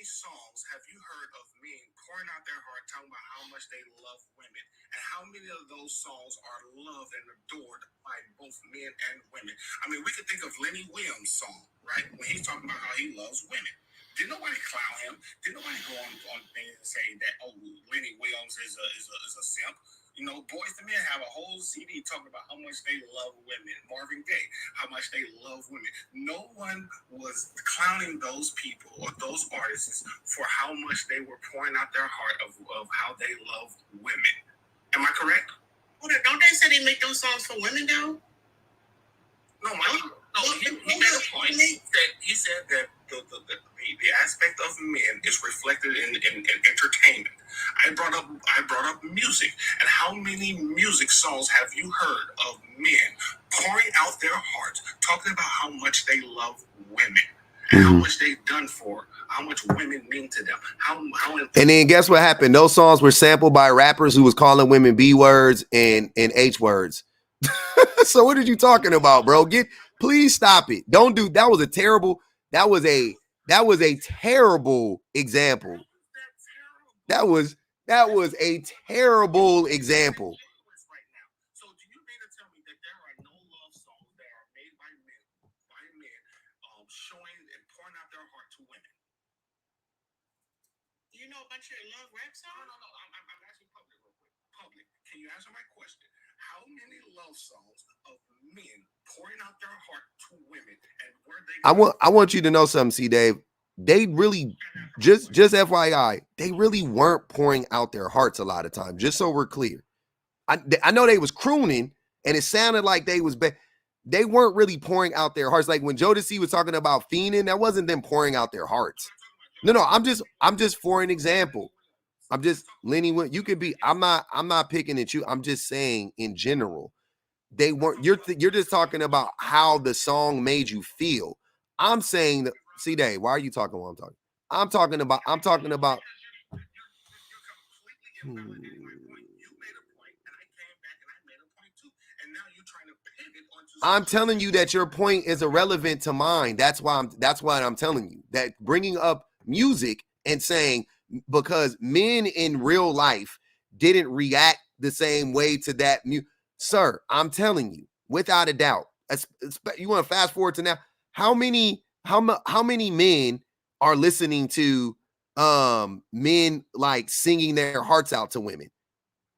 songs have you heard of men pouring out their heart, talking about how much they love women, and how many of those songs are loved and adored by both men and women? I mean, we could think of Lenny Williams' song, right? When he's talking about how he loves women. Did nobody clown him? Did nobody go on things and say that, oh, Lenny Williams is a simp? You know, Boys to Men have a whole CD talking about how much they love women. Marvin Gaye, how much they love women. No one was clowning those people or those artists for how much they were pouring out their heart of how they love women. Am I correct? Don't they say they make those songs for women, though? He made a point that he said that the aspect of men is reflected in entertainment. I brought up music, and how many music songs have you heard of men pouring out their hearts, talking about how much they love women and how much they've done for, how much women mean to them, and then guess what happened? Those songs were sampled by rappers who was calling women B words and H words. So what are you talking about, bro? Please stop it. Don't do that. Was a terrible. That was a terrible example. That was a terrible example. So do you mean to tell me that there are no love songs that are made by men showing and pouring out their heart to women? Do you know a bunch of love rap songs? No. I'm asking public real quick. Public, can you answer my question? How many love songs of men pouring out their heart to women, and were they? I want you to know something, C. Dave. They really, just FYI, they really weren't pouring out their hearts a lot of times. Just so we're clear, I know they was crooning, and it sounded like they was they weren't really pouring out their hearts. Like when Jodeci was talking about fiending, that wasn't them pouring out their hearts. No, I'm just for an example. I'm just Lenny. You could be. I'm not picking at you. I'm just saying in general, they weren't. You're just talking about how the song made you feel. I'm saying that. See, Dave, why are you talking while I'm talking? I'm talking about. I'm telling you that your point is irrelevant to mine. That's why I'm telling you that bringing up music and saying because men in real life didn't react the same way to that music. Sir, I'm telling you, without a doubt. You want to fast forward to now? How many men are listening to men like singing their hearts out to women?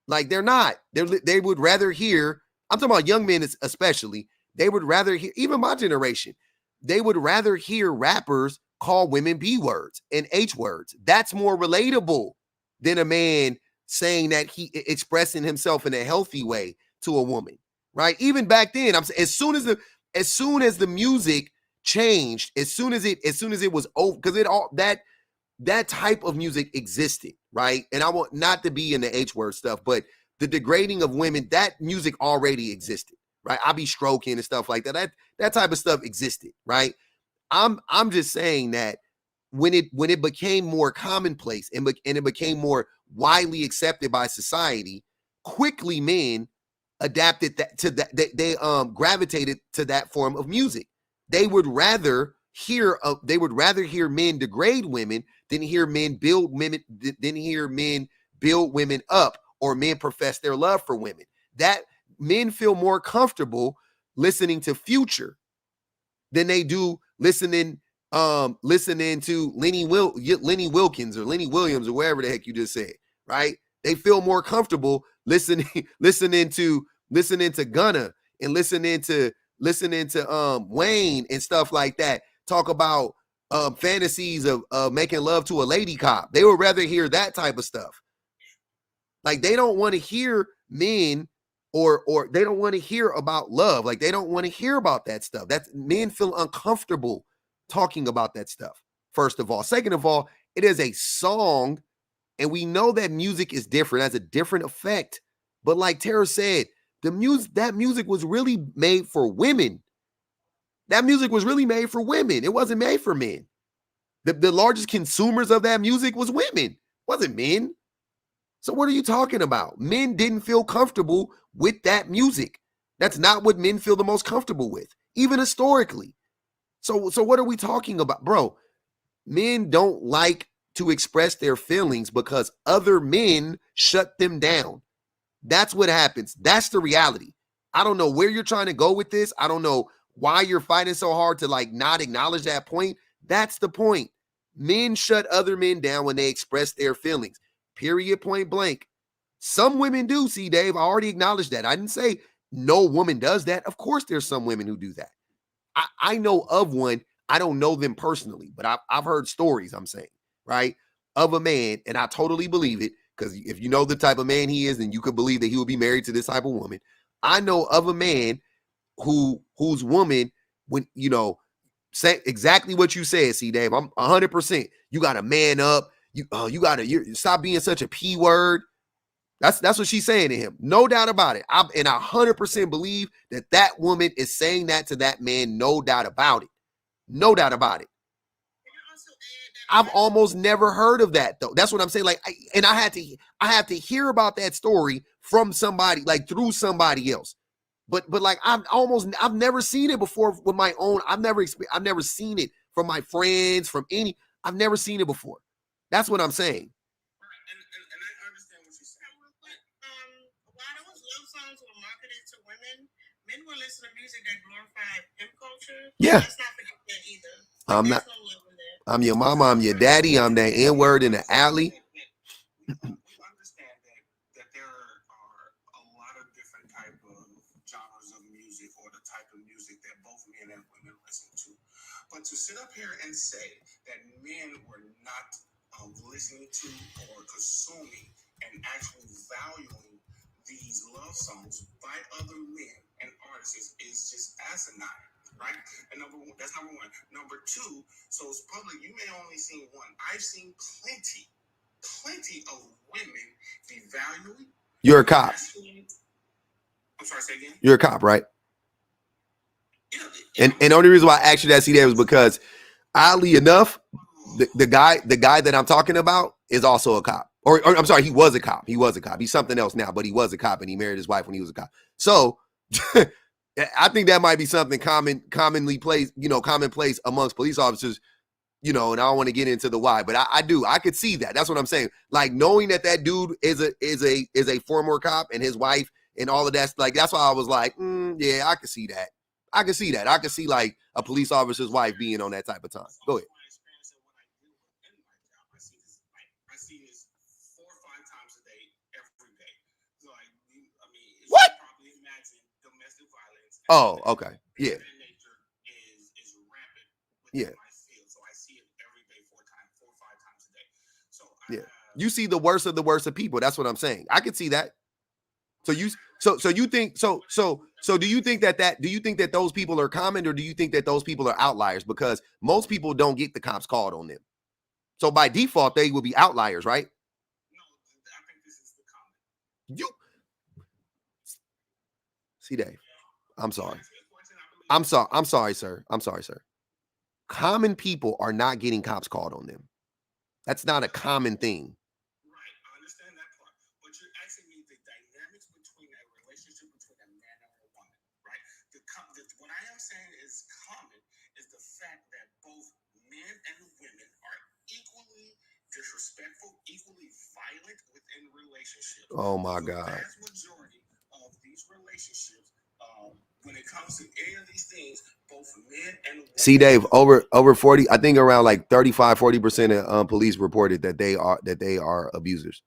Like they're not. They would rather hear. I'm talking about young men especially. They would rather hear, even my generation, they would rather hear rappers call women B words and H words. That's more relatable than a man saying that he expressing himself in a healthy way to a woman, right? Even back then, I'm saying as soon as the music changed, as soon as it was over, because that type of music existed, right? And I want not to be in the H word stuff, but the degrading of women, that music already existed, right? I be stroking and stuff like that. That type of stuff existed, right? I'm just saying that when it became more commonplace and it became more widely accepted by society, quickly men adapted they gravitated to that form of music. They would rather hear men degrade women than hear men build women up, or men profess their love for women. That men feel more comfortable listening to Future than they do listening to Lenny Wilkins or Lenny Williams or wherever the heck you just said, right? They feel more comfortable listening to Gunna and listening to Wayne and stuff like that. Talk about fantasies of making love to a lady cop. They would rather hear that type of stuff. Like they don't want to hear men or they don't want to hear about love. Like they don't want to hear about that stuff. That's men feel uncomfortable talking about that stuff. First of all, second of all, it is a song, and we know that music is different, has a different effect. But like Tara said, that music was really made for women. That music was really made for women. It wasn't made for men. The largest consumers of that music was women. It wasn't men. So what are you talking about? Men didn't feel comfortable with that music. That's not what men feel the most comfortable with, even historically. So what are we talking about? Bro, men don't like to express their feelings because other men shut them down. That's what happens. That's the reality. I don't know where you're trying to go with this. I don't know why you're fighting so hard to like not acknowledge that point. That's the point. Men shut other men down when they express their feelings. Period, point blank. Some women do, see, Dave. I already acknowledged that. I didn't say no woman does that. Of course, there's some women who do that. I know of one. I don't know them personally, but I've heard stories, I'm saying, right, of a man, and I totally believe it, because if you know the type of man he is, then you could believe that he would be married to this type of woman. I know of a man whose woman, when, say exactly what you said, see, Dave, I'm 100%. You got to man up. You got to stop being such a P word. That's what she's saying to him. No doubt about it. I 100% believe that woman is saying that to that man. No doubt about it. No doubt about it. I've almost never heard of that though. That's what I'm saying. Like, I have to hear about that story from somebody, like through somebody else. But like I've never seen it before with my own. I've never seen it from my friends, from any. I've never seen it before. That's what I'm saying. Right, and I understand what you're saying. While those love songs were marketed to women, men were listening to music that glorified pimp culture. Yeah. Let's not forget that either. I'm not. I'm your mama. I'm your daddy. I'm that N-word in the alley. We understand that there are a lot of different type of genres of music, or the type of music that both men and women listen to. But to sit up here and say that men were not listening to or consuming and actually valuing these love songs by other men and artists is just asinine. Right? And that's number one. Number two, so it's public. You may only seen one. I've seen plenty of women devaluing. You're a cop. I'm sorry, say again? You're a cop, right? Yeah. And the only reason why I asked you that, was because oddly enough, the guy that I'm talking about is also a cop. Or I'm sorry, he was a cop. He's something else now, but he was a cop and he married his wife when he was a cop. So I think that might be something commonplace amongst police officers, and I don't want to get into the why, but I could see that. That's what I'm saying. Like knowing that dude is a former cop and his wife and all of that. Like, that's why I was like, yeah, I could see that. I could see like a police officer's wife being on that type of time. Go ahead. I see this 4 or 5 times a day, every day. So What? Probably imagine domestic violence. Oh, okay. Yeah. Nature is rampant within my field. So I see it every day, 4 or 5 times a day. So you see the worst of people. That's what I'm saying. I could see that. So do you think that those people are common, or do you think that those people are outliers? Because most people don't get the cops called on them. So by default, they will be outliers, right? No, I think this is the common. See, Dave, I'm sorry, sir. Common people are not getting cops called on them. That's not a common thing. Right, I understand that part. But you're asking me the dynamics between a relationship between a man and a woman, right? What I am saying is common is the fact that both men and women are equally disrespectful, equally violent within relationships. Oh my God. The vast majority of these relationships, when it comes to any of these things, both men and women. See, Dave, over 40, I think around like 35-40% of police reported that they are abusers,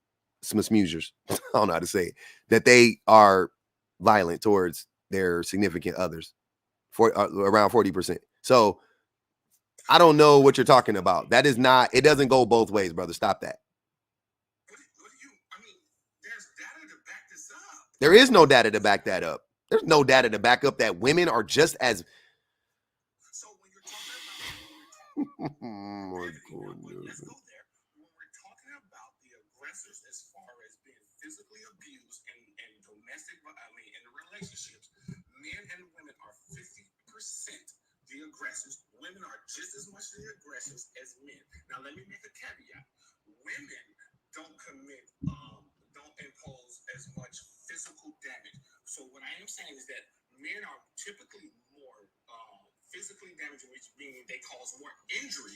smoozers. I don't know how to say it. That they are violent towards their significant others, around 40%. So I don't know what you're talking about. That is not. It doesn't go both ways, brother. Stop that. There's data to back this up. There is no data to back that up. There's no data to back up that women are just as. So when you're talking about, let's go there. When we're talking about the aggressors, as far as being physically abused and domestic, in relationships, men and women are 50% the aggressors. Women are just as much the aggressors as men. Now, let me make a caveat. Women don't impose as much physical damage. So what I am saying is that men are typically more physically damaging, which means they cause more injury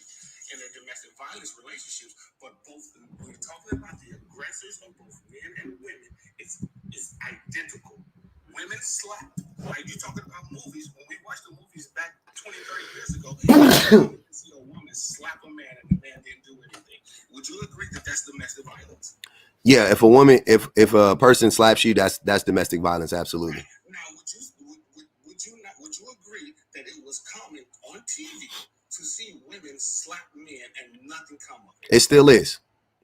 in their domestic violence relationships. But both, when you're talking about the aggressors of both men and women, it's identical. Women slap. Like you're talking about movies. When we watched the movies back 20, 30 years ago, you see a woman slap a man and the man didn't do anything. Would you agree that that's domestic violence? Yeah, if a person slaps you, that's domestic violence. Absolutely. Right. Now, would you agree that it was common on TV to see women slap men and nothing come of it? It still is.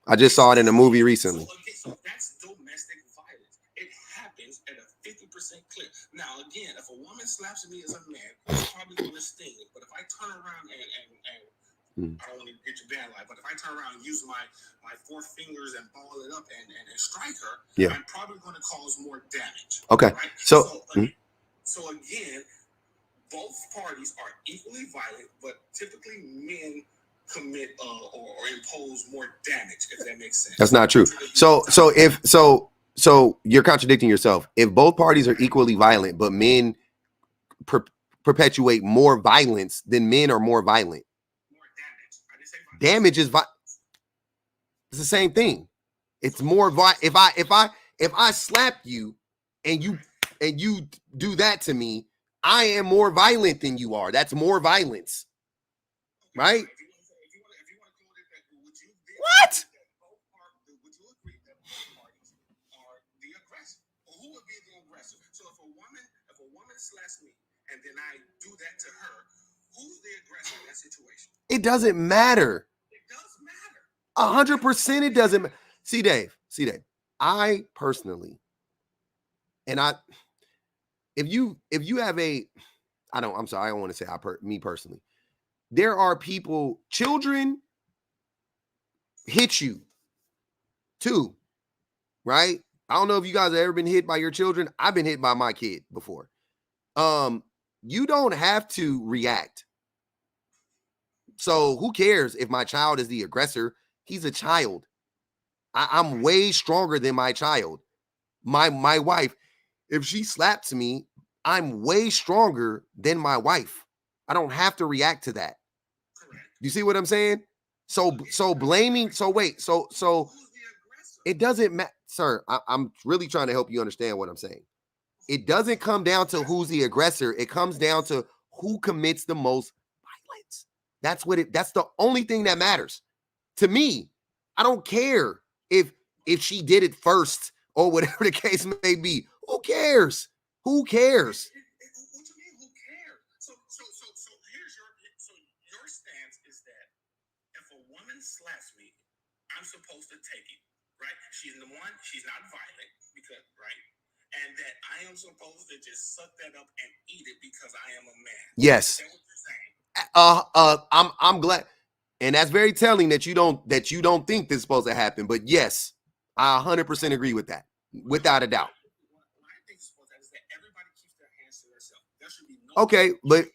I just saw it in a movie recently. So that's domestic violence. It happens at a 50% clip. Now, again, if a woman slaps me as a man, it's probably going to sting it. But if I turn around and I don't want to get you bad life, but if I turn around and use my 4 fingers and ball it up and strike her, I'm probably going to cause more damage. Okay. Right? So again, both parties are equally violent, but typically men commit or impose more damage, if that makes sense. That's not true. So So you're contradicting yourself. If both parties are equally violent, but men perpetuate more violence, then men are more violent. More damage. I didn't say violence. Damage is it's the same thing. It's more if I slap you and you do that to me, I am more violent than you are. That's more violence. Right? What? Would you agree that both parties are the aggressor? Or who would be the aggressor? So if a woman slaps me and then I do that to her, who's the aggressor in that situation? It doesn't matter. It does matter. 100% it doesn't matter. See, Dave, I personally, and if you have I'm sorry, I don't want to say me personally. There are people, children hit you too, right? I don't know if you guys have ever been hit by your children. I've been hit by my kid before. You don't have to react. So who cares if my child is the aggressor? He's a child. I'm way stronger than my child. My wife, if she slaps me, I'm way stronger than my wife. I don't have to react to that. You see what I'm saying? So blaming. So wait. So it doesn't matter, sir. I'm really trying to help you understand what I'm saying. It doesn't come down to who's the aggressor. It comes down to who commits the most violence. That's the only thing that matters to me. I don't care if she did it first or whatever the case may be. Who cares? Who cares? What do you mean, who cares? So your stance is that if a woman slaps me, I'm supposed to take it, right? She's the one, she's not violent, because, right? And that I am supposed to just suck that up and eat it because I am a man. Yes. Is that what you're saying? I'm glad. And that's very telling that you don't think this is supposed to happen. But yes, I 100% agree with that, without a doubt. What I think is supposed to happen is that everybody keeps their hands to themselves. There should be no. Okay, but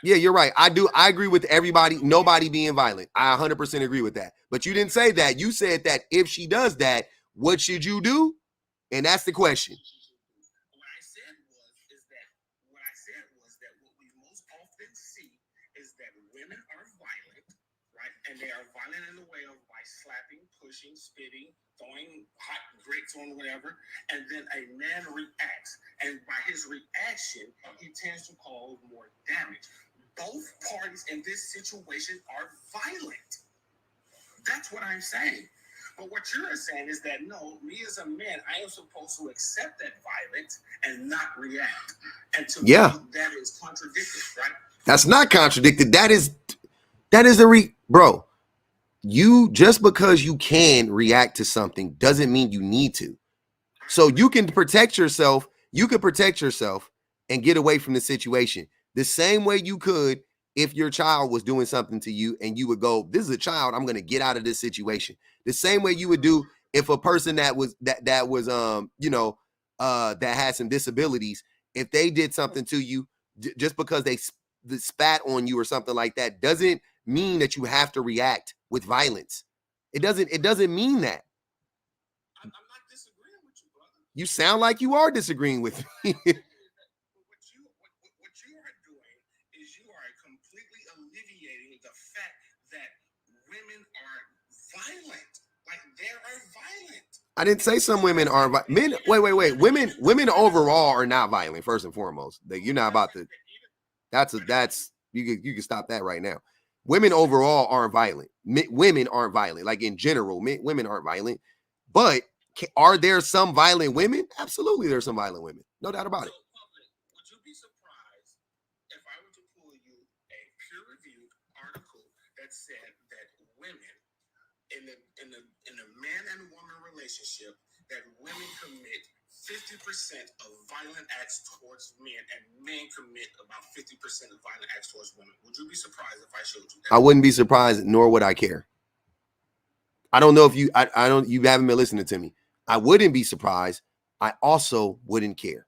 yeah, you're right. I agree with everybody, nobody being violent. I 100% agree with that. But you didn't say that. You said that if she does that, what should you do? And that's the question. What I said was that what we most often see is that women are violent, right? And they are violent in the way of by slapping, pushing, spitting, throwing hot grits on whatever, and then a man reacts. And by his reaction, he tends to cause more damage. Both parties in this situation are violent. That's what I'm saying. But what you're saying is that, no, me as a man, I am supposed to accept that violence and not react. And to me, that is contradicted, right? That's not contradicted. That is bro. You, just because you can react to something doesn't mean you need to. So you can protect yourself. You could protect yourself and get away from the situation the same way you could if your child was doing something to you and you would go, this is a child, I'm going to get out of this situation. The same way you would do if a person that had some disabilities, if they did something to you, just because they spat on you or something like that, doesn't mean that you have to react with violence. It doesn't mean that. I'm not disagreeing with you, brother. You sound like you are disagreeing with me. What you are doing is you are completely alleviating the fact that women are violent. Like, they are violent. I didn't say some women are men. Wait. Women overall are not violent. First and foremost, you're not about to. That's you can stop that right now. Women overall aren't violent. Women aren't violent. Like, in general, women aren't violent. But are there some violent women? Absolutely, there's some violent women. No doubt about it. Would you be surprised if I were to pull you a peer-reviewed article that said that women in a man and woman relationship, that women commit 50% of violent acts towards men, and men commit about 50% of violent acts towards women? Would you be surprised if I showed you that? I wouldn't be surprised, nor would I care. I don't know if you, you haven't been listening to me. I wouldn't be surprised. I also wouldn't care.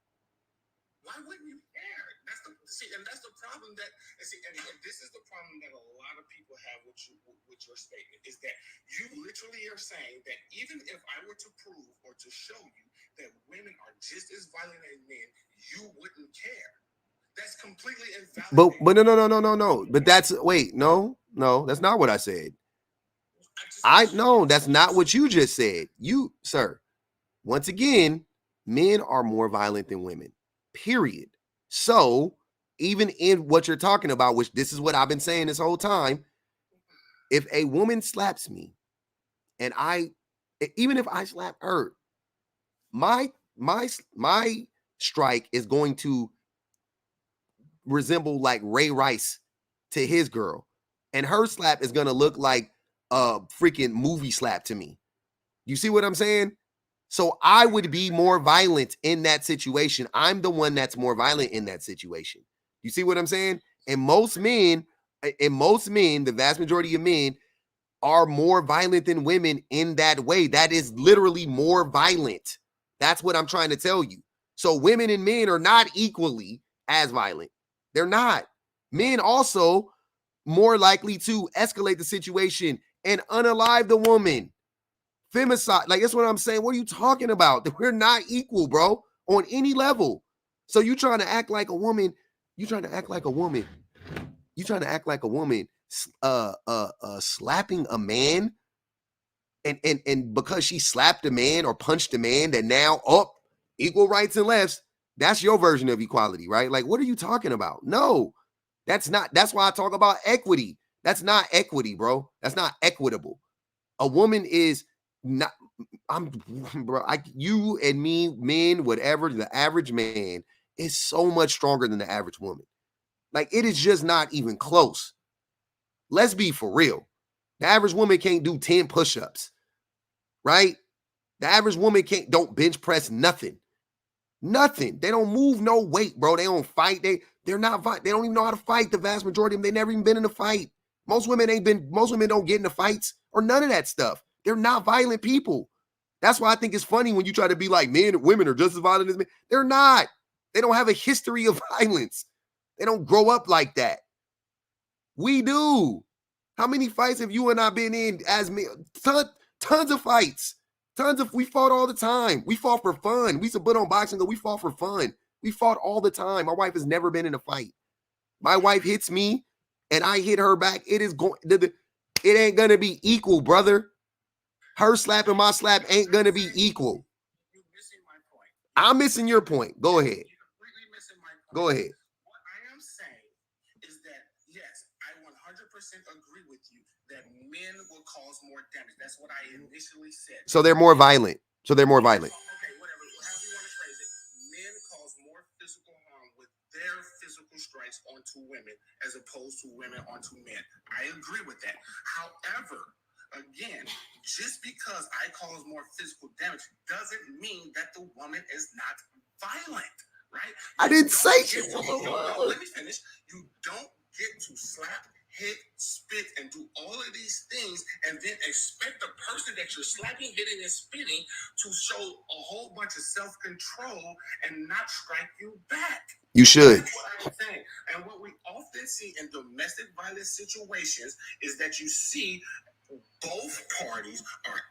Why wouldn't you care? That's the problem and this is the problem that a lot of people have with your statement, is that you literally are saying that even if I were to prove or to show you just as violent as men, you wouldn't care. That's completely invalid. But no. But that's that's not what I said. That's not what you just said. You, sir, once again, men are more violent than women, period. So even in what you're talking about, which this is what I've been saying this whole time, if a woman slaps me and even if I slap her, my strike is going to resemble like Ray Rice to his girl, and her slap is going to look like a freaking movie slap to me. You see what I'm saying? So I would be more violent in that situation. I'm the one that's more violent in that situation. You see what I'm saying? And most men, the vast majority of men are more violent than women in that way. That is literally more violent. That's what I'm trying to tell you. So women and men are not equally as violent. They're not. Men also more likely to escalate the situation and unalive the woman. Femicide, like that's what I'm saying. What are you talking about? We're not equal, bro, on any level. So you trying to act like a woman, slapping a man and because she slapped a man or punched a man that now equal rights and lefts, that's your version of equality, right? Like, what are you talking about? No, that's why I talk about equity. That's not equity, bro. That's not equitable. A woman is not, you and me, men, whatever, the average man is so much stronger than the average woman. Like, it is just not even close. Let's be for real. The average woman can't do 10 push-ups, right? The average woman don't bench press nothing. Nothing. They don't move no weight, bro. They don't fight. They don't even know how to fight. The vast majority of them, they never even been in a fight. Most women don't get into fights or none of that stuff. They're not violent people. That's why I think it's funny when you try to be like men and women are just as violent as men. They're not. They don't have a history of violence. They don't grow up like that. We do. How many fights have you and I been in as men? Tons of fights. We fought all the time. We fought for fun. We used to put on boxing, we fought for fun. We fought all the time. My wife has never been in a fight. My wife hits me and I hit her back. It ain't gonna be equal, brother. Her slap and my slap ain't gonna be equal. You're missing my point. I'm missing your point. Go ahead. You're completely missing my point. Go ahead. What I am saying is that, yes, I 100% agree with you that men will cause more damage. That's what I initially said. So they're more violent. Okay, whatever. However you want to phrase it, men cause more physical harm with their physical strikes onto women as opposed to women onto men. I agree with that. However, again, just because I cause more physical damage doesn't mean that the woman is not violent, right? I didn't say shit. Let me finish. You don't get to slap, hit, spit, and do all of these things and then expect the person that you're slapping, hitting, and spitting to show a whole bunch of self-control and not strike you back. You should. That's what I'm saying. And what we often see in domestic violence situations is that you see both parties are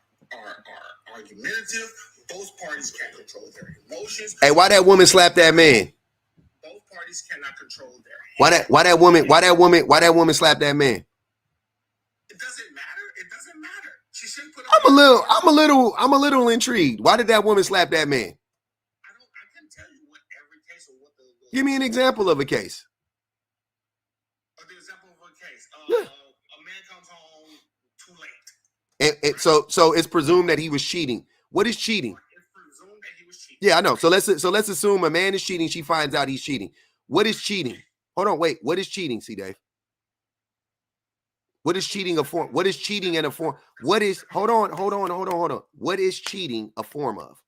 argumentative. Both parties can't control their emotions. Hey, why that woman slap that man? Both parties cannot control their hands. Why that woman slap that man? It doesn't matter. It doesn't matter. She shouldn't put. I'm a little intrigued. Why did that woman slap that man? I can tell you what every case or what the Give me an example of a case. The example of a case. A man comes home too late. And so it's presumed that he was cheating. What is cheating? It's presumed that he was cheating. Yeah, I know. So let's assume a man is cheating. She finds out he's cheating. What is cheating? Hold on, wait. What is cheating, C. Dave? What is cheating a form? What is cheating in a form? What is? Hold on. What is cheating a form of?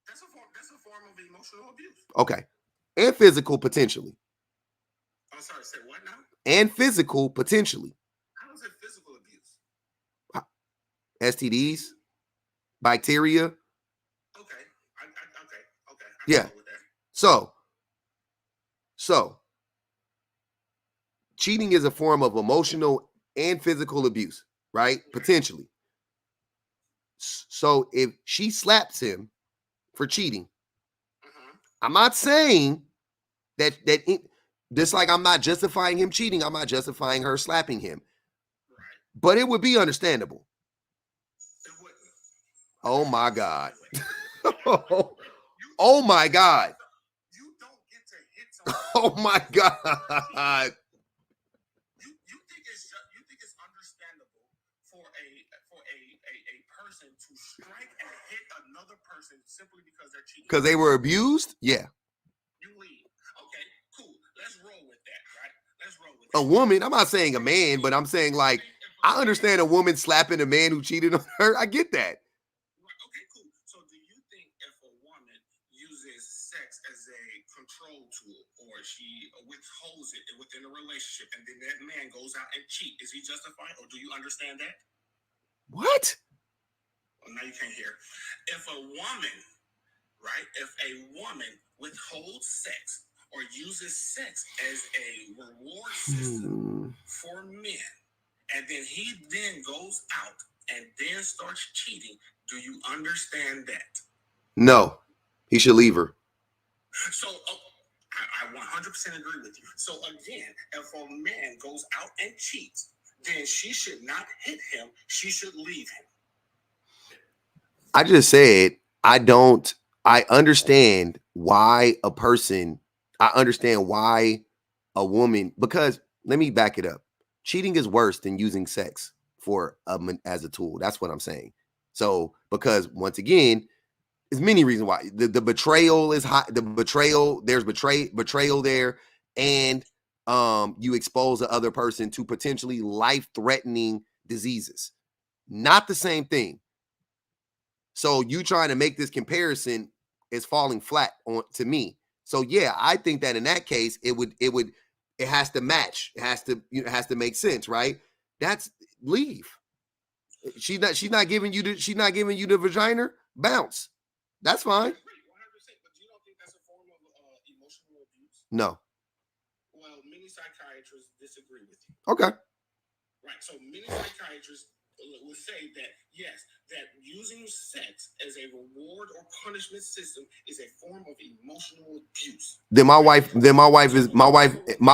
That's a form of emotional abuse. Okay, and physical potentially. I'm sorry. Say what now? And physical potentially. How is it physical abuse? STDs, bacteria. Okay. Yeah. So cheating is a form of emotional and physical abuse, right? Potentially. So if she slaps him for cheating. Mm-hmm. I'm not saying just like I'm not justifying him cheating, I'm not justifying her slapping him. Right. But it would be understandable. It wouldn't. Oh my God. Oh my God. You don't get to hit someone. Oh my God. You think it's understandable for a person to strike and hit another person simply because they're cheating? Because they were abused? Yeah. You leave. Okay, cool. Let's roll with that, right? Let's roll with A that. woman, I'm not saying a man, but I'm saying like, I understand a woman slapping a man who cheated on her. I get that. Okay, cool. So do you think if a woman uses sex as a control tool, or she withholds it within a relationship, and then that man goes out and cheat, is he justified, or do you understand that? What? Well, now you can't hear. If a woman, right, if a woman withholds sex or uses sex as a reward system for men, and then he then goes out and then starts cheating, do you understand that? No, he should leave her. So I 100% agree with you. So again, if a man goes out and cheats, then she should not hit him. She should leave him. I just said, I understand why a woman, because let me back it up. Cheating is worse than using sex as a tool. That's what I'm saying. So, because once again, there's many reasons why the betrayal is high. There's betrayal there, and you expose the other person to potentially life-threatening diseases. Not the same thing. So you trying to make this comparison is falling flat to me. So yeah, I think that in that case, it has to match. It has to make sense, right? That's leave. She's not giving you the vagina. Bounce. That's fine. 100%, but you don't think that's a form of emotional abuse? No. Well, many psychiatrists disagree with you. Okay. Right. So many psychiatrists will say that yes, that using sex as a reward or punishment system is a form of emotional abuse. My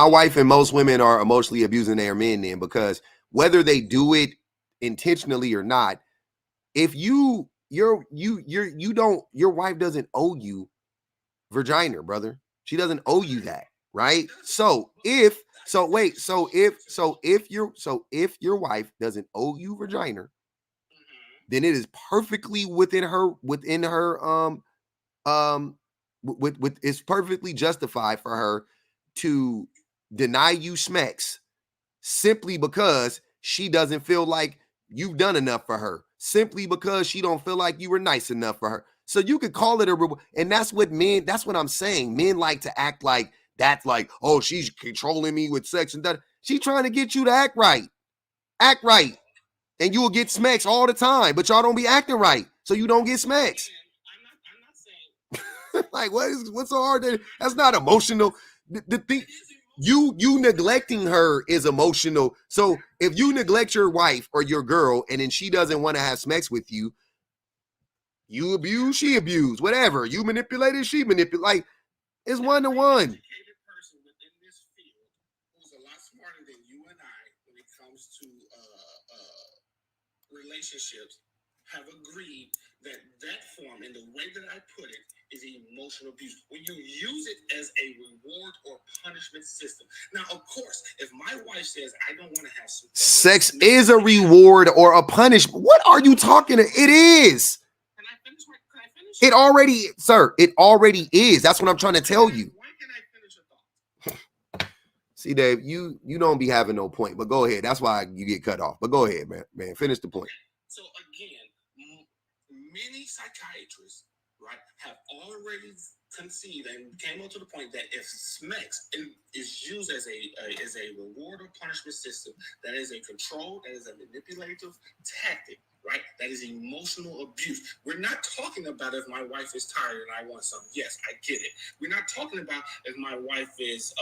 wife and most women are emotionally abusing their men then, because whether they do it intentionally or not, if your wife doesn't owe you vagina, brother. She doesn't owe you that, right? So if your wife doesn't owe you vagina, then it is perfectly within her it's perfectly justified for her to deny you smecks simply because she doesn't feel like you've done enough for her, simply because she don't feel like you were nice enough for her. So you could call it and that's what I'm saying. Men like to act like that's like, oh, she's controlling me with sex and that. She's trying to get you to act right. Act right. And you will get smacks all the time, but y'all don't be acting right. So you don't get smacks. I'm not saying like what's so hard? That's not emotional. The thing, you neglecting her is emotional. So if you neglect your wife or your girl and then she doesn't want to have sex with you, you abuse, she abuse, whatever. You manipulated, she manipulated. Like, it's 1-to-1. Educated person within this field who's a lot smarter than you and I when it comes to relationships have agreed that form and the way that I put it is emotional abuse. When you use it as a reward or punishment system. Now, of course, if my wife says I don't want to have sex is a reward or a punishment. What are you talking about? It is. Can I finish? It already is. That's what I'm trying to tell you. Why can I finish a thought? See, Dave, you don't be having no point, but go ahead. That's why you get cut off. But go ahead, man. Finish the point. So again, many psychiatrists, right, have already conceived and came up to the point that if SMEX is used as a reward or punishment system, that is a control, that is a manipulative tactic, right? That is emotional abuse. We're not talking about if my wife is tired and I want something. Yes, I get it. We're not talking about if my wife is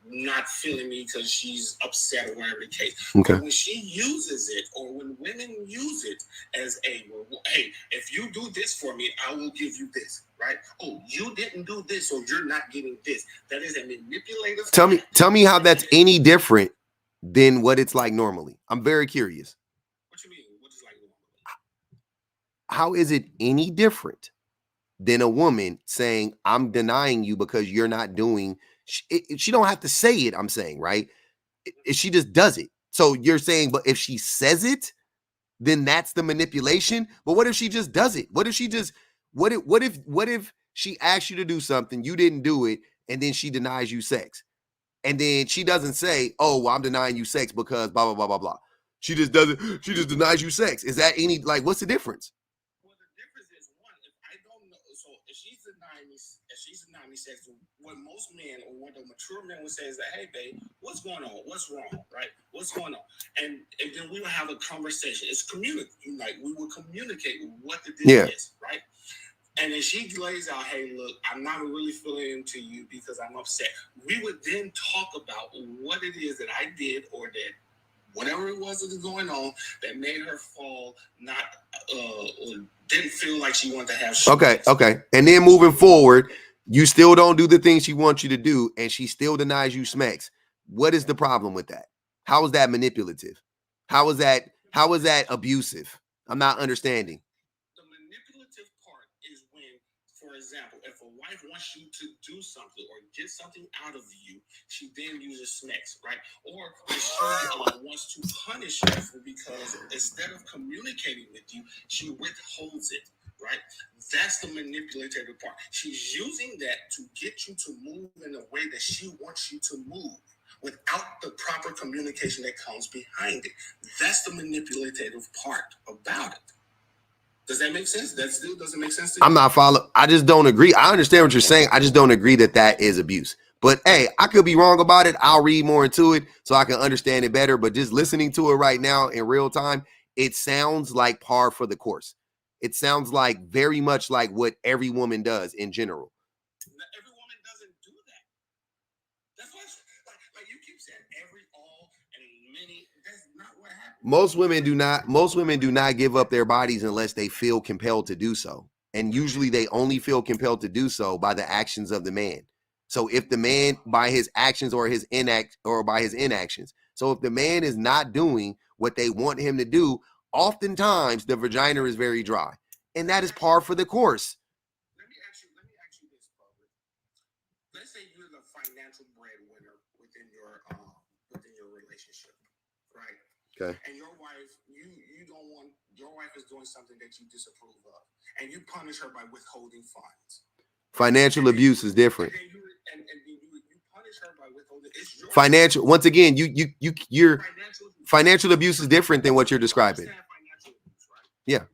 not feeling me because she's upset or whatever the case. Okay. But when she uses it, or when women use it as well, hey, if you do this for me, I will give you this, right? Oh, you didn't do this, so you're not getting this. That is a manipulative. Tell me how that's any different than what it's like normally. I'm very curious. What you mean? What is like normally? How is it any different than a woman saying, I'm denying you because you're not doing, she don't have to say it, I'm saying, right? She just does it. So you're saying, but if she says it, then that's the manipulation. But what if she just does it? What if she just, what if she asks you to do something, you didn't do it, and then she denies you sex? And then she doesn't say, oh, well, I'm denying you sex because blah, blah, blah, blah, blah. She just doesn't, she just denies you sex. Is that any, like, what's the difference? Well, the difference is, one, if I don't know, so if she's denying me sex, what most men or what a mature man would say is that, hey, babe, what's going on? What's wrong, right? What's going on? And then we would have a conversation. It's communicating, like we would communicate what the deal is, right? And then she lays out, hey, look, I'm not really feeling into you because I'm upset. We would then talk about what it is that I did or that whatever it was that was going on that made her fall, not or didn't feel like she wanted to have sex. Okay. And then moving forward, you still don't do the things she wants you to do, and she still denies you smacks. What is the problem with that? How is that manipulative? How is that abusive? I'm not understanding. The manipulative part is when, for example, if a wife wants you to do something or get something out of you, she then uses smacks, right? Or if she wants to punish you because instead of communicating with you, she withholds it, right? That's the manipulative part. She's using that to get you to move in the way that she wants you to move without the proper communication that comes behind it. That's the manipulative part about it. Does that make sense? That still doesn't make sense to you? I'm not following. I just don't agree. I understand what you're saying. I just don't agree that that is abuse. But hey, I could be wrong about it. I'll read more into it so I can understand it better. But just listening to it right now in real time, it sounds like par for the course. It sounds like very much like what every woman does in general. Every woman doesn't do that. That's what, like you keep saying, every, all, and many. That's not what happens. Most women do not give up their bodies unless they feel compelled to do so. And usually they only feel compelled to do so by the actions of the man. So if the man, by his actions or by his inactions. So if the man is not doing what they want him to do, oftentimes the vagina is very dry. And that is par for the course. Let me ask you this, Bubba. Let's say you're the financial breadwinner within your relationship, right? Okay. And your wife, you don't want, your wife is doing something that you disapprove of, and you punish her by withholding funds. Financial abuse is different. And you punish her by withholding. It's your financial. Once again, your financial abuse is different than what you're describing. Financial abuse, right? Yeah.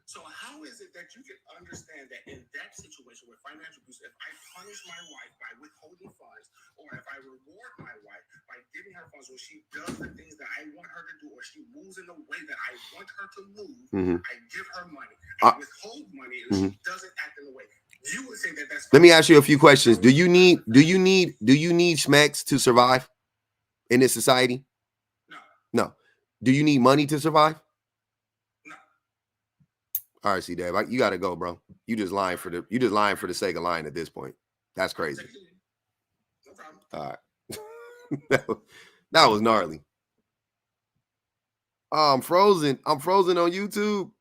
So how is it that you can understand that in that situation with financial abuse, if I punish my wife by withholding funds, or if I reward my wife by giving her funds when she does the things that I want her to do, or she moves in the way that I want her to move, I give her money, I withhold money, and she doesn't act in the way. You would say that that's. Let me ask you a few questions. Do you need schmecks to survive in this society? No. Do you need money to survive? No. All right, see, Dave, you got to go, bro. You just lying for the sake of lying at this point. That's crazy. No problem. All right. That was gnarly. Oh, I'm frozen. I'm frozen on YouTube.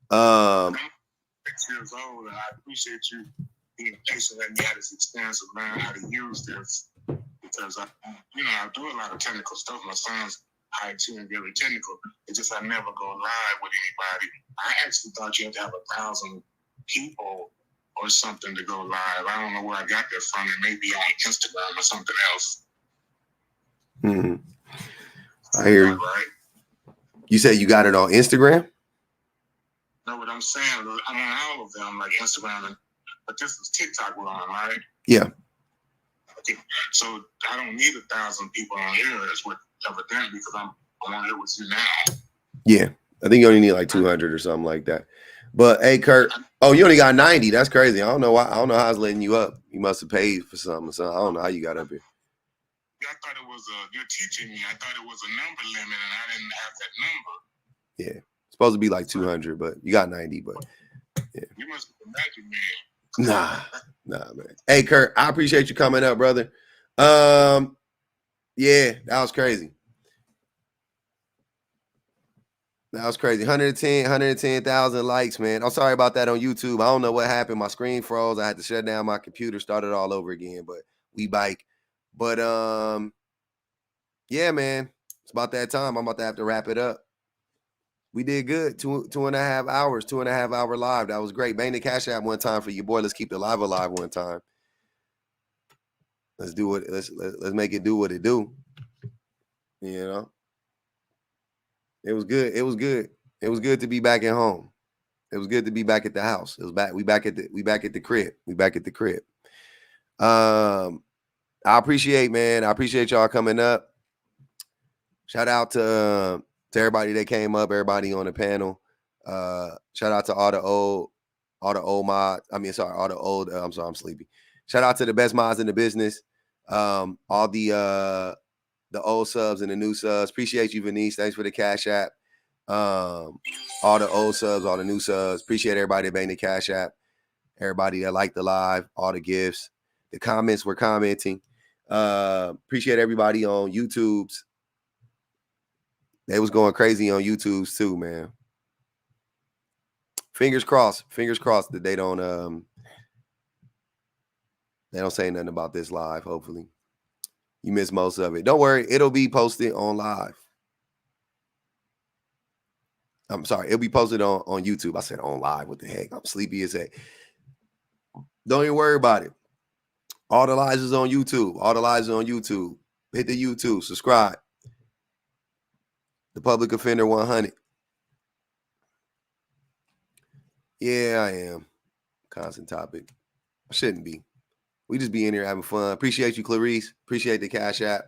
Um, 6 years old, and I appreciate you being patient and me had this experience of learning how to use this because I do a lot of technical stuff. My son's IT and very technical. It's just I never go live with anybody. I actually thought you had to have 1,000 people or something to go live. I don't know where I got that from. It may be on Instagram or something else. I hear you. Right? You said you got it on Instagram? No, what I'm saying, I'm on all of them, like Instagram, but this is TikTok we're on, right? Yeah. Okay, so I don't need 1,000 people on here as what evident because I'm on here with you now. Yeah, I think you only need like 200 or something like that. But hey, Kurt, you only got 90. That's crazy. I don't know why. I don't know how it's letting you up. You must have paid for something. So I don't know how you got up here. I thought it was you're teaching me. I thought it was a number limit, and I didn't have that number. Yeah, it's supposed to be like 200, but you got 90. But yeah, you must be a magic man. Nah, man. Hey, Kurt, I appreciate you coming up, brother. Yeah, that was crazy. That was crazy. 110,000 likes, man. I'm sorry about that on YouTube. I don't know what happened. My screen froze. I had to shut down my computer, start it all over again. But we bike. But yeah, man. It's about that time. I'm about to have to wrap it up. We did good. 2.5 hours, 2.5 hour live. That was great. Bang the Cash App one time for your boy. Let's keep the live alive one time. Let's do it. Let's make it do what it do. You know. It was good. It was good. It was good to be back at home. It was good to be back at the house. It was back. We back at the crib. We back at the crib. I appreciate, man. I appreciate y'all coming up. Shout out to everybody that came up, everybody on the panel. Shout out to all the old mods. I'm sorry, I'm sleepy. Shout out to the best mods in the business. All the old subs and the new subs. Appreciate you, Venice. Thanks for the Cash App. All the old subs, all the new subs. Appreciate everybody that banged the Cash App. Everybody that liked the live, all the gifts. The comments were commenting. Appreciate everybody on YouTube's. They was going crazy on YouTube's too, man. Fingers crossed that they don't say nothing about this live, hopefully. You missed most of it. Don't worry, it'll be posted on live. I'm sorry, it'll be posted on YouTube. I said on live. What the heck? I'm sleepy as heck. Don't even worry about it. All the lives is on YouTube. All the lives are on YouTube. Hit the YouTube. Subscribe. The Public Offender 100. Yeah, I am. Constant topic. I shouldn't be. We just be in here having fun. Appreciate you, Clarice. Appreciate the Cash App.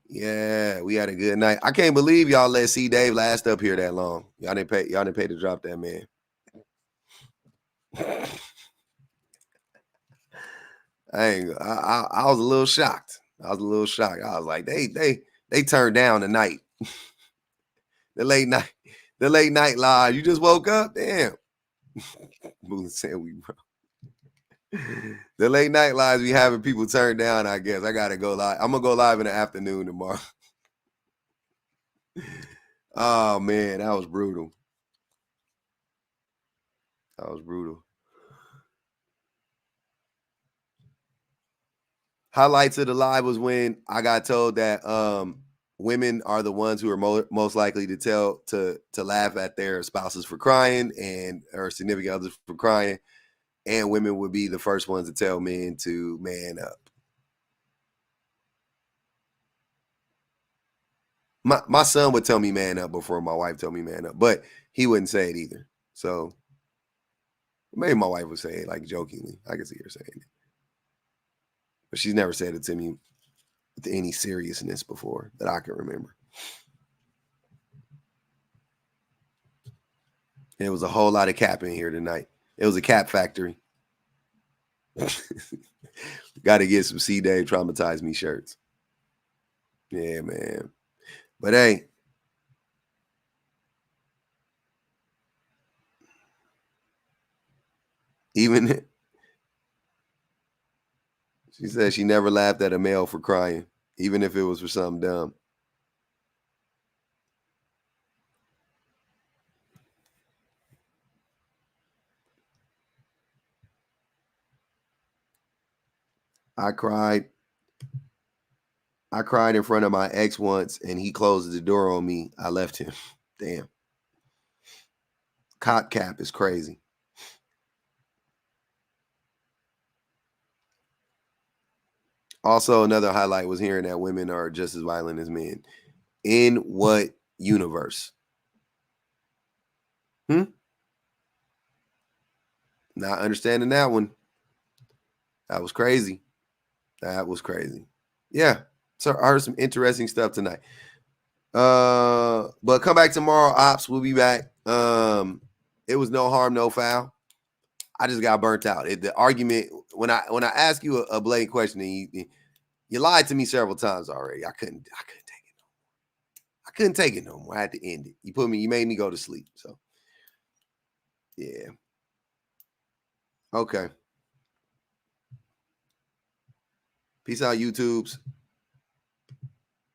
Yeah, we had a good night. I can't believe y'all let C Dave last up here that long. Y'all didn't pay to drop that man. I was a little shocked. I was like, they turned down the night. the late night live. You just woke up? Damn. The late night lives we having people turn down, I guess. I gotta go live. I'm gonna go live in the afternoon tomorrow. Oh man, that was brutal. Highlights of the live was when I got told that women are the ones who are most likely to laugh at their spouses for crying and or significant others for crying, and women would be the first ones to tell men to man up. My son would tell me man up before my wife told me man up, but he wouldn't say it either. So maybe my wife would say it like jokingly. I could see her saying it. But she's never said it to me with any seriousness before that I can remember. There was a whole lot of cap in here tonight. It was a cap factory. Got to get some C Dave Traumatize Me shirts. Yeah, man. But hey, even she said she never laughed at a male for crying, even if it was for something dumb. I cried in front of my ex once, and he closed the door on me. I left him. Damn. Cop cap is crazy. Also, another highlight was hearing that women are just as violent as men. In what universe? Not understanding that one. That was crazy. Yeah. So I heard some interesting stuff tonight. But come back tomorrow, Ops. We'll be back. It was no harm, no foul. I just got burnt out. The argument, when I ask you a blatant question, and you lied to me several times already. I couldn't take it no more. I had to end it. You made me go to sleep. So yeah. Okay. Peace out, YouTubes.